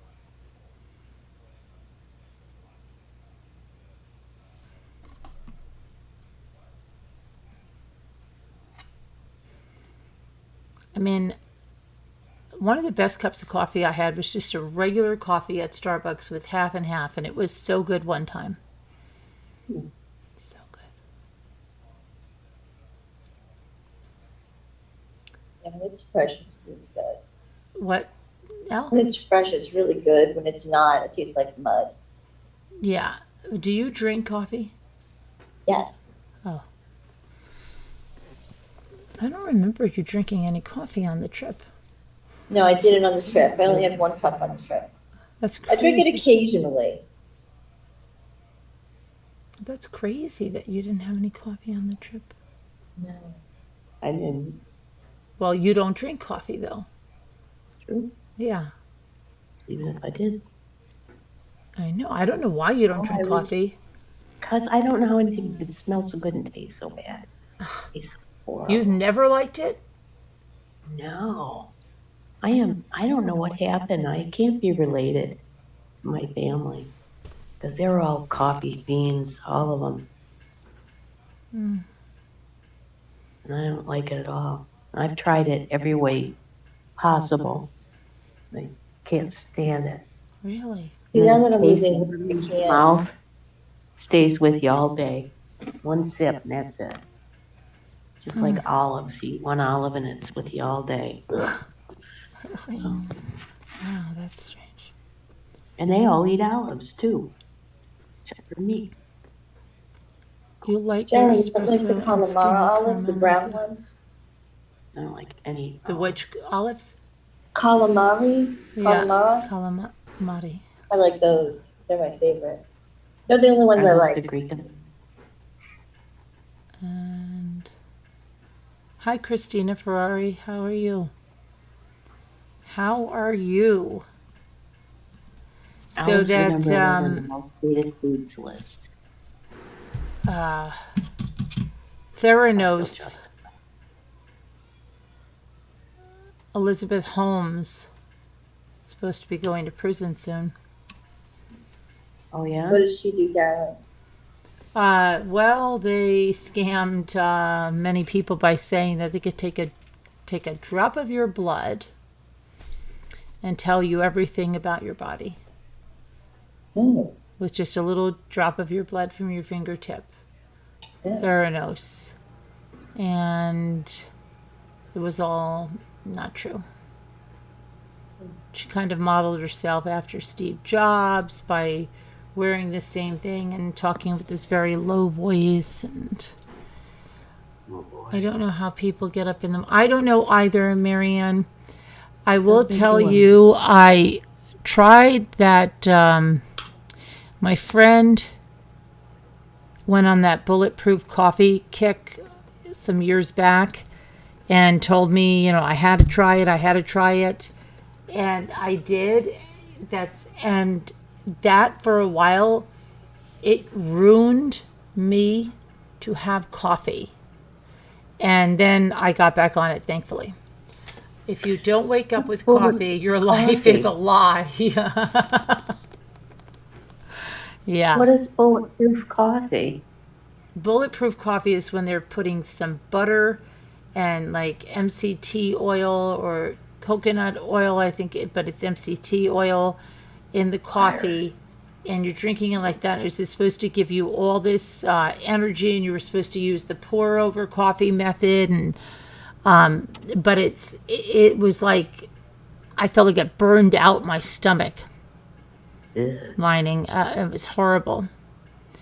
I mean, one of the best cups of coffee I had was just a regular coffee at Starbucks with half and half, and it was so good one time. So good. Yeah, when it's fresh, it's really good. What? Al? When it's fresh, it's really good. When it's not, it tastes like mud. Yeah. Do you drink coffee? Yes. Oh. I don't remember you drinking any coffee on the trip. No, I did it on the trip. I only had 1 cup on the trip. That's I crazy. drink it occasionally. That's crazy that you didn't have any coffee on the trip. No. I didn't. Well, you don't drink coffee, though. True. Yeah. Even if I did. I know. I don't know why you don't drink coffee. Because I don't know how anything could smell so good and taste so bad. It's horrible. You've never liked it? No. I don't know what happened. I can't be related. my family, because they're all coffee beans, all of them, and I don't like it at all. I've tried it every way possible. I can't stand it. Really? See, And now then that the I'm taste losing in weight, I your can't. mouth stays with you all day. One sip and that's it. Just like olives. You eat one olive and it's with you all day. Really? So, Wow, that's strange. and they all eat olives too, except for me. You like your Jerry, but like the espresso and calamari skinny olives, the caramel brown macchiato? ones. I don't like any The olive. which olives? Calamari, Yeah, calamari. calamari. I like those. They're my favorite. They're the only ones I I love the like. Greek. And hi, Christina Ferrari. How are you? How are you? So Olives are that number one on the most hated foods list. Theranos, Elizabeth Holmes, is supposed to be going to prison soon. Oh yeah? What does she do, Carolyn? Well, they scammed many people by saying that they could take a drop of your blood and tell you everything about your body Oh, with just a little drop of your blood from your fingertip. yeah. Theranos. And it was all not true. She kind of modeled herself after Steve Jobs by wearing the same thing and talking with this very low voice. And Oh boy. I don't know how people get up in them. I don't know either, Marianne. I will Does make tell you wonder. you, I tried that. My friend went on that bulletproof coffee kick some years back and told me, I had to try it. And I did. And that for a while, it ruined me to have coffee. And then I got back on it, thankfully. If you don't wake up with coffee, your life is a lie. Yeah. What is bulletproof coffee? Bulletproof coffee is when they're putting some butter and like MCT oil or coconut oil, I think, but it's MCT oil in the coffee, and you're drinking it like that. It's supposed to give you all this energy, and you were supposed to use the pour over coffee method, and but it was like I felt like it burned out my stomach Ugh. lining. It was horrible.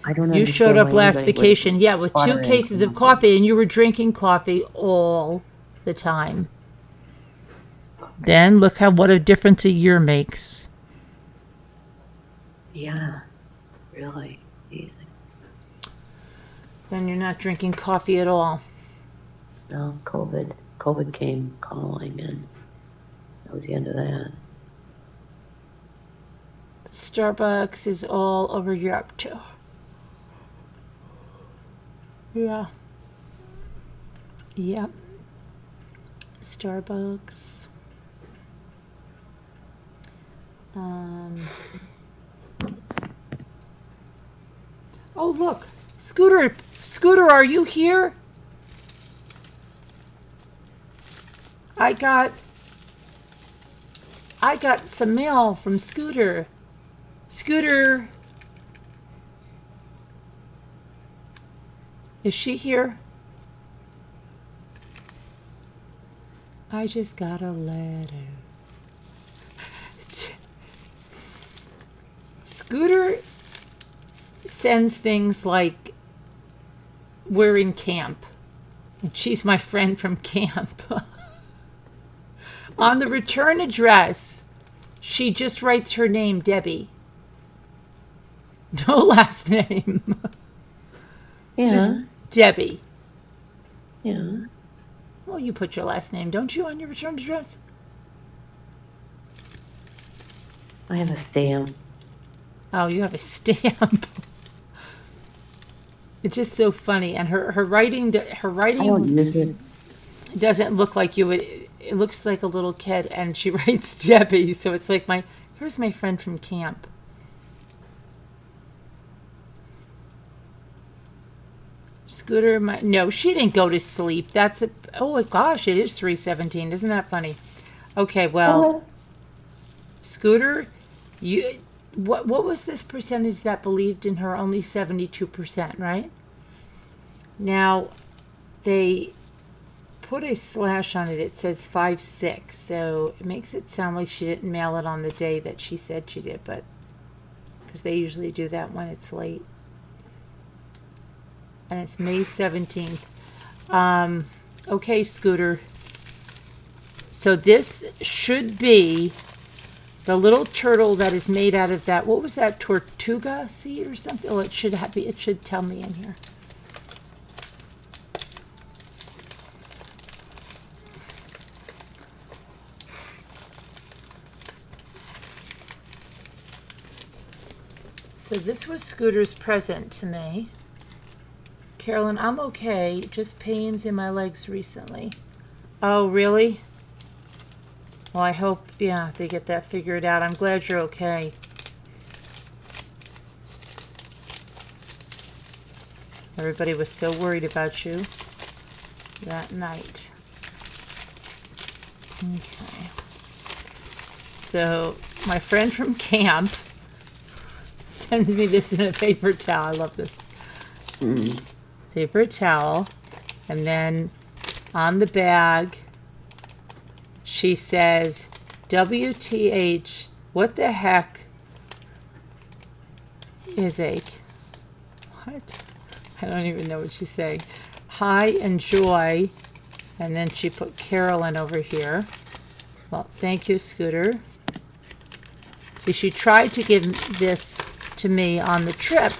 I don't You showed understand up why last anybody would vacation, yeah, with butter 2 and cases of cream. coffee, and you were drinking coffee all the time. Then look what a difference a year makes. Yeah, really amazing. Then you're not drinking coffee at all. No, COVID came calling, and that was the end of that. Starbucks is all over Europe too. Yeah. Yep. Starbucks. Oh, look. Scooter, are you here? I got some mail from Scooter. Scooter. Is she here? I just got a letter. Scooter sends things like, we're in camp. And she's my friend from camp. On the return address, she just writes her name, Debbie. No last name. Yeah, Just Debbie. yeah. Well, you put your last name, don't you, on your return address? I have a stamp. Oh, you have a stamp. It's just so funny, and her writing I don't use it. doesn't look like you would. It looks like a little kid, and she writes Debbie, so it's like here's my friend from camp. Scooter, no, she didn't go to sleep. Oh gosh, it is 3:17. Isn't that funny? Okay, well, Scooter, what was this percentage that believed in her? Only 72%, right? Now, they put a slash on it. It says 5/6, so it makes it sound like she didn't mail it on the day that she said she did, but because they usually do that when it's late. And it's May 17th. Okay, Scooter. So this should be the little turtle that is made out of that. What was that, tortuga seed or something? Oh, it should tell me in here. So this was Scooter's present to me. Carolyn, I'm okay. Just pains in my legs recently. Oh, really? Well, I hope, yeah, they get that figured out. I'm glad you're okay. Everybody was so worried about you that night. Okay. So, my friend from camp sends me this in a paper towel. I love this. Paper towel, and then on the bag she says, WTH, what the heck is a, what? I don't even know what she's saying. Hi and joy, and then she put Carolyn over here. Well, thank you, Scooter. See, she tried to give this to me on the trip,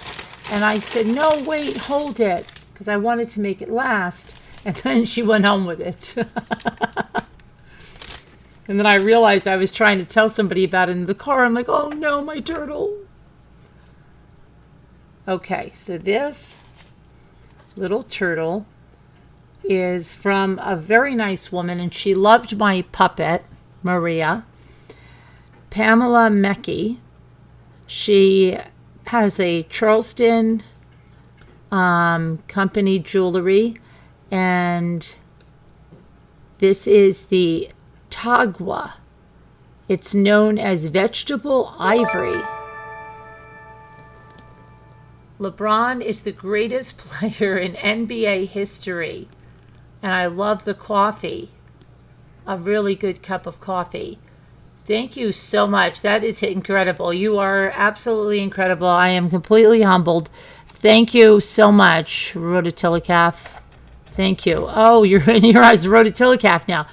and I said, no, wait, hold it, because I wanted to make it last. And then she went home with it. And then I realized I was trying to tell somebody about it in the car. I'm like, oh no, my turtle. Okay, so this little turtle is from a very nice woman, and she loved my puppet, Maria. Pamela Meckie. She has a Charleston company jewelry, and this is the Tagua. It's known as vegetable ivory. LeBron is the greatest player in NBA history, and I love the coffee. A really good cup of coffee. Thank you so much. That is incredible. You are absolutely incredible. I am completely humbled. Thank you so much, Rotatilicaf. Thank you. Oh, you're in your eyes, Rotatilicaf now.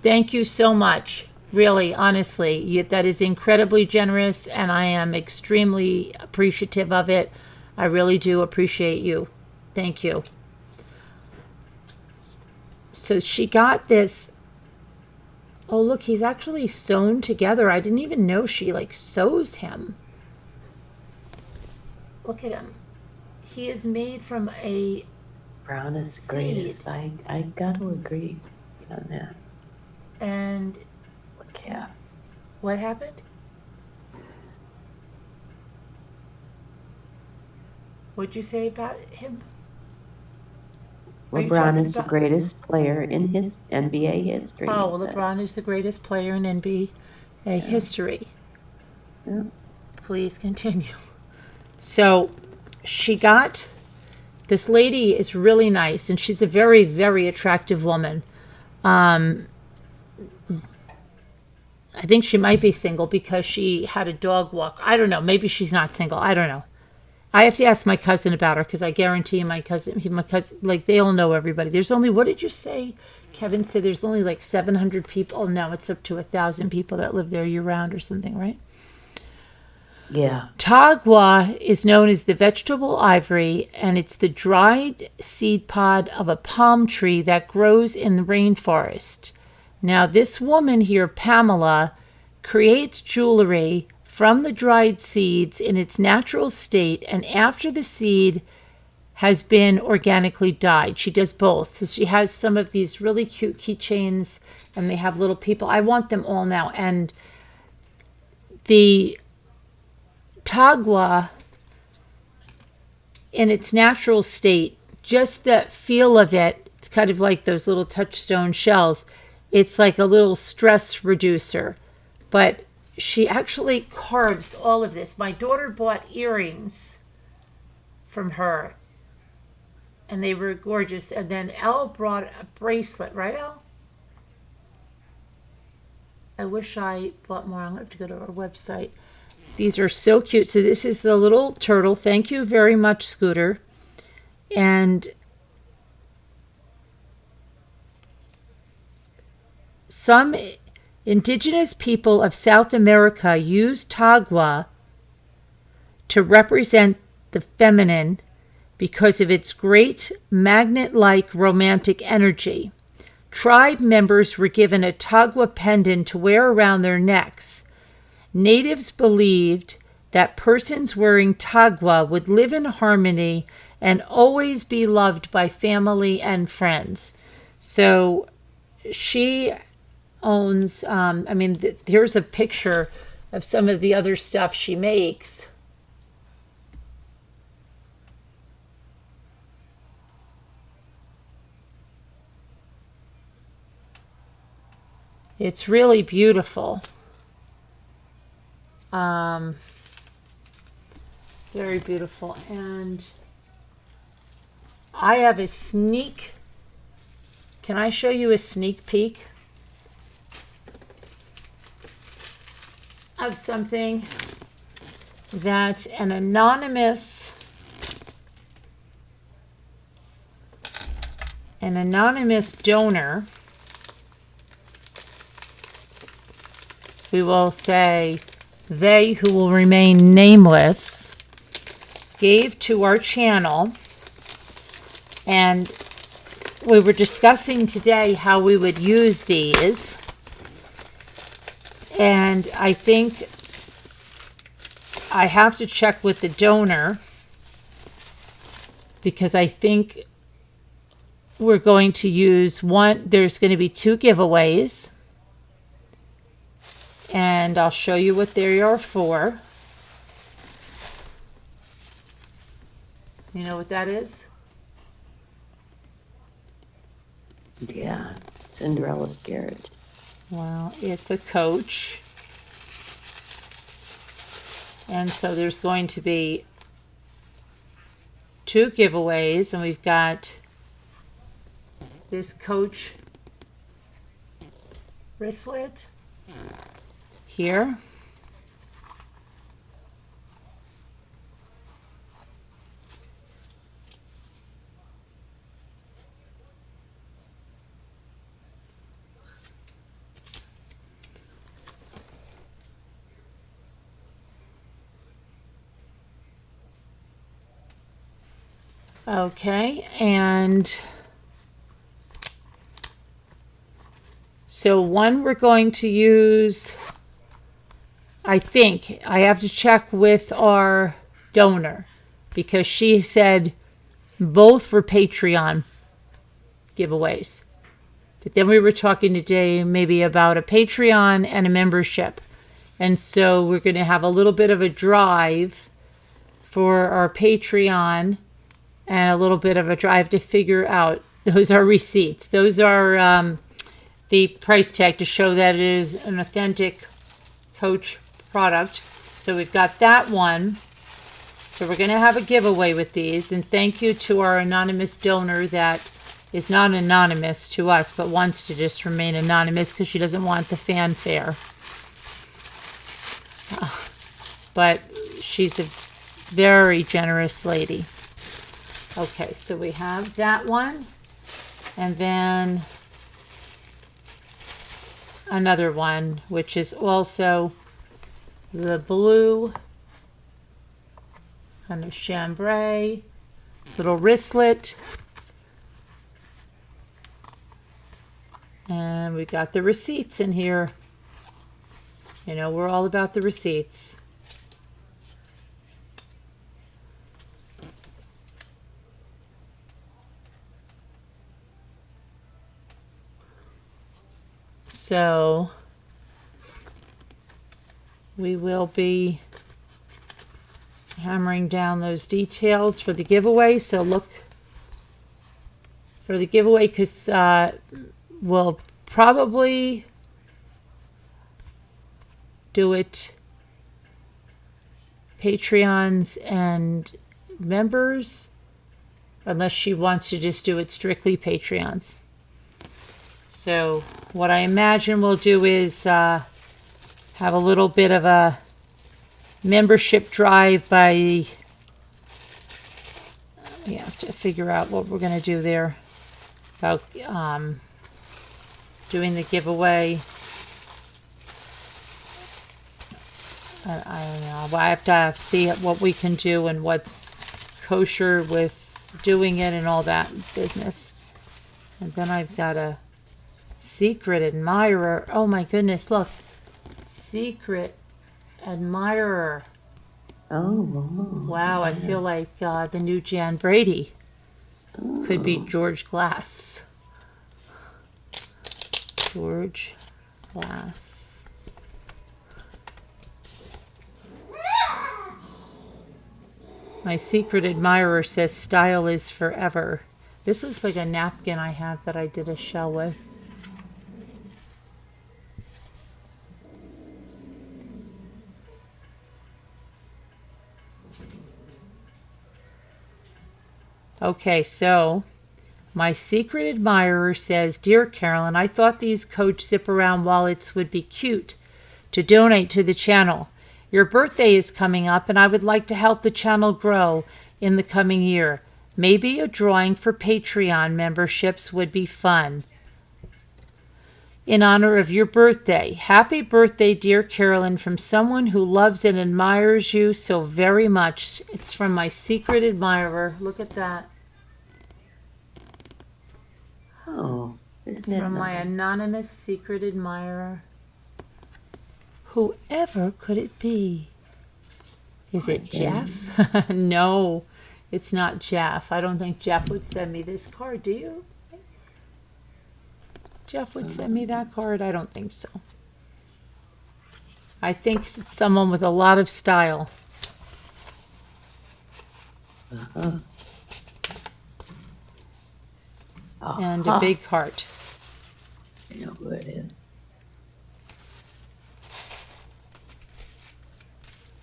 Thank you so much. Really, honestly, that is incredibly generous, and I am extremely appreciative of it. I really do appreciate you. Thank you. So she got this. Oh, look, he's actually sewn together. I didn't even know she, sews him. Look at him. He is made from a brown is seed. Greatest. I got to agree on that. And Yeah. what happened? What'd you say about him? LeBron is the greatest player in his NBA history. Oh, well, LeBron is the greatest player in NBA history. Yeah. Please continue. So she got, this lady is really nice, and she's a very, very attractive woman. I think she might be single because she had a dog walk. I don't know. Maybe she's not single. I don't know. I have to ask my cousin about her, because I guarantee my cousin, they all know everybody. There's only, what did you say? Kevin said there's only 700 people. Oh, no, it's up to 1,000 people that live there year round or something, right? Yeah. Tagua is known as the vegetable ivory, and it's the dried seed pod of a palm tree that grows in the rainforest. Now, this woman here, Pamela, creates jewelry from the dried seeds in its natural state, and after the seed has been organically dyed. She does both. So she has some of these really cute keychains, and they have little people. I want them all now. And the Tagua, in its natural state, just that feel of it, it's kind of like those little touchstone shells. It's like a little stress reducer. But she actually carves all of this. My daughter bought earrings from her, and they were gorgeous. And then Elle brought a bracelet, right, Elle? I wish I bought more. I'm going to have to go to our website. These are so cute. So this is the little turtle. Thank you very much, Scooter. And some indigenous people of South America use tagua to represent the feminine because of its great magnet-like romantic energy. Tribe members were given a tagua pendant to wear around their necks. Natives believed that persons wearing tagua would live in harmony and always be loved by family and friends. So she owns, here's a picture of some of the other stuff she makes. It's really beautiful. Very beautiful. And I have a sneak. Can I show you a sneak peek of something that an anonymous donor, we will say they who will remain nameless, gave to our channel. And we were discussing today how we would use these. And I think I have to check with the donor, because I think we're going to use one. There's going to be 2 giveaways. And I'll show you what they are for. You know what that is? Yeah, Cinderella's carriage. Well, it's a coach. And so there's going to be 2 giveaways, and we've got this coach wristlet here. Okay, and so one we're going to use, I think, I have to check with our donor, because she said both for Patreon giveaways. But then we were talking today maybe about a Patreon and a membership. And so we're going to have a little bit of a drive for our Patreon and a little bit of a drive to figure out. Those are receipts. Those are the price tag to show that it is an authentic Coach product. So we've got that one. So we're going to have a giveaway with these. And thank you to our anonymous donor that is not anonymous to us, but wants to just remain anonymous because she doesn't want the fanfare. But she's a very generous lady. Okay, so we have that one. And then another one, which is also the blue kind of chambray little wristlet. And we got the receipts in here. You know, we're all about the receipts. So we will be hammering down those details for the giveaway. So look So the giveaway, because we'll probably do it Patreons and members, unless she wants to just do it strictly Patreons. So what I imagine we'll do is have a little bit of a membership drive by, we have to figure out what we're going to do there about doing the giveaway. I don't know. I have to see what we can do and what's kosher with doing it and all that business. And then I've got a secret admirer. Oh my goodness, look. Secret admirer. Oh. Wow, I feel like the new Jan Brady. Could be George Glass. George Glass. My secret admirer says style is forever. This looks like a napkin I have that I did a shell with. Okay, so my secret admirer says, Dear Carolyn, I thought these Coach Zip Around wallets would be cute to donate to the channel. Your birthday is coming up, and I would like to help the channel grow in the coming year. Maybe a drawing for Patreon memberships would be fun. In honor of your birthday, happy birthday, dear Carolyn, from someone who loves and admires you so very much. It's from my secret admirer. Look at that. Oh, isn't it From my nice? anonymous secret admirer. Whoever could it be? Is it Jeff? No, it's not Jeff. I don't think Jeff would send me this card, do you? Jeff would send me that card? I don't think so. I think it's someone with a lot of style. Uh-huh. And a big heart. I know who it is.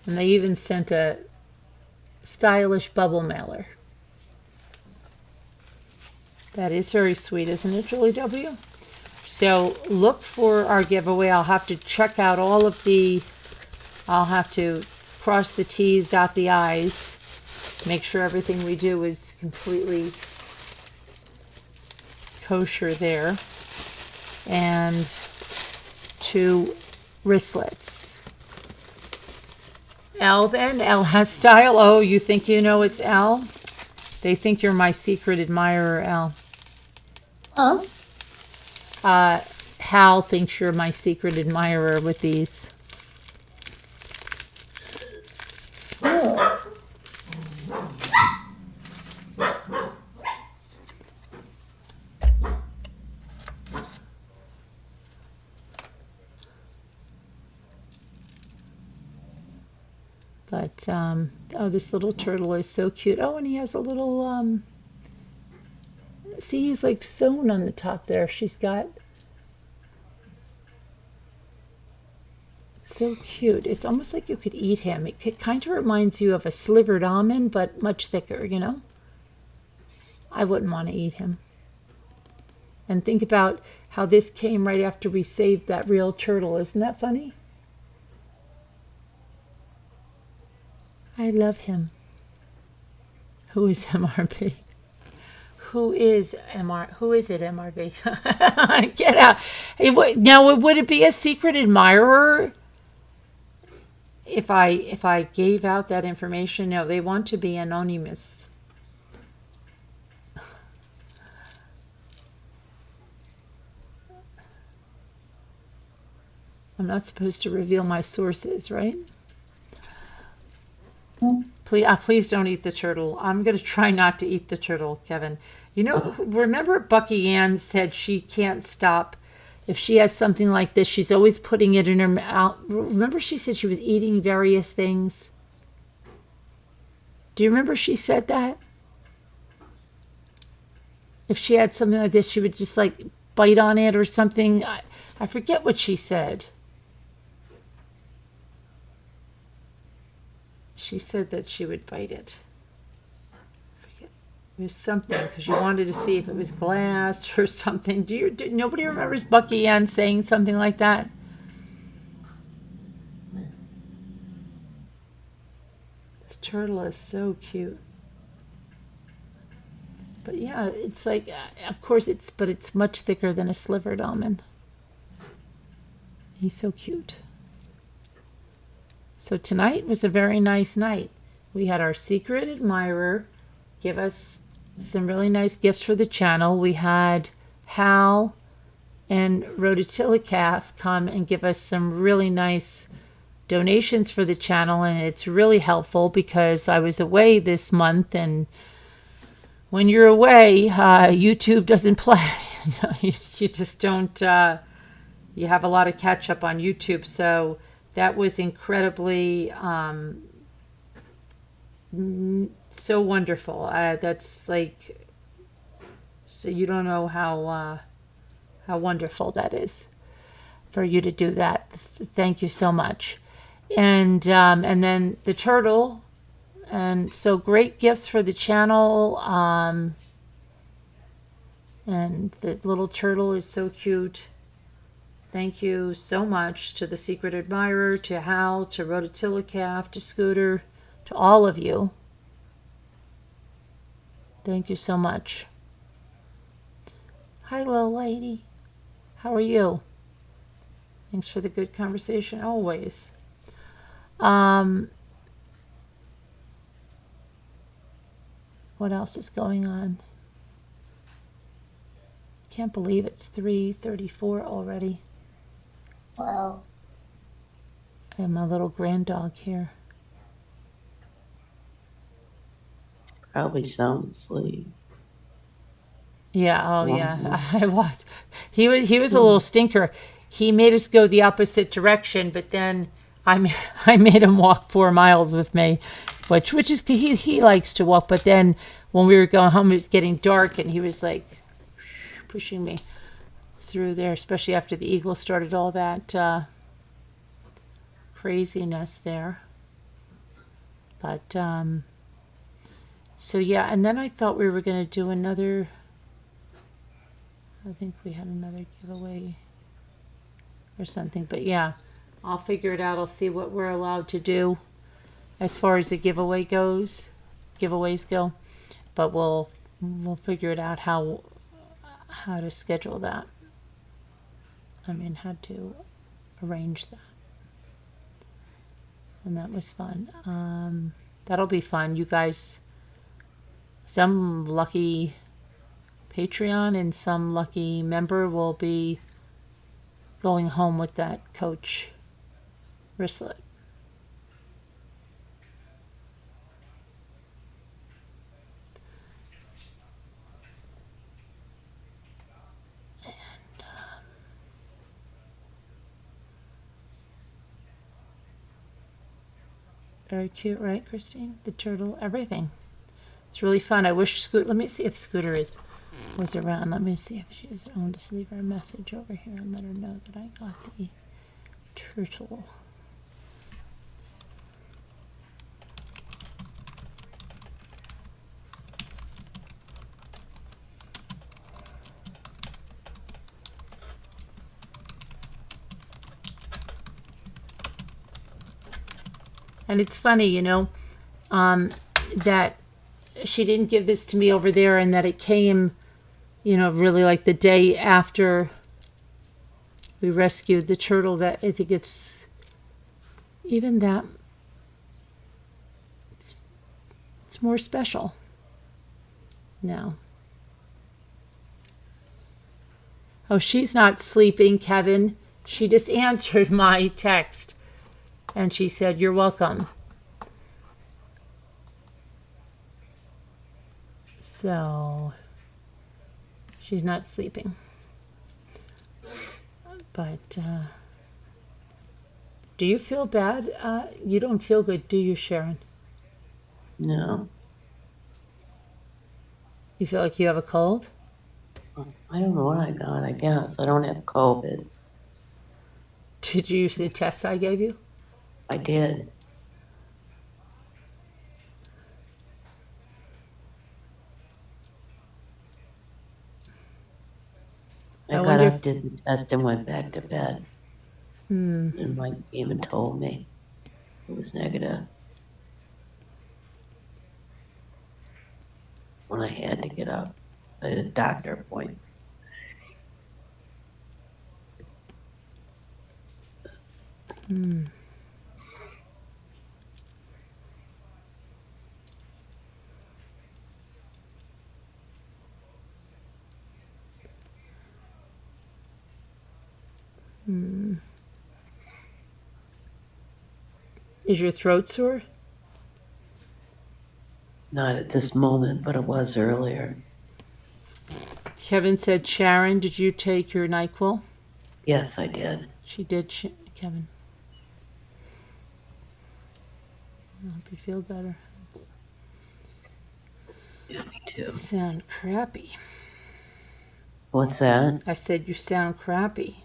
And they even sent a stylish bubble mailer. That is very sweet, isn't it, Julie W? So look for our giveaway. I'll have to check out all of I'll have to cross the T's, dot the I's, make sure everything we do is completely kosher there. And 2 wristlets. Al then? Al has style. Oh, you think you know it's Al? They think you're my secret admirer, Al. Huh? Hal thinks you're my secret admirer with these. Oh. But, oh, this little turtle is so cute. Oh, and he has a little, see, he's like sewn on the top there. She's got, so cute. It's almost like you could eat him. It kind of reminds you of a slivered almond, but much thicker, you know? I wouldn't want to eat him. And think about how this came right after we saved that real turtle. Isn't that funny? I love him. Who is MRB? Who is it, MRB? Get out. Now, would it be a secret admirer if I gave out that information? No, they want to be anonymous. I'm not supposed to reveal my sources, right? Please don't eat the turtle. I'm going to try not to eat the turtle, Kevin. You know, remember Bucky Ann said she can't stop. If she has something like this, she's always putting it in her mouth. Remember she said she was eating various things? Do you remember she said that? if she had something like this, she would just like bite on it or something. I forget what she said. She said that she would bite it. I forget. It was something because you wanted to see if it was glass or something. Nobody remembers Bucky Ann saying something like that? This turtle is so cute. But yeah, it's like, of course but it's much thicker than a slivered almond. He's so cute. So tonight was a very nice night. We had our secret admirer give us some really nice gifts for the channel. We had Hal and Rotatilicaf come and give us some really nice donations for the channel, and it's really helpful because I was away this month, and when you're away, YouTube doesn't play. You just don't, you have a lot of catch up on YouTube. So that was incredibly, so wonderful. That's like, so you don't know how wonderful that is for you to do that. Thank you so much. And then the turtle. And so great gifts for the channel. And the little turtle is so cute. Thank you so much to the Secret Admirer, to Hal, to Rotatilicaf, to Scooter, to all of you. Thank you so much. Hi, little lady. How are you? Thanks for the good conversation, always. What else is going on? Can't believe it's 3:34 already. Wow. I have my little grand dog here. Probably sound asleep. Yeah, oh yeah. I walked. He was a little stinker. He made us go the opposite direction, but then I made him walk 4 miles with me, which is he likes to walk. But then when we were going home, it was getting dark, and he was like pushing me through there, especially after the eagle started all that craziness there. But so yeah, and then I thought we were going to do another. I think we had another giveaway or something, but yeah, I'll figure it out. I'll see what we're allowed to do as far as the giveaways go, but we'll figure it out how to schedule that. I mean, how to arrange that. And that was fun. That'll be fun. You guys, some lucky Patreon and some lucky member will be going home with that Coach wristlet. Very cute, right, Christine? The turtle, everything. It's really fun. I wish let me see if Scooter was around. Let me see if she was around. I'll just leave her a message over here and let her know that I got the turtle. And it's funny, that she didn't give this to me over there, and that it came, really like the day after we rescued the turtle. That I think it's even that it's more special now. Oh, she's not sleeping, Kevin. She just answered my text. And she said, "You're welcome." So she's not sleeping. But do you feel bad? You don't feel good, do you, Sharon? No. You feel like you have a cold? I don't know what I got, I guess. I don't have COVID. Did you use the test I gave you? I did. I I got wonder up, if- did the test, and went back to bed. And Mike came and told me it was negative. When I had to get up, I had a doctor appointment. Is your throat sore? Not at this moment, but it was earlier. Kevin said, Sharon, did you take your NyQuil? Yes, I did. She did, Kevin. I hope you feel better. Yeah, me too. You sound crappy. What's that? I said you sound crappy.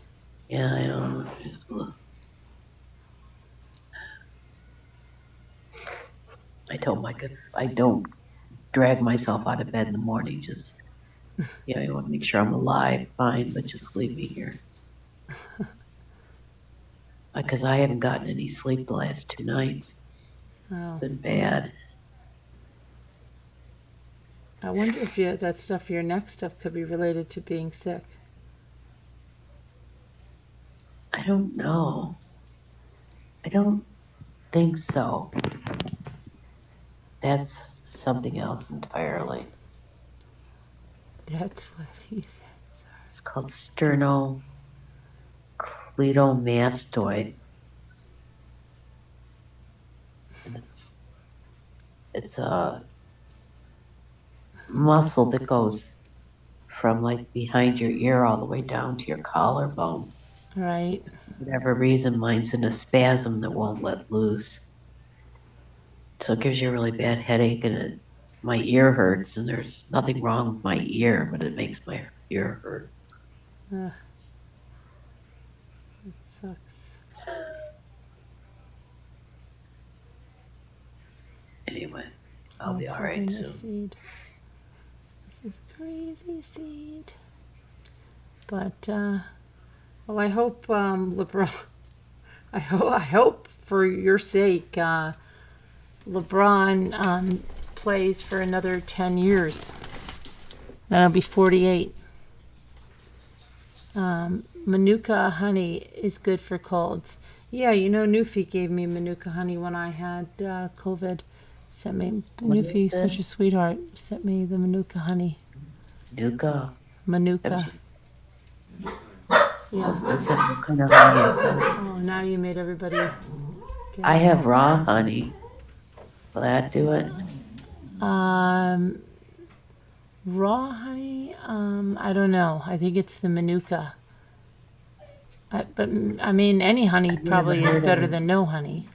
Yeah, I know. I told Mike if I don't drag myself out of bed in the morning, just, I want to make sure I'm alive, fine, but just leave me here. Because I haven't gotten any sleep the last 2 nights. Oh. Been bad. I wonder if that stuff, your neck stuff, could be related to being sick. I don't know. I don't think so. That's something else entirely. That's what he said. It's called sternocleidomastoid. And it's a muscle that goes from like behind your ear all the way down to your collarbone. Right. For whatever reason, mine's in a spasm that won't let loose. So it gives you a really bad headache, and my ear hurts, and there's nothing wrong with my ear, but it makes my ear hurt. Ugh. It sucks. Anyway, I'll be all right soon. Seed. This is a crazy seed. But well, I hope LeBron. I hope for your sake, LeBron plays for another 10 years. That'll be 48. Manuka honey is good for colds. Yeah, Newfie gave me Manuka honey when I had COVID. Sent me Newfie, such a sweetheart. Sent me the Manuka honey. Manuka. Yeah. What kind of honey is that? Oh, now you made everybody. I have raw honey. Will that do it? Raw honey. I don't know. I think it's the Manuka. But I mean, any honey probably is better than no honey.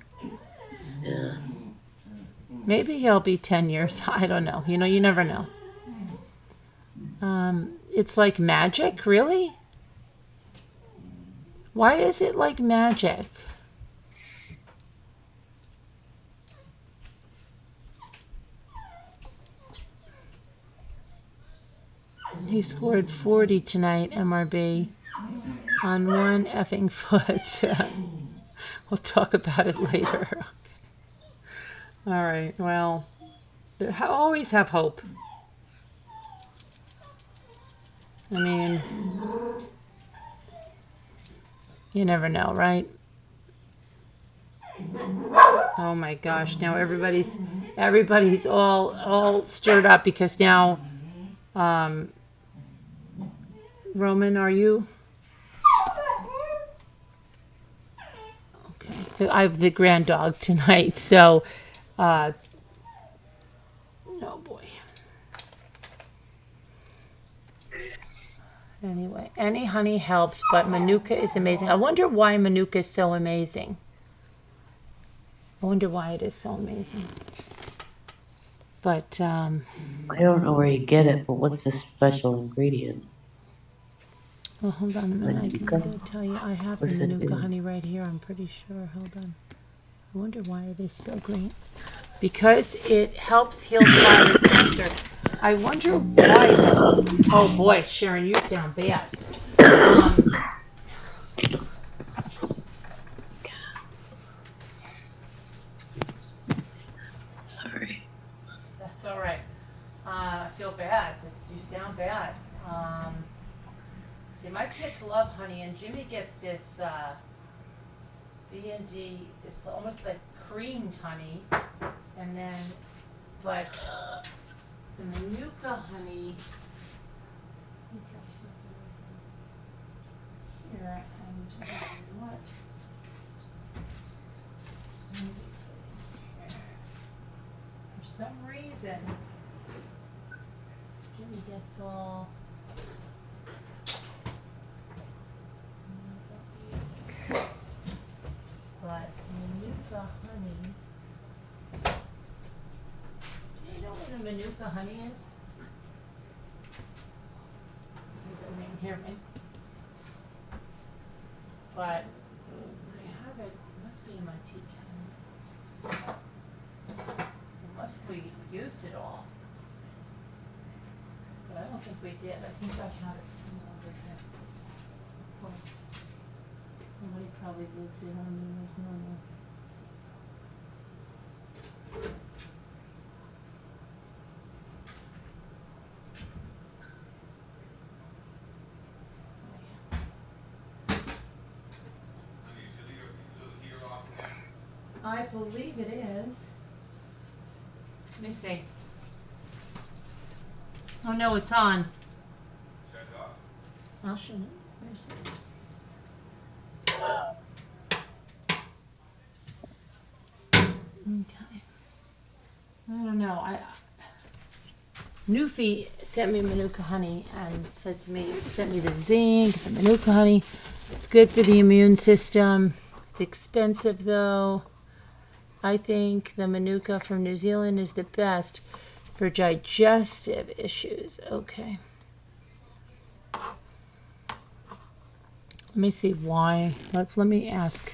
Yeah. Maybe he'll be 10 years. I don't know. You never know. It's like magic, really? Why is it like magic? He scored 40 tonight, MRB, on one effing foot. We'll talk about it later. All right, well, always have hope. I mean, you never know, right? Oh my gosh, now everybody's all stirred up because now, Roman, are you? Okay, I have the grand dog tonight, so, oh boy. Anyway, any honey helps, but Manuka is amazing. I wonder why Manuka is so amazing. I wonder why it is so amazing. But, I don't know where you get it, but what's the special ingredient? Well, hold on a minute. I can Manuka? go tell you. I have the What's it Manuka do? honey right here. I'm pretty sure. Hold on. I wonder why it is so green. Because it helps heal the virus faster. I wonder why. Oh boy, Sharon, you sound bad. Sorry. That's all right. I feel bad. You sound bad. See, my kids love honey, and Jimmy gets this B&D, it's almost like creamed honey, and then, but the Manuka honey, here, and what? For some reason, Jimmy gets all. But Manuka honey. Do you know what a Manuka honey is? He doesn't even hear me. But I have it. It must be in my tea cabinet. Unless we used it all. But I don't think we did. I think I have it somewhere over here. Of course. Somebody probably moved it on me as normal. I believe it is. Let me see. Oh no, it's on. I'll show you. Where's it? Okay. I don't know. Newfie sent me Manuka honey and sent me the zinc, the Manuka honey. It's good for the immune system. It's expensive though. I think the Manuka from New Zealand is the best for digestive issues. Okay. Let me see why. Let me ask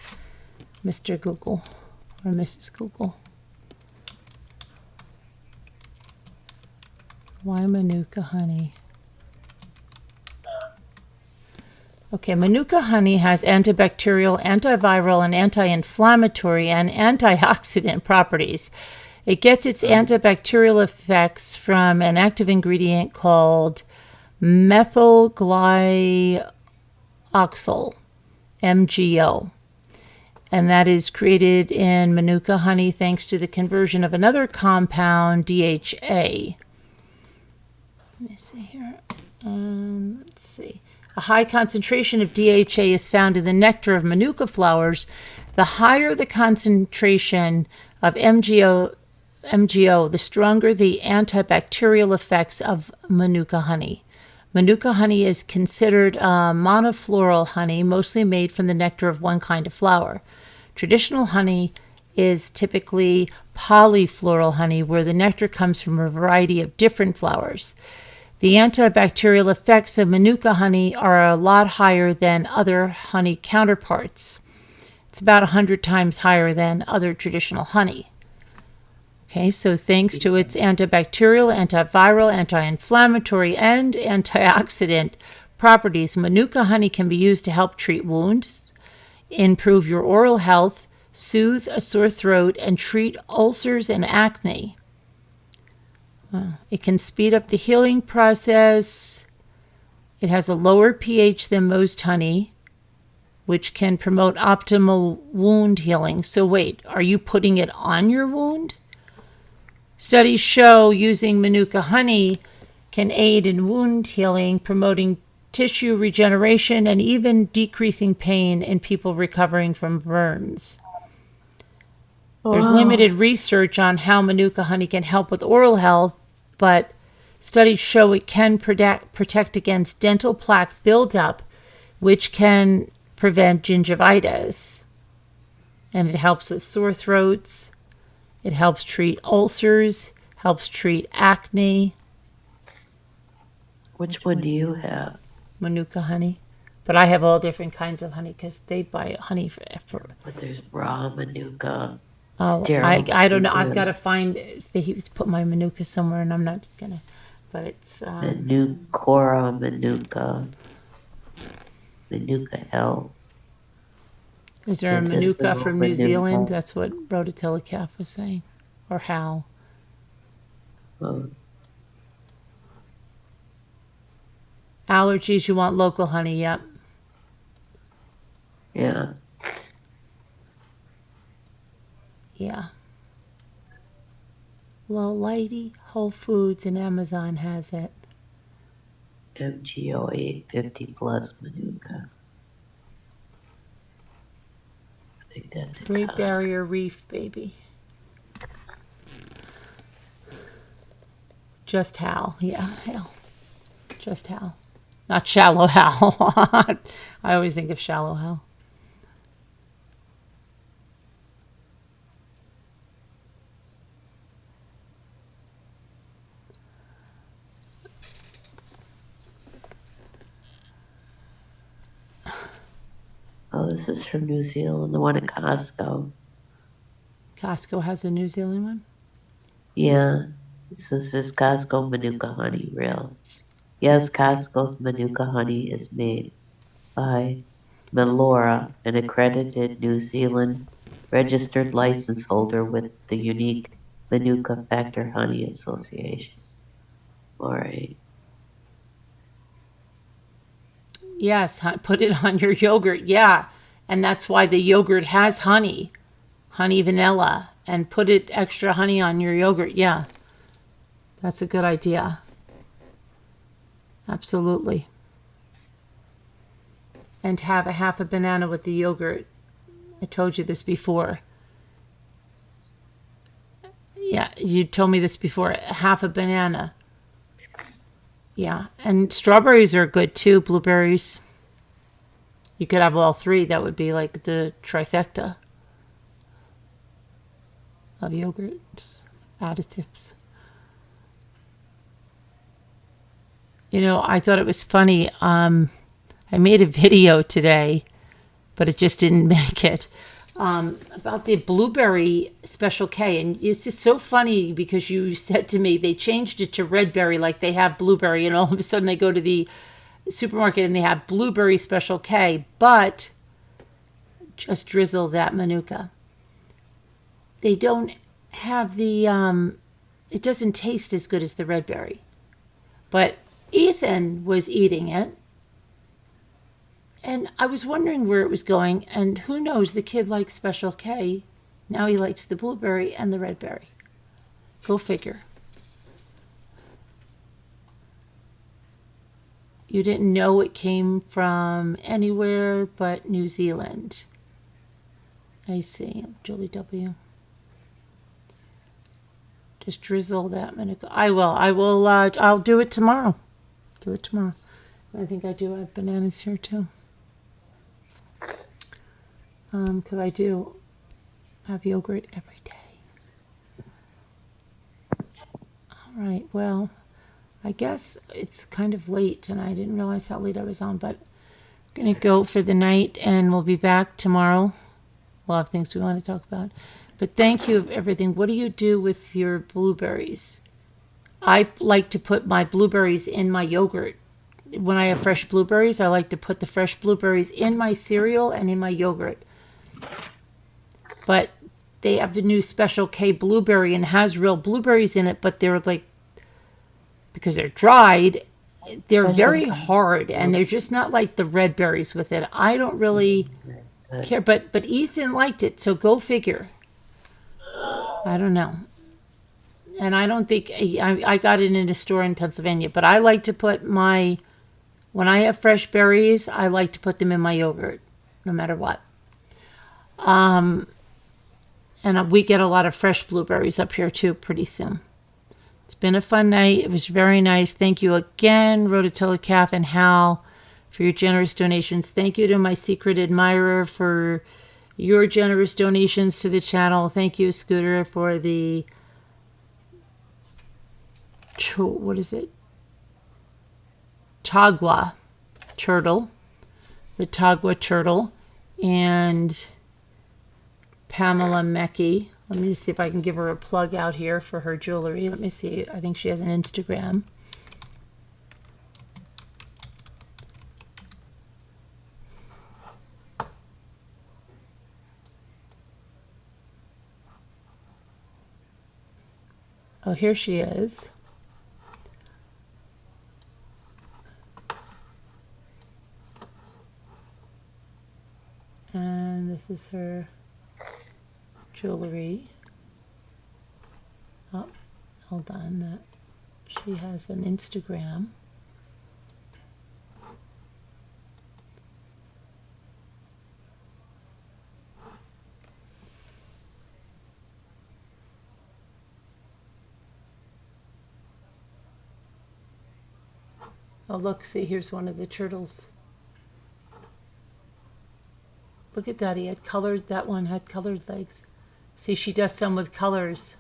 Mr. Google or Mrs. Google. Why Manuka honey? Okay, Manuka honey has antibacterial, antiviral, and anti-inflammatory and antioxidant properties. It gets its antibacterial effects from an active ingredient called methylglyoxal, MGO. And that is created in Manuka honey thanks to the conversion of another compound, DHA. Let me see here. Let's see. A high concentration of DHA is found in the nectar of Manuka flowers. The higher the concentration of MGO, the stronger the antibacterial effects of Manuka honey. Manuka honey is considered a monofloral honey, mostly made from the nectar of one kind of flower. Traditional honey is typically polyfloral honey, where the nectar comes from a variety of different flowers. The antibacterial effects of Manuka honey are a lot higher than other honey counterparts. It's about 100 times higher than other traditional honey. Okay, so thanks to its antibacterial, antiviral, anti-inflammatory, and antioxidant properties, Manuka honey can be used to help treat wounds, improve your oral health, soothe a sore throat, and treat ulcers and acne. It can speed up the healing process. It has a lower pH than most honey, which can promote optimal wound healing. So wait, are you putting it on your wound? Studies show using Manuka honey can aid in wound healing, promoting tissue regeneration, and even decreasing pain in people recovering from burns. There's limited research on how Manuka honey can help with oral health, but studies show it can protect against dental plaque buildup, which can prevent gingivitis. And it helps with sore throats. It helps treat ulcers, helps treat acne. Which one do you have? Manuka honey. But I have all different kinds of honey because they buy honey for But there's raw manuka, oh, sterile I don't know. I've got manuka, to find. They put my manuka somewhere, and I'm not gonna. But it's Manukora manuka, manuka hell, is there a manuka medicinal from New Zealand? manuka. That's what Rototilla Calf was saying, or Hal. Oh, Allergies, you want local honey? Yep. yeah. Yeah. Well, Lighty, Whole Foods, and Amazon has it. MGO 850 plus manuka. I think that's a Great Costco. Barrier Reef, baby. Just Hal. Yeah, Hal. Just Hal. Not Shallow Hal. I always think of Shallow Hal. Oh, this is from New Zealand, the one at Costco. Costco has a New Zealand one? Yeah, this is Costco Manuka honey, real. Yes, Costco's Manuka honey is made by Melora, an accredited New Zealand registered license holder with the unique Manuka Factor Honey Association. All right. Yes, put it on your yogurt. Yeah. And that's why the yogurt has honey vanilla, and put it extra honey on your yogurt. Yeah. That's a good idea. Absolutely. And have a half a banana with the yogurt. I told you this before. Yeah, you told me this before. Half a banana. Yeah, and strawberries are good too. Blueberries. You could have all three. That would be like the trifecta of yogurt additives. You know, I thought it was funny. I made a video today, but it just didn't make it. About the blueberry Special K. And it's just so funny because you said to me they changed it to red berry, like they have blueberry, and all of a sudden I go to the supermarket and they have blueberry Special K, but just drizzle that manuka. They don't have the, it doesn't taste as good as the red berry. But Ethan was eating it. And I was wondering where it was going, and who knows, the kid likes Special K. Now he likes the blueberry and the red berry. Go figure. You didn't know it came from anywhere but New Zealand. I see. Julie W. Just drizzle that manuka. I will. I'll do it tomorrow. Do it tomorrow. I think I do have bananas here too. Could I do have yogurt every day? All right, well, I guess it's kind of late and I didn't realize how late I was on, but I'm going to go for the night and we'll be back tomorrow. We'll have things we want to talk about. But thank you for everything. What do you do with your blueberries? I like to put my blueberries in my yogurt. When I have fresh blueberries, I like to put the fresh blueberries in my cereal and in my yogurt. But they have the new Special K blueberry and has real blueberries in it, but they're like, because they're dried, they're very hard and they're just not like the red berries with it. I don't really care, but Ethan liked it, so go figure. I don't know. And I don't think, I got it in a store in Pennsylvania, but I like to put when I have fresh berries, I like to put them in my yogurt, no matter what. And we get a lot of fresh blueberries up here too pretty soon. It's been a fun night. It was very nice. Thank you again, Rototilla Calf and Hal, for your generous donations. Thank you to my secret admirer for your generous donations to the channel. Thank you, Scooter, for the, what is it? Chagwa turtle. the Tagua turtle, and Pamela Mecki. Let me see if I can give her a plug out here for her jewelry. Let me see. I think she has an Instagram. Oh, here she is. And this is her jewelry. Oh, hold on. That she has an Instagram. Oh, look, see, here's one of the turtles. Look at that, that one had colored legs. See, she does some with colors.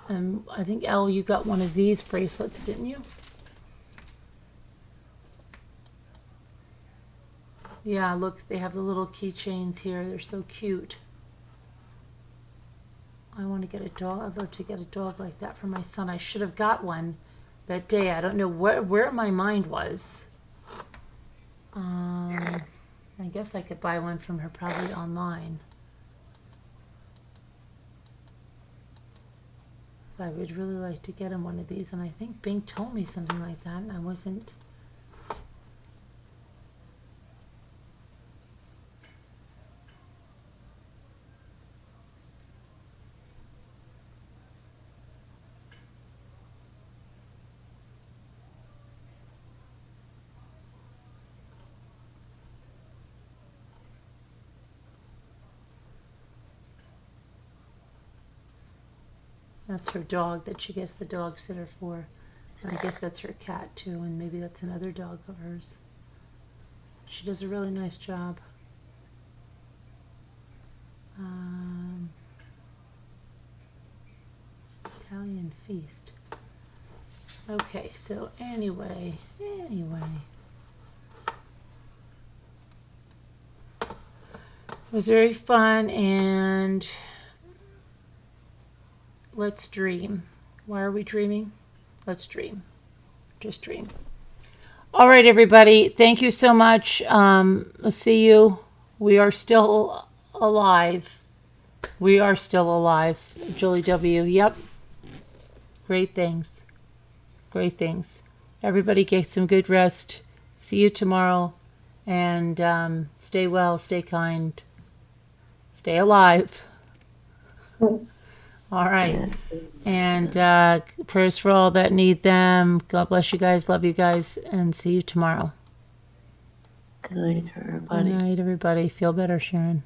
I think, Elle, you got one of these bracelets, didn't you? Yeah, look, they have the little keychains here. They're so cute. I want to get a dog. I'd love to get a dog like that for my son. I should have got one that day. I don't know where my mind was. I guess I could buy one from her probably online. I would really like to get him one of these, and I think Bing told me something like that, and I wasn't. That's her dog that she gets the dog sitter for. And I guess that's her cat too, and maybe that's another dog of hers. She does a really nice job. Italian feast. Okay, so anyway. It was very fun, and let's dream. Why are we dreaming? Let's dream. Just dream. All right, everybody. Thank you so much. I'll see you. We are still alive. We are still alive. Julie W. Yep. Great things. Great things. Everybody get some good rest. See you tomorrow. And stay well, stay kind. Stay alive. All right. And prayers for all that need them. God bless you guys. Love you guys. And see you tomorrow. Good night, everybody. Good night, everybody. Feel better, Sharon.